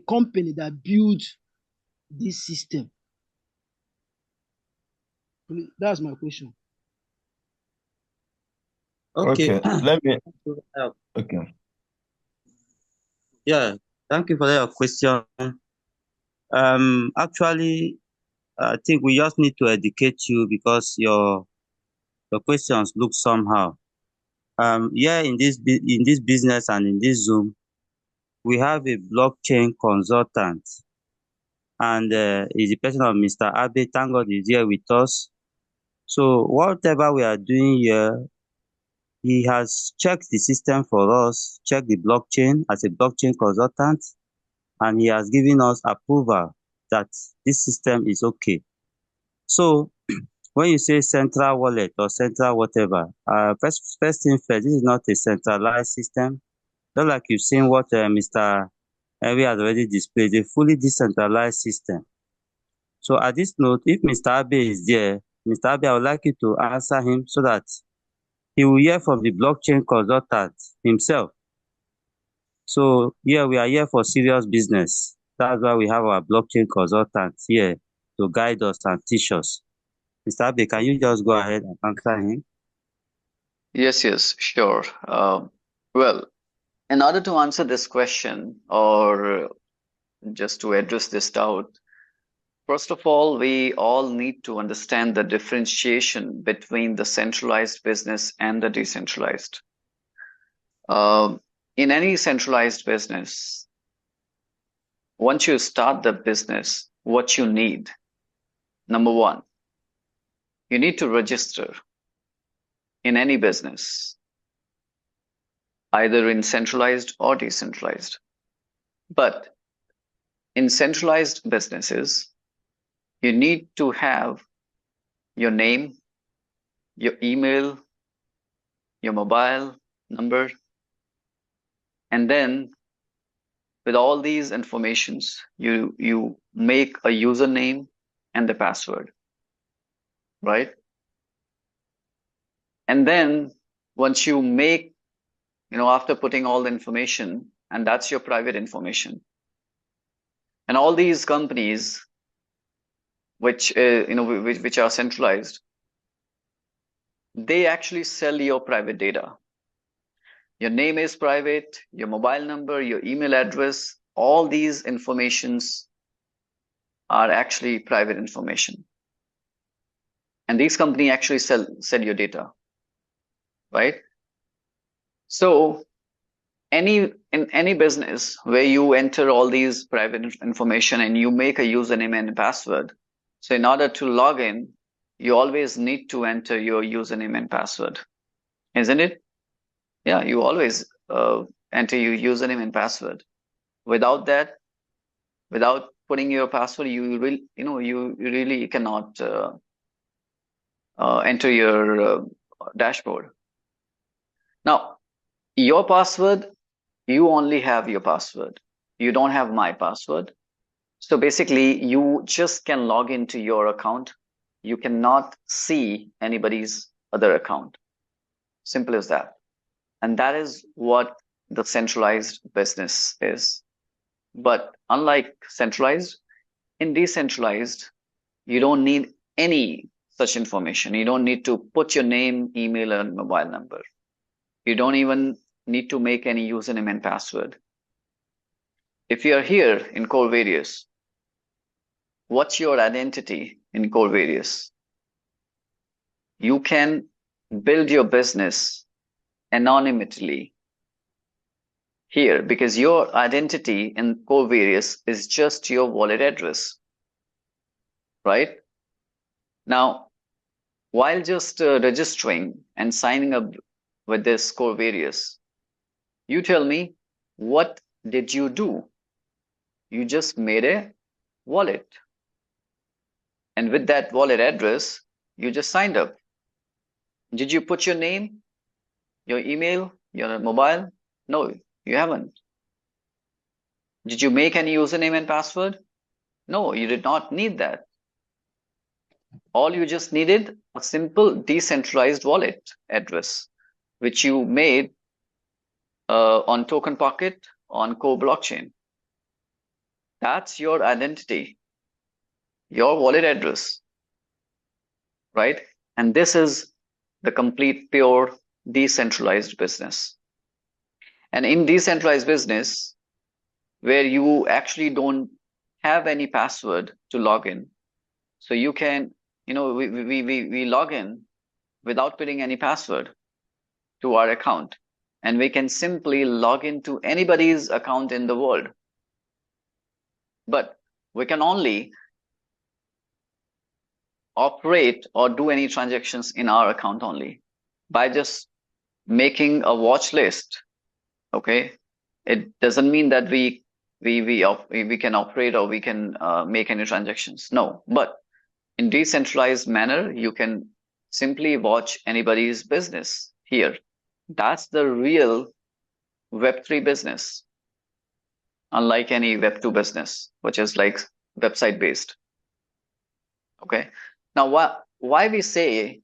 company that built this system? That's my question. Okay. Let me. Okay. Yeah, thank you for your question. Actually, I think we just need to educate you because your questions look somehow. Yeah, in this business and in this Zoom, we have a blockchain consultant, and is the person of Mr. Abe. Thank God he's here with us. So whatever we are doing here, he has checked the system for us, checked the blockchain as a blockchain consultant, and he has given us approval that this system is okay. So when you say central wallet or central whatever, first thing first, this is not a centralized system. Just like you've seen what Mr. Henry has already displayed, a fully decentralized system. So at this note, if Mr. Abe is there, Mr. Abe, I would like you to answer him so that he will hear from the blockchain consultant himself. So yeah, we are here for serious business. That's why we have our blockchain consultants here to guide us and teach us. Mr. Abe, can you just go ahead and answer him? Yes, sure. Well, in order to answer this question or just to address this doubt, first of all, we all need to understand the differentiation between the centralized business and the decentralized. In any centralized business, once you start the business, what you need, number one, you need to register in any business, either in centralized or decentralized. But in centralized businesses, you need to have your name, your email, your mobile number, and then with all these informations, you make a username and the password, right? And then once you make, after putting all the information, and that's your private information. And all these companies, which are centralized, they actually sell your private data. Your name is private, your mobile number, your email address, all these informations are actually private information. And these companies actually sell your data, right? So in any business where you enter all these private information and you make a username and password. So in order to log in, you always need to enter your username and password, isn't it? Yeah, you always enter your username and password. Without that, without putting your password, you really cannot enter your dashboard. Now, your password, you only have your password. You don't have my password. So basically, you just can log into your account. You cannot see anybody's other account. Simple as that. And that is what the centralized business is. But unlike centralized, in decentralized, you don't need any such information. You don't need to put your name, email, and mobile number. You don't even need to make any username and password. If you are here in Core Various, what's your identity in Core Various? You can build your business anonymously here because your identity in Core Various is just your wallet address, right? Now, while just registering and signing up with this Core Various, you tell me, what did you do? You just made a wallet. And with that wallet address, you just signed up. Did you put your name, your email, your mobile? No, you haven't. Did you make any username and password? No, you did not need that. All you just needed a simple decentralized wallet address, which you made on Token Pocket on Core blockchain. That's your identity, your wallet address, right? And this is the complete pure decentralized business. And in decentralized business, where you actually don't have any password to log in, so you can, we log in without putting any password to our account, and we can simply log into anybody's account in the world. But we can only operate or do any transactions in our account only by just making a watch list. Okay, it doesn't mean that we can operate or we can make any transactions. No, but in decentralized manner, you can simply watch anybody's business here. That's the real Web3 business, unlike any Web2 business, which is like website based. Okay, now why we say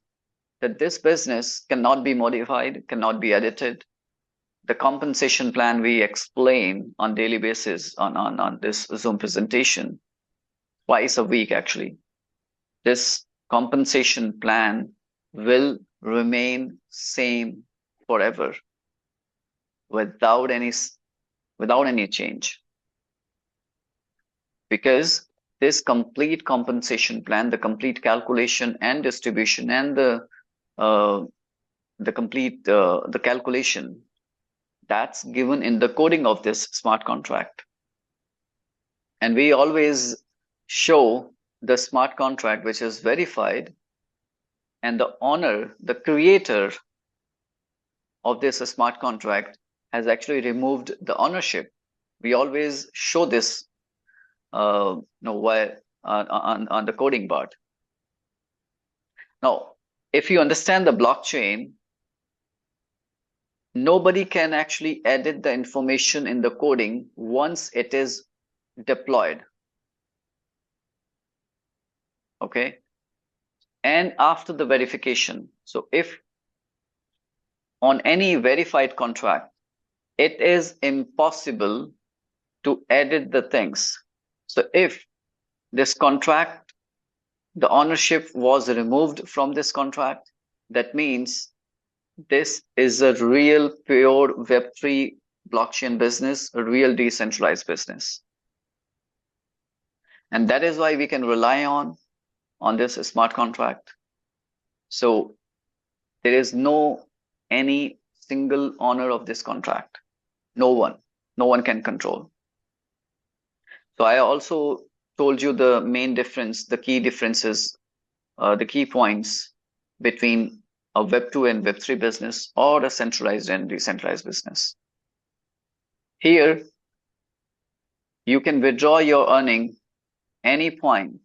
that this business cannot be modified, cannot be edited? The compensation plan we explain on daily basis on this Zoom presentation, twice a week actually. This compensation plan will remain same forever without any change. Because this complete compensation plan, the complete calculation and distribution and the complete the calculation, that's given in the coding of this smart contract. And we always show the smart contract which is verified, and the owner, the creator of this smart contract has actually removed the ownership. We always show this on the coding part. Now, if you understand the blockchain, nobody can actually edit the information in the coding once it is deployed. Okay. And after the verification. So if on any verified contract, it is impossible to edit the things. So if this contract, the ownership was removed from this contract, that means this is a real pure Web3 blockchain business, a real decentralized business. And that is why we can rely on this smart contract. So there is no any single owner of this contract. No one can control. So I also told you the main difference, the key differences, the key points between a Web 2 and Web 3 business, or a centralized and decentralized business. Here, you can withdraw your earning at any point,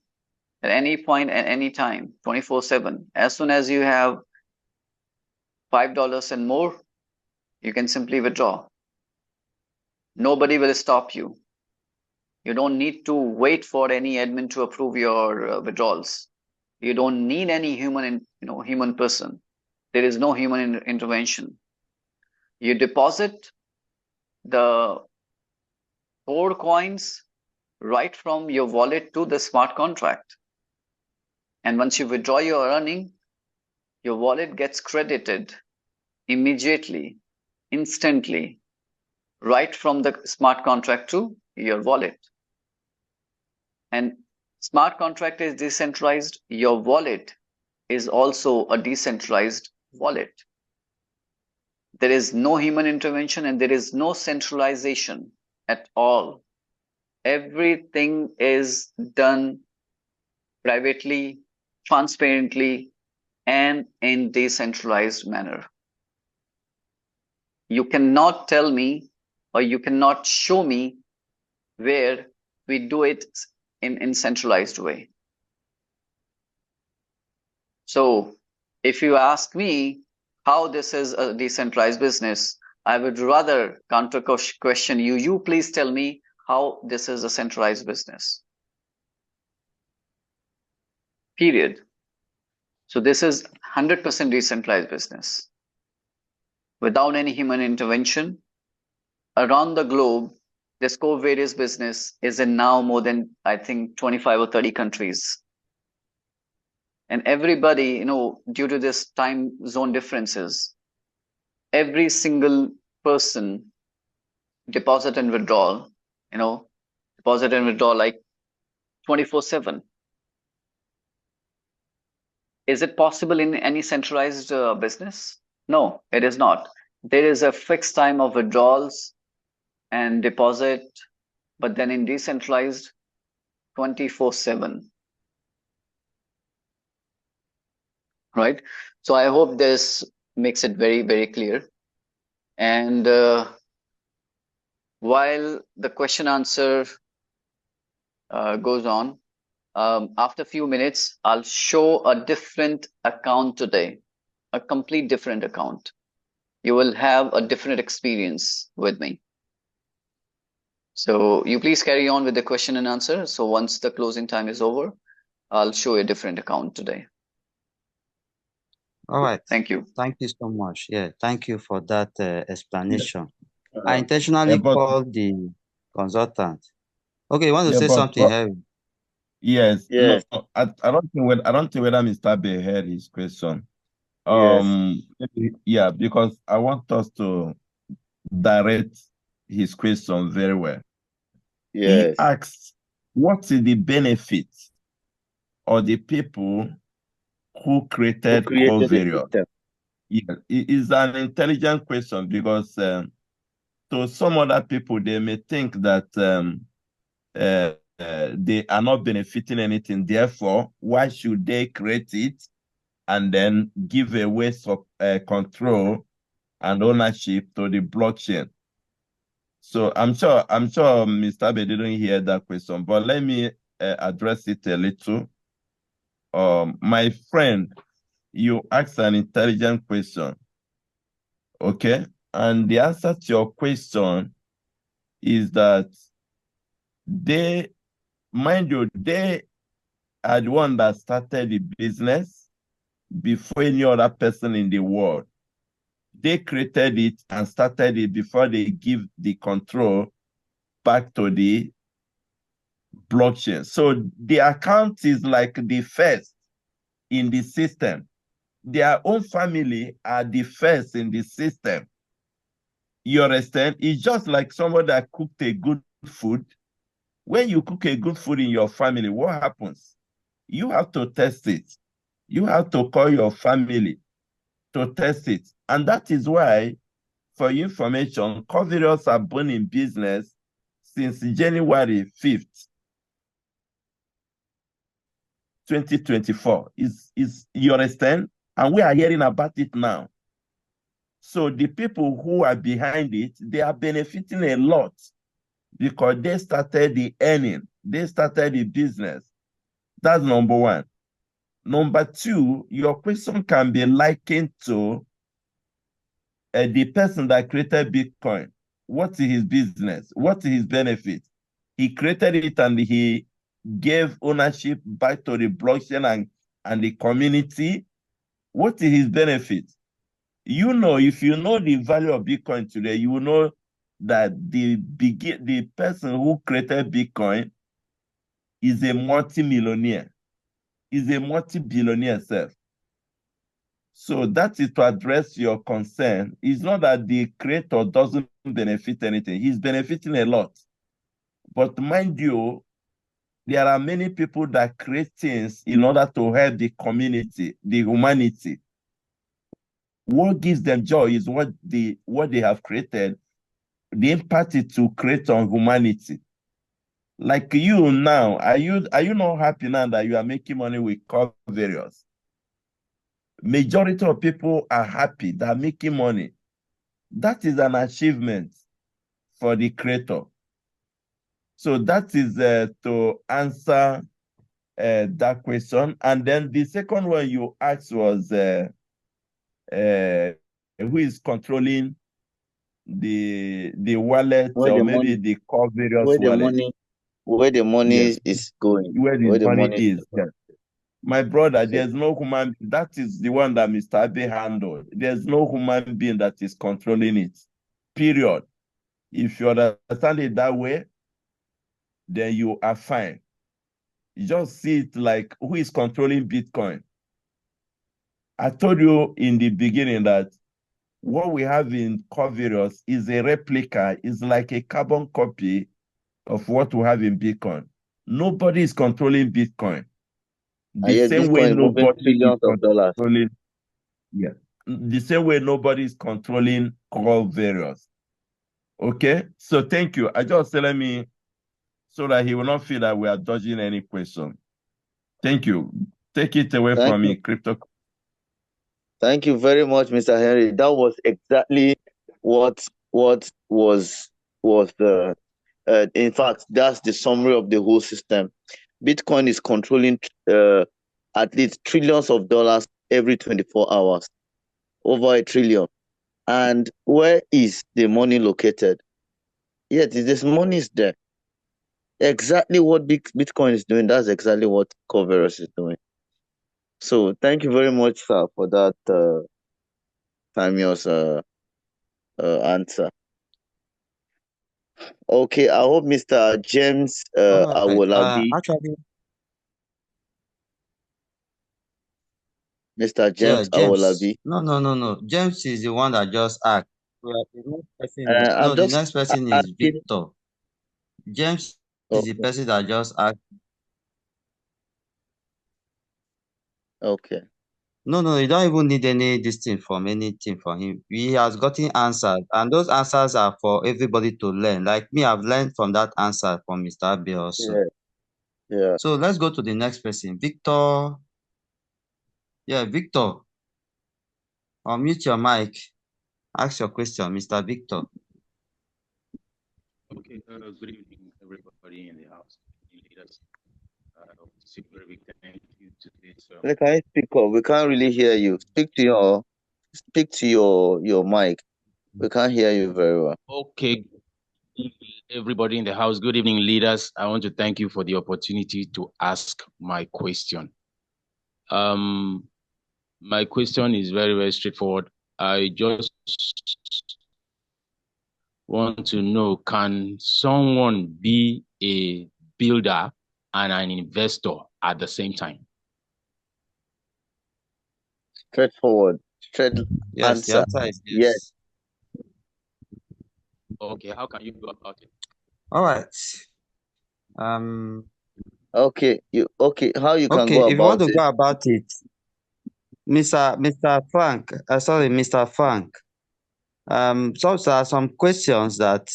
at any time, 24/7. As soon as you have $5 and more, you can simply withdraw. Nobody will stop you. You don't need to wait for any admin to approve your withdrawals. You don't need any human person. There is no human intervention. You deposit the 4 coins right from your wallet to the smart contract. And once you withdraw your earning, your wallet gets credited immediately, instantly, right from the smart contract to your wallet. And smart contract is decentralized. Your wallet is also a decentralized wallet. There is no human intervention and there is no centralization at all. Everything is done privately, transparently, and in decentralized manner. You cannot tell me or you cannot show me where we do it in centralized way. So if you ask me how this is a decentralized business, I would rather counter question you. You please tell me how this is a centralized business. Period. So this is 100% decentralized business. Without any human intervention, around the globe, this core various business is in now more than, I think, 25 or 30 countries. And everybody, due to this time zone differences, every single person deposit and withdrawal, like 24/7. Is it possible in any centralized business? No, it is not. There is a fixed time of withdrawals and deposit, but then in decentralized, 24/7. Right? So I hope this makes it very, very clear. And while the question answer goes on, after a few minutes, I'll show a different account today, a complete different account. You will have a different experience with me. So you please carry on with the question and answer. So once the closing time is over, I'll show a different account today. All right. Thank you. Thank you so much. Yeah, thank you for that explanation. I intentionally called the consultant. Okay, you want to say something, Harry? Yes. No, I don't think whether Mr. Bay heard his question. Yeah, because I want us to direct his question very well. He asked, what is the benefit of the people who created VERIOUS? Yeah, it is an intelligent question because to some other people, they may think that they are not benefiting anything. Therefore, why should they create it and then give away control and ownership to the blockchain? So I'm sure Mr. Abe didn't hear that question, but let me address it a little. My friend, you asked an intelligent question, okay? And the answer to your question is that they are the one that started the business before any other person in the world. They created it and started it before they give the control back to the blockchain. So the account is like the first in the system. Their own family are the first in the system. You understand? It's just like somebody that cooked a good food. When you cook a good food in your family, what happens? You have to test it. You have to call your family to test it. And that is why for your information, VERIOUS have been in business since January 5th, 2024. You understand? And we are hearing about it now. So the people who are behind it, they are benefiting a lot because they started the earning, they started the business. That's number one. Number two, your question can be likened to the person that created Bitcoin. What is his business? What is his benefit? He created it and he gave ownership back to the blockchain and the community. What is his benefit? You know, if you know the value of Bitcoin today, you will know that the person who created Bitcoin is a multi-millionaire, is a multi-billionaire self. So that is to address your concern. It's not that the creator doesn't benefit anything. He's benefiting a lot. But mind you, there are many people that create things in order to help the community, the humanity. What gives them joy is what they have created, the impact it to create on humanity. Like you now, are you not happy now that you are making money with VERIOUS? Majority of people are happy, they are making money. That is an achievement for the creator. So that is to answer that question. And then the second one you asked was who is controlling the wallet, or maybe the VERIOUS wallet. Where the money Yes. is going. Where the money is. Yes. My brother, Okay. there's no human, that is the one that Mr. Abe handled. There's no human being that is controlling it. Period. If you understand it that way, then you are fine. You just see it like, who is controlling Bitcoin? I told you in the beginning that what we have in VERIOUS is a replica, is like a carbon copy of what we have in Bitcoin. Nobody is controlling Bitcoin. The same way nobody trillions is of dollars. controlling, yeah. The same way nobody is controlling VERIOUS. Okay, so thank you. I just telling me so that he will not feel that we are dodging any question. Thank you. Take it away from me, crypto. Thank you very much, Mr. Henry. That was exactly what was the in fact, that's the summary of the whole system. Bitcoin is controlling at least trillions of dollars every 24 hours, over $1 trillion. And where is the money located? Yes, this money is there. Exactly what Bitcoin is doing, that's exactly what VERIOUS is doing. So thank you very much, sir, for that timeous answer. Okay, I hope Mr. James Awolabi. Actually, Mr. yeah, James James. Awolabi. No. James is the one that just asked. Well, the next person is, I'm the just next person is asking. Victor. James is the person that just asked. Okay. No, you don't even need anything from him. He has gotten answers, and those answers are for everybody to learn. Like me, I've learned from that answer from Mr. Abe also. Yeah. So let's go to the next person. Victor. Yeah, Victor. Unmute your mic. Ask your question, Mr. Victor. Okay, good evening, everybody in the house. Very big thank you to this. Can you speak up? We can't really hear you. Speak to your mic. We can't hear you very well. Okay, everybody in the house. Good evening, leaders. I want to thank you for the opportunity to ask my question. My question is very, very straightforward. I just want to know, can someone be a builder and an investor at the same time? Straightforward. Straight Yes, answer. the answer is yes. Okay, how can you go about it? All right. Okay, how you can go about it? If you want to go about it, Mr. Frank, sorry, Mr. Frank, So there are some questions that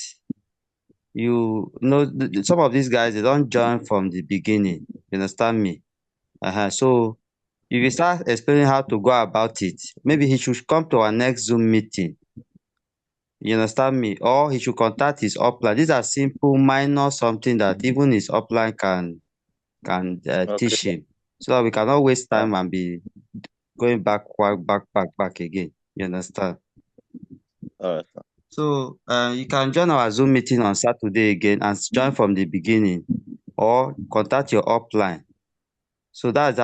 you know. Some of these guys, they don't join from the beginning. You understand me? So if you start explaining how to go about it, maybe he should come to our next Zoom meeting. You understand me? Or he should contact his upline. These are simple, minor something that even his upline can Okay. teach him, so that we cannot waste time and be going back again. You understand? All right, sir. So you can join our Zoom meeting on Saturday again and join from the beginning, or contact your upline. So that's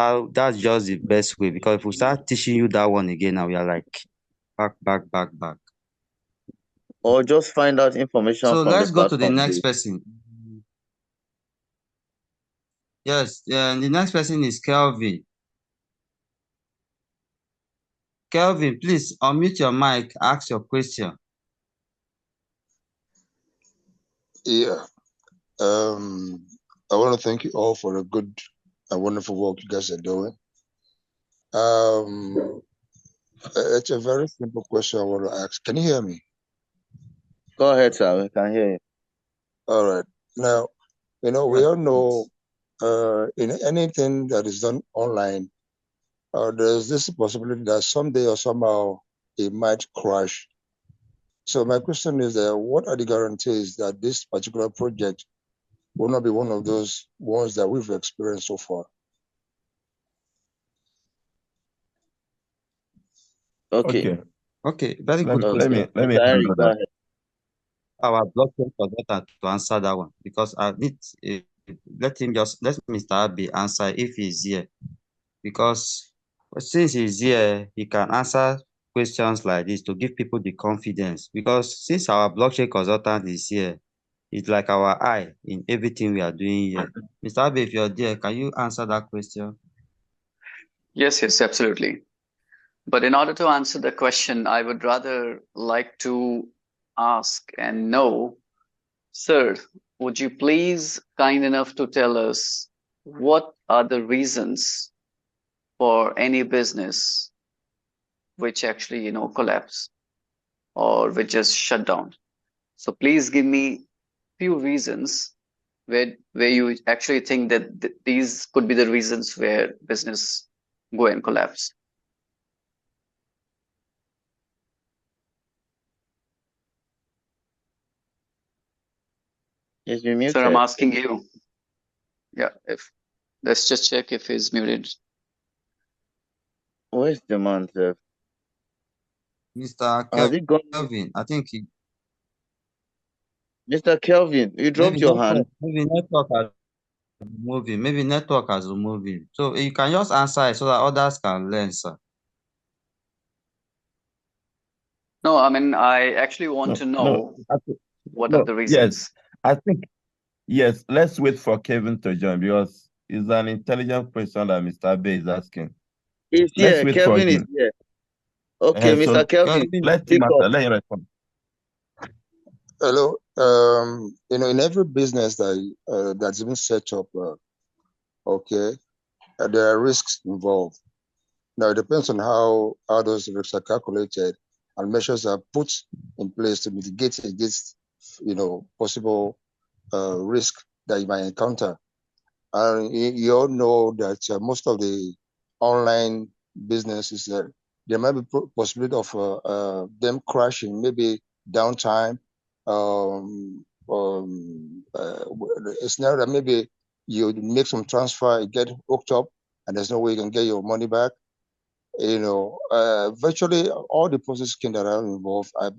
just the best way, because if we start teaching you that one again, now we are like back. Or just find out information So from the let's go to the platform. next person. Yes, the next person is Kelvin. Kelvin, please unmute your mic, ask your question. Yeah. I want to thank you all for the good and wonderful work you guys are doing. It's a very simple question I want to ask. Can you hear me? Go ahead, sir. We can hear you. All right. Now, we all know in anything that is done online, there's this possibility that someday or somehow it might crash. So my question is, what are the guarantees that this particular project will not be one of those ones that we've experienced so far? Okay. Very good question. Let me handle that. Our blockchain consultant to answer that one, because I need let Mr. Abi answer if he's here, because since he's here, he can answer questions like this to give people the confidence. Because since our blockchain consultant is here, it's like our eye in everything we are doing here. Mr. Abi, if you're there, can you answer that question? Yes, absolutely. But in order to answer the question, I would rather like to ask and know, sir, would you please kind enough to tell us what are the reasons for any business which actually, collapse or which just shut down? So please give me few reasons where you actually think that these could be the reasons where business go and collapse. Is he muted? Sir, I'm asking you. Yeah, let's just check if he's muted. Where's the man, sir? Mr. Has he gone? Kelvin, I think he... Mr. Kelvin, you dropped your hand. Maybe network has moving. Maybe network has moving. So you can just answer it so that others can learn, sir. No, I mean, I actually want to know what are the reasons. Yes, let's wait for Kevin to join, because it's an intelligent question that Mr. Bay is asking. He's here. Kelvin is here. Okay, Mr. Kelvin, let him respond. Hello. In every business that's been set up, there are risks involved. Now it depends on how those risks are calculated and measures are put in place to mitigate against, possible risk that you might encounter. And you all know that most of the online businesses, there might be possibility of them crashing, maybe downtime. It's now that maybe you make some transfer, you get hooked up, and there's no way you can get your money back. Virtually all the processes that are involved, I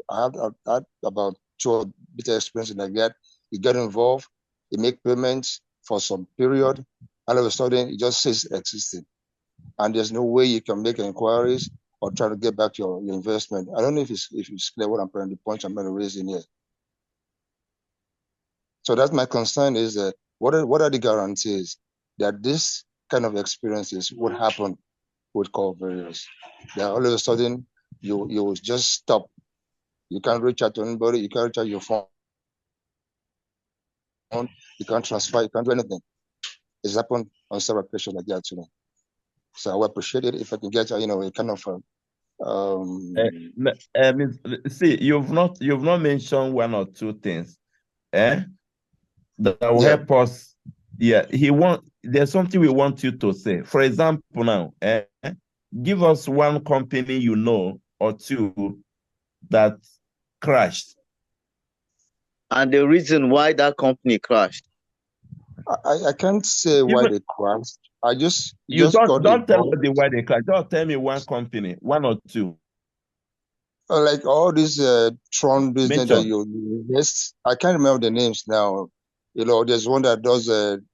had about 2 bitter experiences like that. You get involved, you make payments for some period, all of a sudden it just says existing, and there's no way you can make inquiries or try to get back your investment. I don't know if it's clear what I'm trying, the point I'm trying to raise in here. So that's my concern, is what are the guarantees that this kind of experiences would happen with call VERIOUS? That all of a sudden you just stop. You can't reach out to anybody, you can't reach out your phone, you can't transfer, you can't do anything. It's happened on several occasions like that to me. So I would appreciate it if I can get a kind of See, you've not mentioned one or two things, that will help us. Yeah, there's something we want you to say. For example, now, give us one company you know or two that crashed. And the reason why that company crashed. I can't say why they crashed. You don't tell me why they crashed. Just tell me one company, one or two. Like all this Tron business that you invest. I can't remember the names now. You know, there's one that does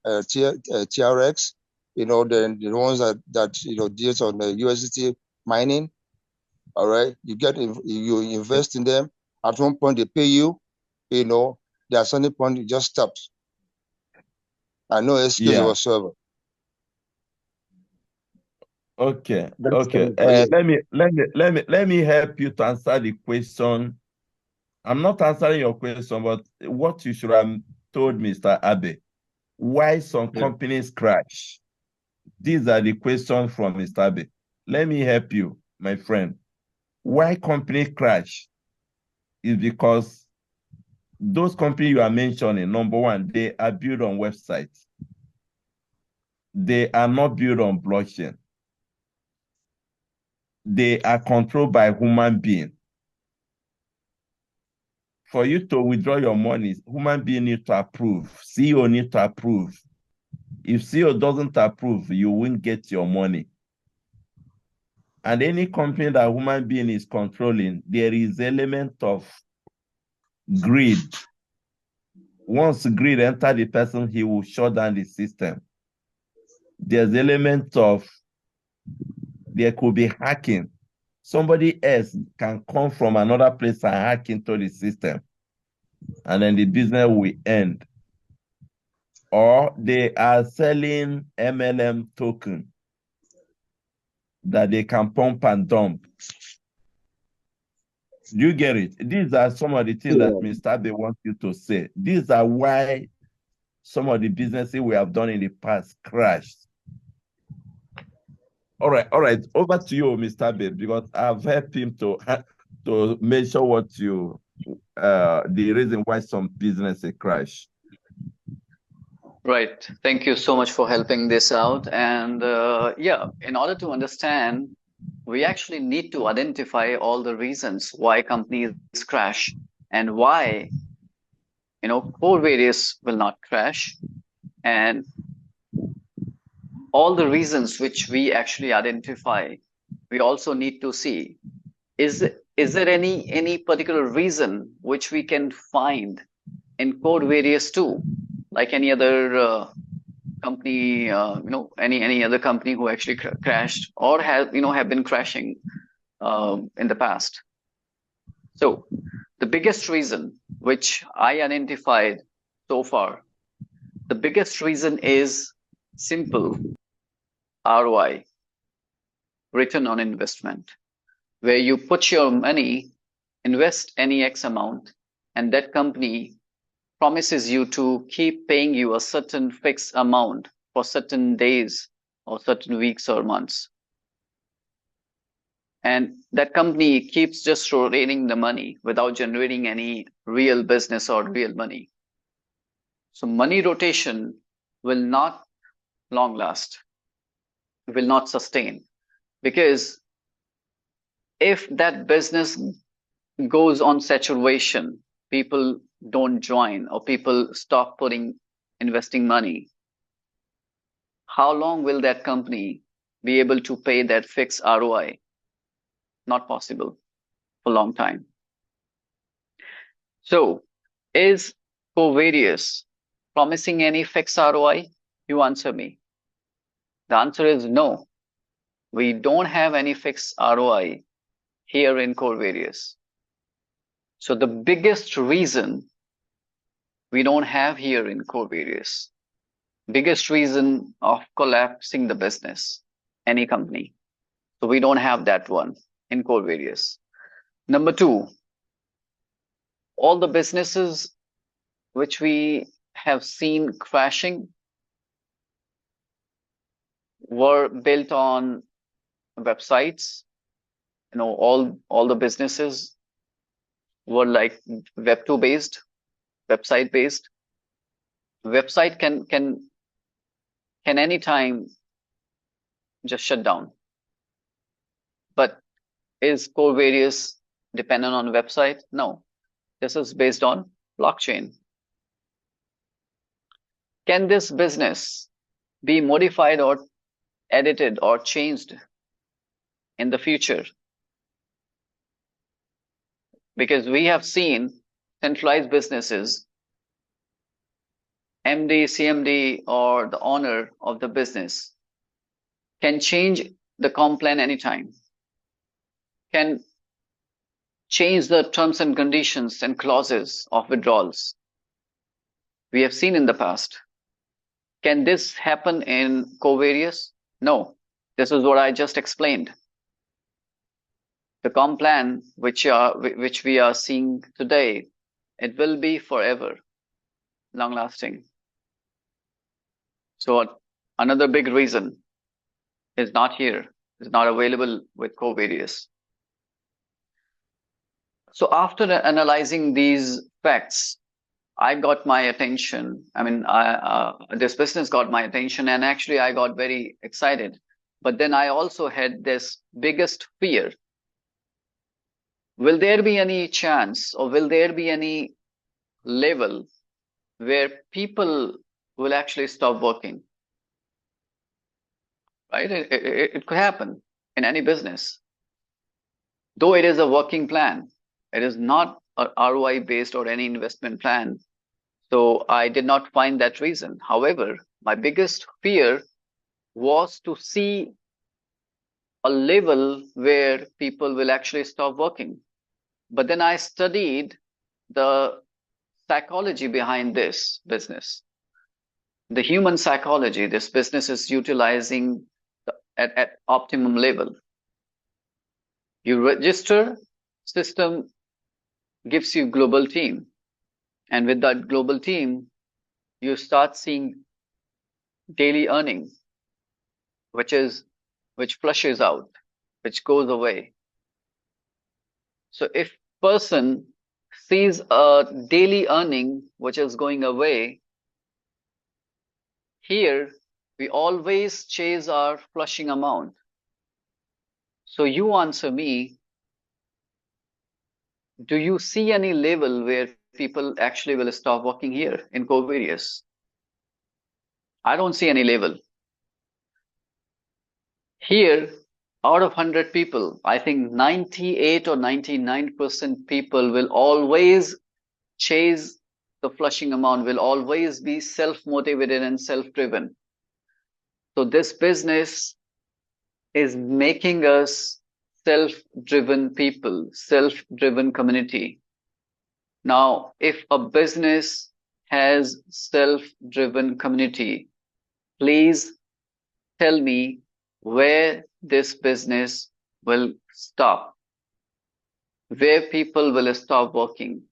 TRX. You know, the ones that you know deals on the USDT mining. All right, you invest in them. At one point they pay you. You know, at some point it just stops. And no excuse whatsoever. Okay. Okay. Let me help you to answer the question. I'm not answering your question, but what you should have told Mr. Abe, why some companies crash. These are the questions from Mr. Abe. Let me help you, my friend. Why companies crash is because those companies you are mentioning, number one, they are built on websites. They are not built on blockchain. They are controlled by human beings. For you to withdraw your money, human being need to approve. CEO need to approve. If CEO doesn't approve, you won't get your money. And any company that human being is controlling, there is element of greed. Once greed enter the person, he will shut down the system. There's element of, there could be hacking. Somebody else can come from another place and hack into the system. And then the business will end. Or they are selling MLM token that they can pump and dump. Do you get it? These are some of the things that Mr. Abe wants you to say. These are why some of the businesses we have done in the past crashed. All right. Over to you, Mr. Abe, because I've helped him to measure what you, the reason why some businesses crash. Right. Thank you so much for helping this out. And yeah, in order to understand, we actually need to identify all the reasons why companies crash and why, you know, core various will not crash, and all the reasons which we actually identify. We also need to see, is there any particular reason which we can find in code various too, like any other company, you know, any other company who actually crashed or have been crashing in the past. So the biggest reason which I identified so far, the biggest reason is simple: ROI, return on investment, where you put your money, invest any X amount, and that company promises you to keep paying you a certain fixed amount for certain days or certain weeks or months. And that company keeps just rotating the money without generating any real business or real money. So money rotation will not long last, will not sustain, because if that business goes on saturation, people don't join or people stop investing money, how long will that company be able to pay that fixed ROI? Not possible for a long time. So is Covarious promising any fixed ROI? You answer me. The answer is no. We don't have any fixed ROI here in Covarious. So the biggest reason we don't have here in Covarious, biggest reason of collapsing the business, any company. So we don't have that one in Covarious. Number two, all the businesses which we have seen crashing were built on websites all the businesses were like Web 2 based, website based. Website can anytime just shut down. But is Covarious dependent on website? No. This is based on blockchain. Can this business be modified or edited or changed in the future? Because we have seen centralized businesses, MD, CMD, or the owner of the business can change the comp plan anytime, can change the terms and conditions and clauses of withdrawals. We have seen in the past. Can this happen in Covarious? No. This is what I just explained. The comp plan which we are seeing today, it will be forever, long lasting. So another big reason is not here, is not available with Covarious. So after analyzing these facts, I got my attention. I mean, this business got my attention, and actually I got very excited. But then I also had this biggest fear. Will there be any chance, or will there be any level where people will actually stop working? Right? It could happen in any business. Though it is a working plan, it is not a ROI based or any investment plan. So I did not find that reason. However, my biggest fear was to see a level where people will actually stop working. But then I studied the psychology behind this business. The human psychology this business is utilizing at optimum level. You register, system gives you global team. And with that global team, you start seeing daily earning, which flushes out, which goes away. So if person sees a daily earning which is going away, here we always chase our flushing amount. So you answer me, do you see any level where people actually will stop working here in Covarious? I don't see any level. Here, out of 100 people, I think 98 or 99% people will always chase the flushing amount, will always be self-motivated and self-driven. So this business is making us self-driven people, self-driven community. Now, if a business has self-driven community, please tell me where this business will stop, where people will stop working.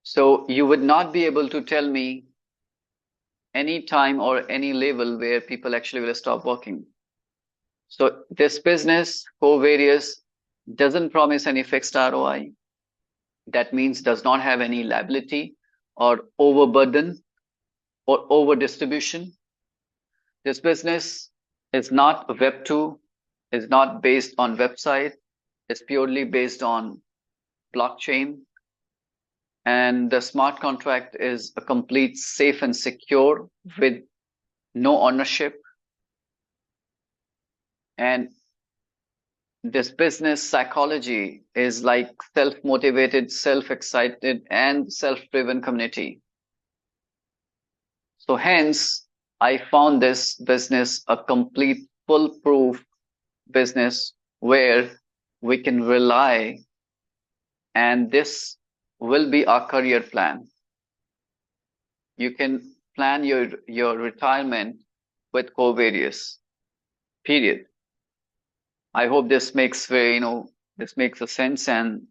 So you would not be able to tell me any time or any level where people actually will stop working. So this business, Covarious, doesn't promise any fixed ROI. That means does not have any liability or overburden or over distribution. This business is not Web 2, is not based on website, it's purely based on blockchain. And the smart contract is a complete safe and secure with no ownership. And this business psychology is like self-motivated, self-excited, and self-driven community. So hence, I found this business a complete foolproof business where we can rely, and this will be our career plan. You can plan your retirement with Covarious, period. I hope this makes this makes a sense, and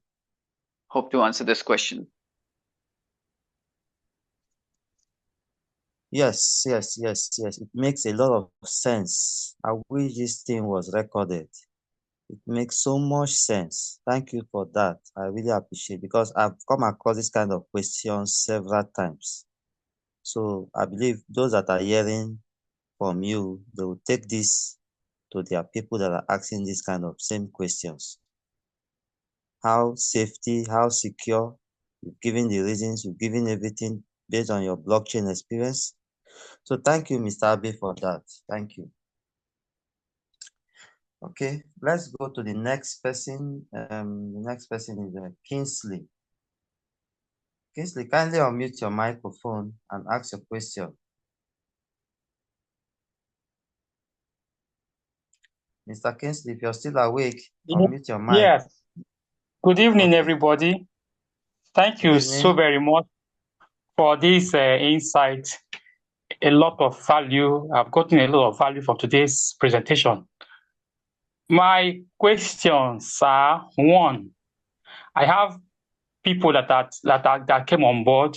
hope to answer this question. Yes. It makes a lot of sense. I wish this thing was recorded. It makes so much sense. Thank you for that. I really appreciate it because I've come across this kind of questions several times. So I believe those that are hearing from you, they will take this to their people that are asking this kind of same questions. How safety, how secure, you've given the reasons, you've given everything based on your blockchain experience. So thank you, Mr. Abe, for that. Thank you. Okay, let's go to the next person. The next person is Kingsley. Kingsley, kindly unmute your microphone and ask your question. Mr. Kingsley, if you're still awake, unmute your mic. Yes. Good evening, everybody. Thank you so very much for this insight. A lot of value. I've gotten a lot of value from today's presentation. My questions are: one, I have people that came on board.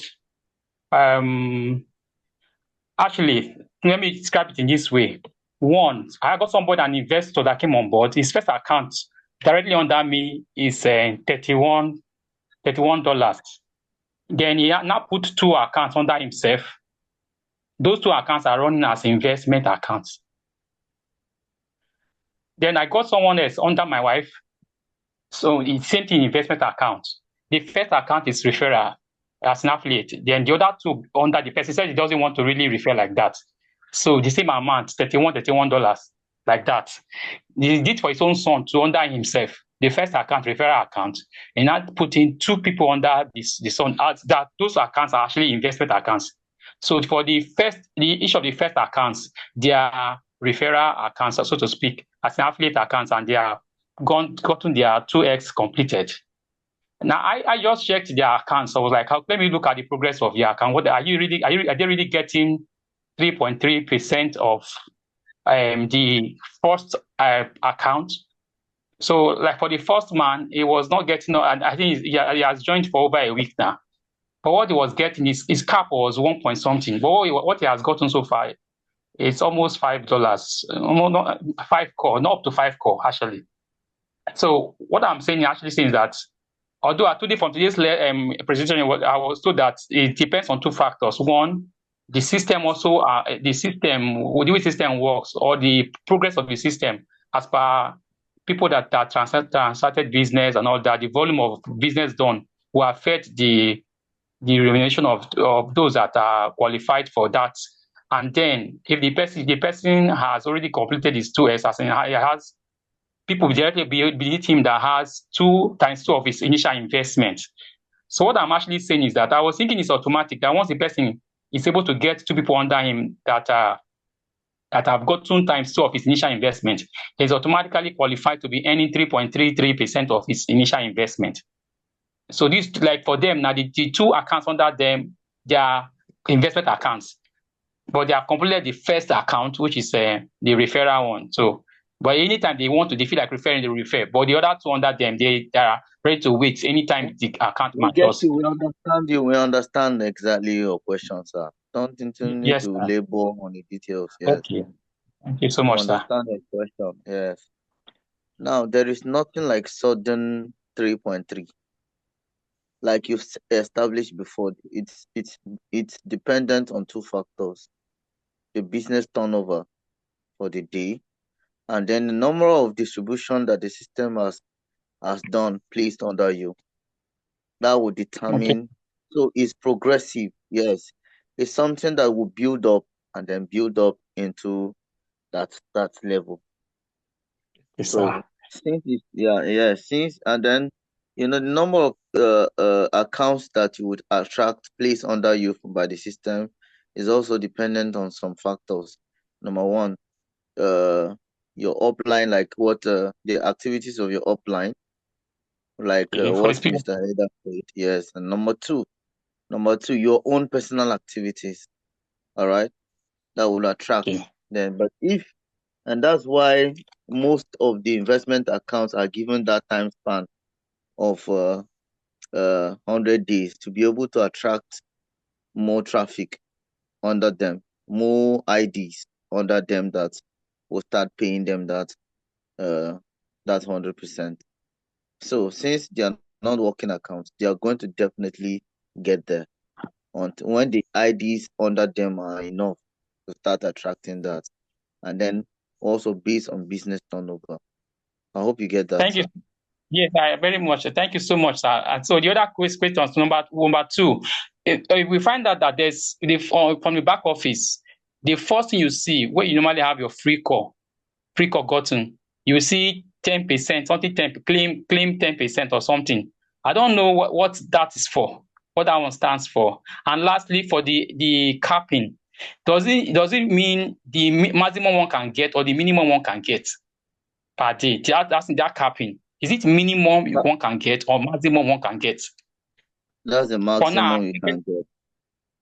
Actually, let me describe it in this way. One, I got somebody, an investor that came on board. His first account directly under me is $31. Then he now put two accounts under himself. Those two accounts are running as investment accounts. Then I got someone else under my wife. So it's same thing, investment account. The first account is referral as an affiliate. Then the other two under the person said he doesn't want to really refer like that. So the same amount, $31, like that. He did for his own son to under himself. The first account, referral account, and not putting two people under the son. That those accounts are actually investment accounts. So for each of the first accounts, they are referral accounts, so to speak, as an affiliate accounts, and they are gotten their 2x completed. Now I just checked their accounts. I was like, let me look at the progress of your account. What are they really getting 3.3% of the first account? So like for the first man, he was not getting, and I think he has joined for over a week now. But what he was getting, his cap was 1 point something. But what he has gotten so far, it's almost $5, not 5 core, not up to 5 core actually. So what I'm saying is that, although I told you from today's presentation, I was told that it depends on two factors. One, the system also, the way the system works, or the progress of the system as per people that transacted business and all that, the volume of business done will affect the remuneration of those that are qualified for that. And then if the person has already completed his 2S, as in he has people directly beneath him that has 2 times 2 of his initial investment. So what I'm actually saying is that I was thinking it's automatic, that once the person is able to get 2 people under him that have got 2 times 2 of his initial investment, he's automatically qualified to be earning 3.33% of his initial investment. So this, like for them now, the 2 accounts under them, they are investment accounts, but they have completed the first account, which is the referral one. So, but anytime they want to, they feel like referring, they refer. But the other 2 under them, they are ready to wait anytime the account matures. We understand exactly your question, sir. Don't need to labor on the details. Yes. Okay. Thank you so much, sir. Understand the question. Yes. Now there is nothing like sudden 3.3. Like you've established before, it's dependent on 2 factors: the business turnover for the day, and then the number of distribution that the system has done placed under you. That will determine. Okay. So it's progressive. Yes, it's something that will build up and then build up into that level. Yes, so since and then the number of accounts that you would attract placed under you by the system is also dependent on some factors. Number one, your upline, like what the activities of your upline, like what Mr. Heda said. Yes. And number two, your own personal activities. All right, that will attract them. But and that's why most of the investment accounts are given that time span of 100 days to be able to attract more traffic under them. more IDs under them that will start paying them that 100%. So since they are not working accounts, they are going to definitely get there. When the IDs under them are enough to start attracting that, and then also based on business turnover. I hope you get that. Thank you. Sir. Yes, I very much. Thank you so much, sir. And so the other question, number two, if we find out that there's from the back office, the first thing you see where you normally have your free call gotten, you see 10%, something 10, claim 10% or something. I don't know what that is for, what that one stands for. And lastly, for the capping, does it mean the maximum one can get or the minimum one can get per day? That's that capping. Is it minimum one can get or maximum one can get? That's the maximum For now, you can get.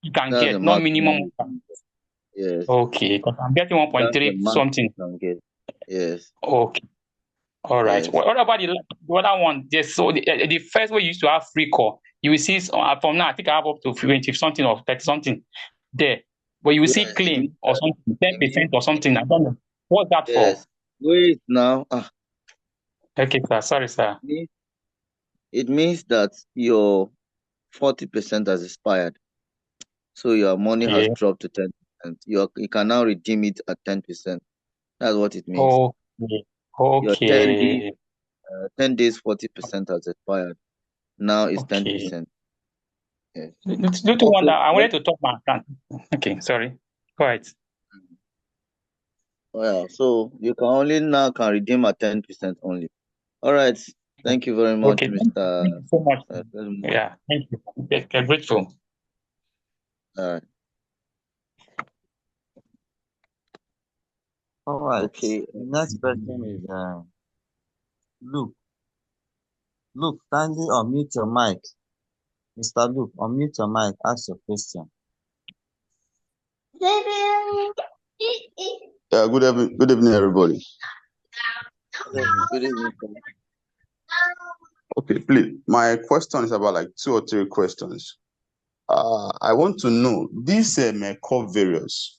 You can That's get, the not maximum minimum. you can get. Yes. Okay, because I'm getting That's the 1.3 max something. you can get. Yes. Okay. All right. Yes. What about the other one? Yes. So the first way you used to have free call, you will see from now, I think I have up to 20 something or 30 something there. But you will see claim or something, 10% or something. I don't know. What's that for? Yes. Wait now. Okay, sir. Sorry, sir. It means that your 40% has expired. So your money has dropped to 10%. You can now redeem it at 10%. That's what it means. Okay. Your 10 days 40% has expired. Now it's 10%. Yes. Little wonder, I wanted to talk my account. Okay, sorry. Go ahead. Well, so you can only now redeem at 10% only. All right. Thank you very much, Okay. Mr. Thank you so much. Yeah, thank you. I'm grateful. All right. All right. Okay. The next question is Luke. Luke, kindly unmute your mic. Mr. Luke, unmute your mic. Ask your question. Good evening, everybody. Good evening. Okay, please. My question is about like 2 or 3 questions. I want to know this core various.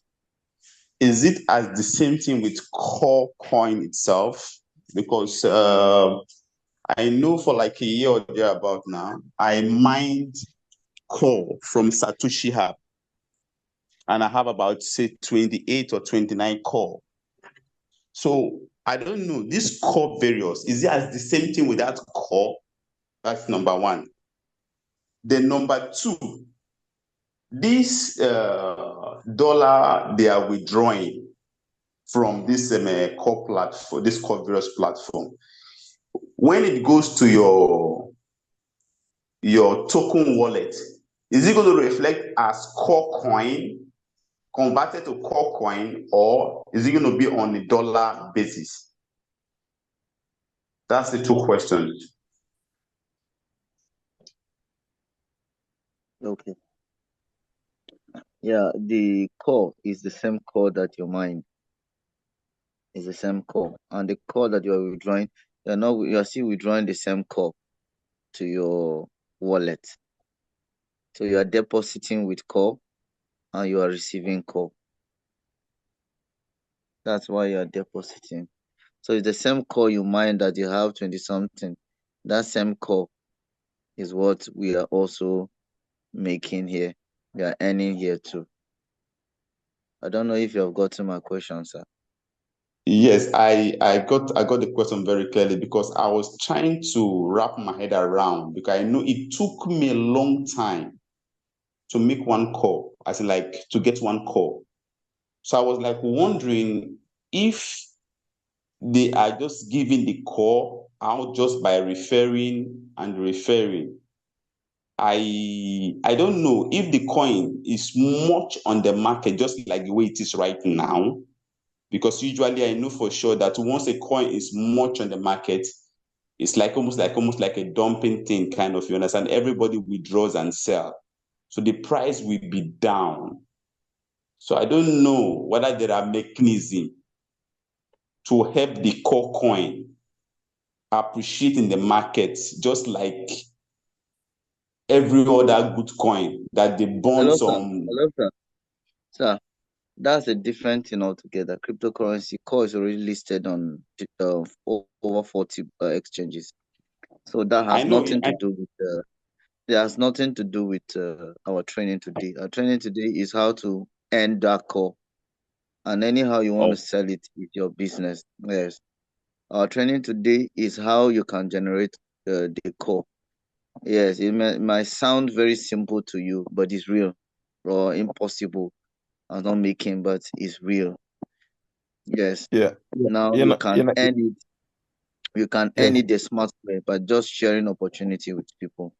Is it as the same thing with core coin itself? Because I know for like a year or thereabout now, I mined core from Satoshi app, and I have about say 28 or 29 core. So I don't know, this core various, is it as the same thing with that core? That's number one. Then number two, this dollar they are withdrawing from this core platform, this core various platform. When it goes to your token wallet, is it going to reflect as core coin, converted to core coin, or is it going to be on a dollar basis? That's the 2 questions. Okay. Yeah, the core is the same core that you mine. Is the same core, and the core that you are withdrawing, you are still withdrawing the same core to your wallet. So you are depositing with core, and you are receiving core. That's why you are depositing. So it's the same core you mine that you have 20 something. That same core is what we are also making here. We are earning here too. I don't know if you have gotten my question, sir. Yes, I got the question very clearly, because I was trying to wrap my head around, because I know it took me a long time to make one call, as in like to get one call. So I was like wondering if they are just giving the call out just by referring and referring. I don't know if the coin is much on the market, just like the way it is right now. Because usually I know for sure that once a coin is much on the market, it's like almost like a dumping thing, kind of, you understand? Everybody withdraws and sell. So the price will be down. So I don't know whether there are mechanisms to help the core coin appreciate in the market, just like every other good coin that they bond some. Hello, sir. Sir. That's a different thing altogether. Cryptocurrency core is already listed on over 40 exchanges. So that has nothing to do with it has nothing to do with our training today. Our training today is how to earn that core. And anyhow you want to sell it with your business. Yes. Our training today is how you can generate the core. Yes, it might sound very simple to you, but it's real. Or impossible. I'm not making, but it's real. Yes. Yeah. Now you can earn it. You can earn it the smart way by just sharing opportunity with people.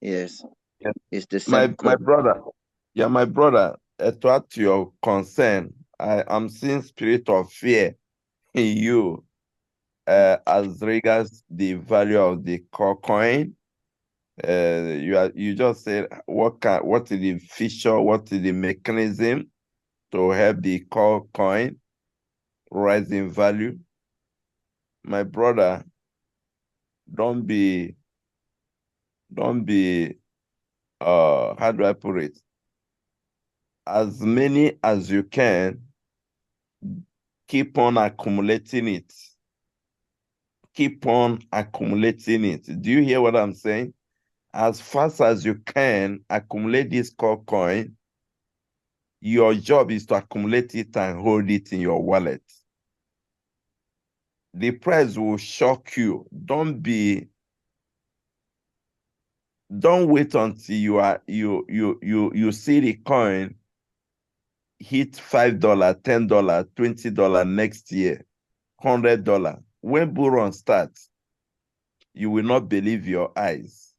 Yes. Yeah. It's the same. My brother. Yeah, my brother, to add to your concern, I am seeing spirit of fear in you as regards the value of the core coin. You just said what is the feature, what is the mechanism to help the core coin rise in value. My brother, don't be how do I put it? As many as you can, keep on accumulating it. Keep on accumulating it. Do you hear what I'm saying? As fast as you can, accumulate this core coin. Your job is to accumulate it and hold it in your wallet. The price will shock you. Don't wait until you see the coin hit $5, $10, $20 next year, $100. When bull run starts, you will not believe your eyes.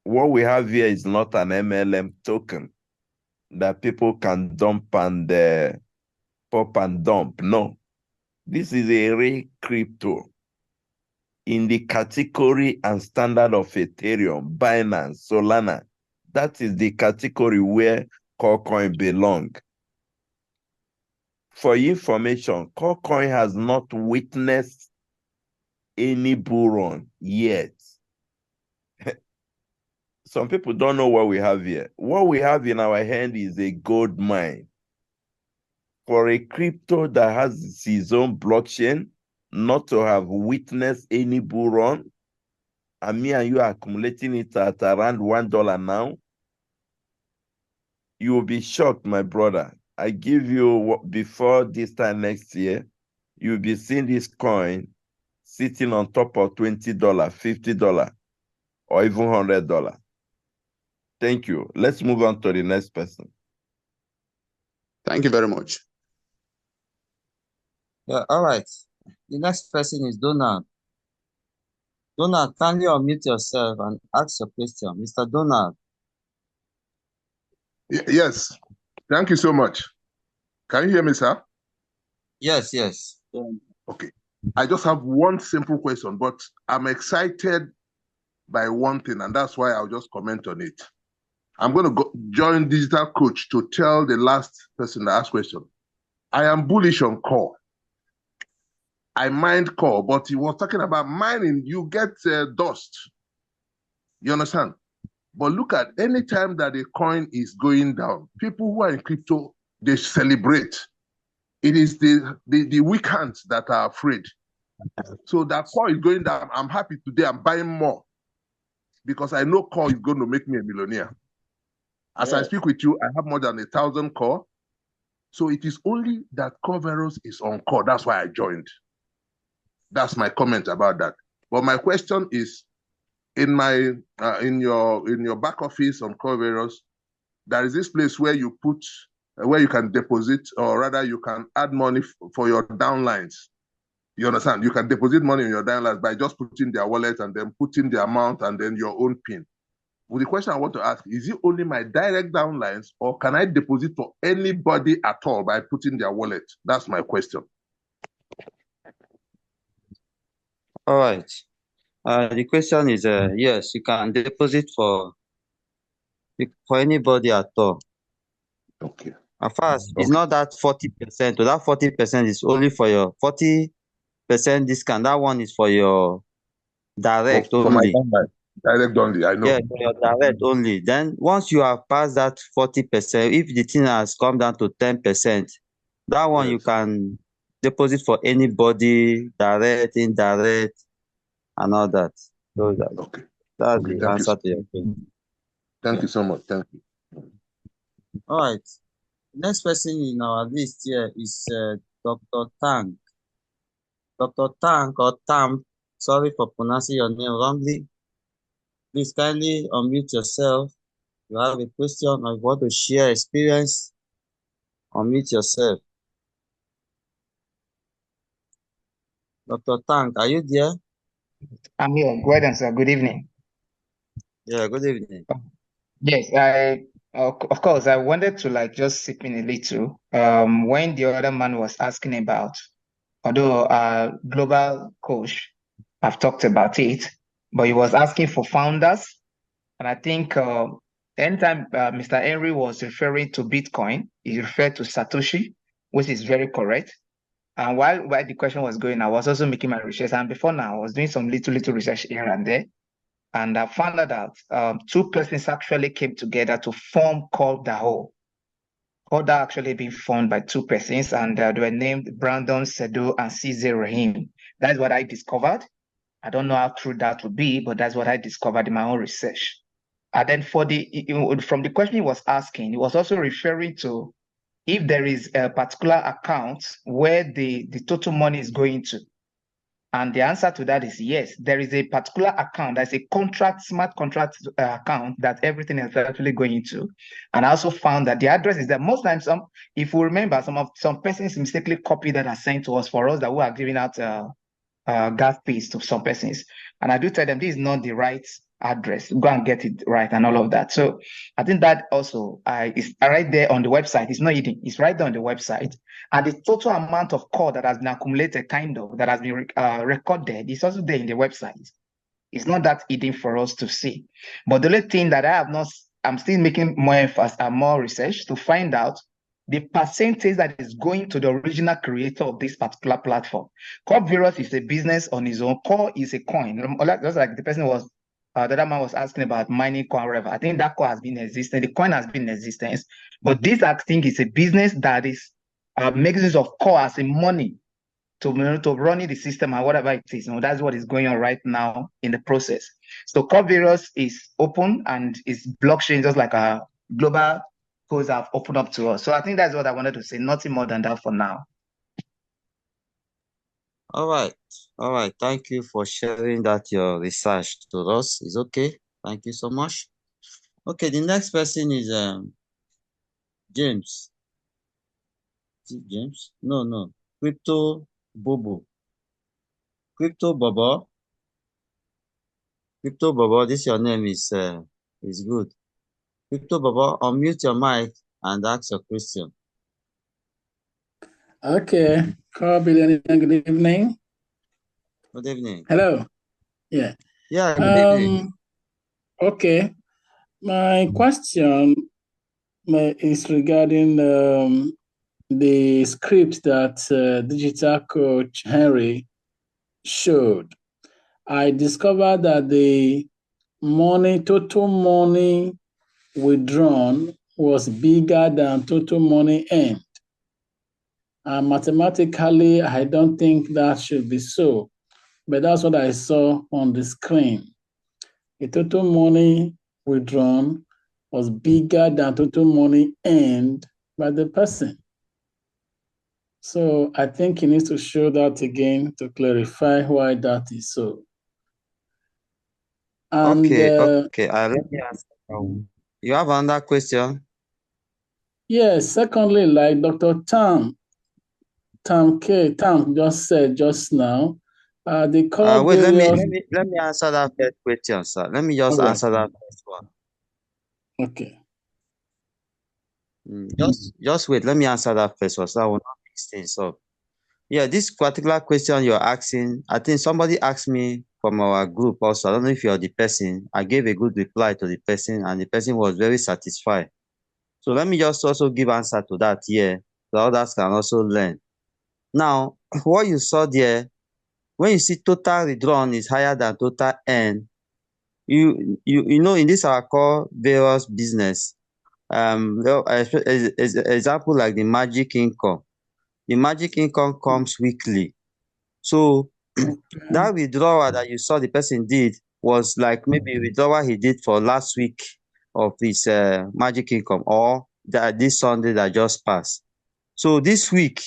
What we have here is not an MLM token that people can dump and pop and dump. No, this is a real crypto in the category and standard of Ethereum, Binance, Solana. That is the category where Corecoin belong. For information, Corecoin has not witnessed any bull run yet. Some people don't know what we have here. What we have in our hand is a gold mine. For a crypto that has its own blockchain, not to have witnessed any bull run, and me and you are accumulating it at around $1 now, you will be shocked, my brother. I give you, before this time next year, you'll be seeing this coin sitting on top of $20, $50, or even $100. Thank you. Let's move on to the next person. Thank you very much. Yeah, all right. The next person is Donald. Donald, kindly unmute yourself and ask your question. Mr. Donald. Yes. Thank you so much. Can you hear me, sir? Yes, yes. Okay. I just have one simple question, but I'm excited by one thing, and that's why I'll just comment on it. I'm going to join Digital Coach to tell the last person that asked question. I am bullish on core. I mined core, but he was talking about mining. You get dust. You understand? But look at any time that a coin is going down, people who are in crypto, they celebrate. It is the weak hands that are afraid. So that core is going down. I'm happy today. I'm buying more because I know core is going to make me a millionaire. As I speak with you, I have more than 1,000 core. So it is only that VERIOUS is on core. That's why I joined. That's my comment about that. But my question is, in your back office on VERIOUS, there is this place where you put where you can deposit, or rather you can add money for your downlines. You understand? You can deposit money in your downlines by just putting their wallet and then putting the amount and then your own PIN. Well, the question I want to ask, is it only my direct downlines, or can I deposit for anybody at all by putting their wallet? That's my question. All right. The question is, yes, you can deposit for anybody at all. Okay. At first, it's not that 40%. So that 40% is only for your 40% discount. That one is for your direct for only. My direct only, I know. Yeah, for your direct only. Then once you have passed that 40%, if the thing has come down to 10%, That one you can deposit for anybody, direct, indirect, and all that. So that's Okay, the answer to your question. Thank you so much. Thank you. All right. Next person in our list here is Dr. Tang. Dr. Tang or Tam, sorry for pronouncing your name wrongly. Please kindly unmute yourself. If you have a question or you want to share experience, unmute yourself. Dr. Tang, are you there? I'm here. Go ahead and sir. Good evening. Yeah, good evening. Yes, of course, I wanted to like just sip in a little. When the other man was asking about, although global coach, I've talked about it, but he was asking for founders, and I think anytime Mr. Henry was referring to Bitcoin, he referred to Satoshi, which is very correct. And while the question was going, I was also making my research, and before now, I was doing some little research here and there. And I found out that two persons actually came together to form called DAO. Called DAO actually being formed by two persons, and they were named Brandon Sedo and CZ Rahim. That's what I discovered. I don't know how true that would be, but that's what I discovered in my own research. And then from the question he was asking, he was also referring to if there is a particular account where the total money is going to. And the answer to that is yes. There is a particular account, that's a smart contract account that everything is actually going into. And I also found that the address is that most times, if we remember, some persons mistakenly copy that are sent to us for us that we are giving out gas fees to some persons. And I do tell them this is not the right address. Go and get it right and all of that. So I think that also is right there on the website. It's not hidden. It's right there on the website. And the total amount of code that has been accumulated, that has been recorded, is also there in the website. It's not that hidden for us to see. But the only thing that I'm still making more emphasis and more research to find out the percentage that is going to the original creator of this particular platform. VERIOUS is a business on its own. Core is a coin. Just like the person was, the other man was asking about mining coin, whatever. I think that coin has been existing. The coin has been in existence. But this, I think, is a business that is making use of core as a money to running the system and whatever it is. That's what is going on right now in the process. So VERIOUS is open and is blockchain, just like a global codes have opened up to us. So I think that's what I wanted to say. Nothing more than that for now. All right. Thank you for sharing that your research to us. It's okay. Thank you so much. Okay, the next person is James. Is it James? No. Crypto Bobo. Crypto Bobo. Crypto Bobo, this your name is good. Crypto Bobo, unmute your mic and ask your question. Okay. Billionaire, good evening. Good evening. Hello. Yeah. Yeah, good evening. Okay. My question is regarding the script that digital coach Henry showed. I discovered that the total money withdrawn was bigger than total money earned. And mathematically, I don't think that should be so, but that's what I saw on the screen. The total money withdrawn was bigger than total money earned by the person. So I think he needs to show that again to clarify why that is so. And, okay. Let me ask. You have another question? Yes. Secondly, like Dr. Tam just said just now, the core wait, VERIOUS. let me answer that first question, sir. Let me just answer that first one. Okay. Just wait. Let me answer that first one, so I will not mix things up. Yeah, this particular question you're asking, I think somebody asked me from our group also. I don't know if you're the person. I gave a good reply to the person, and the person was very satisfied. So let me just also give answer to that here, so others can also learn. Now, what you saw there, when you see total withdrawn is higher than total earn, you know, in this our core VERIOUS business, example like the magic income. The magic income comes weekly. So that withdrawal that you saw the person did was like maybe a withdrawal he did for last week of his magic income, or that this Sunday that just passed. So this week,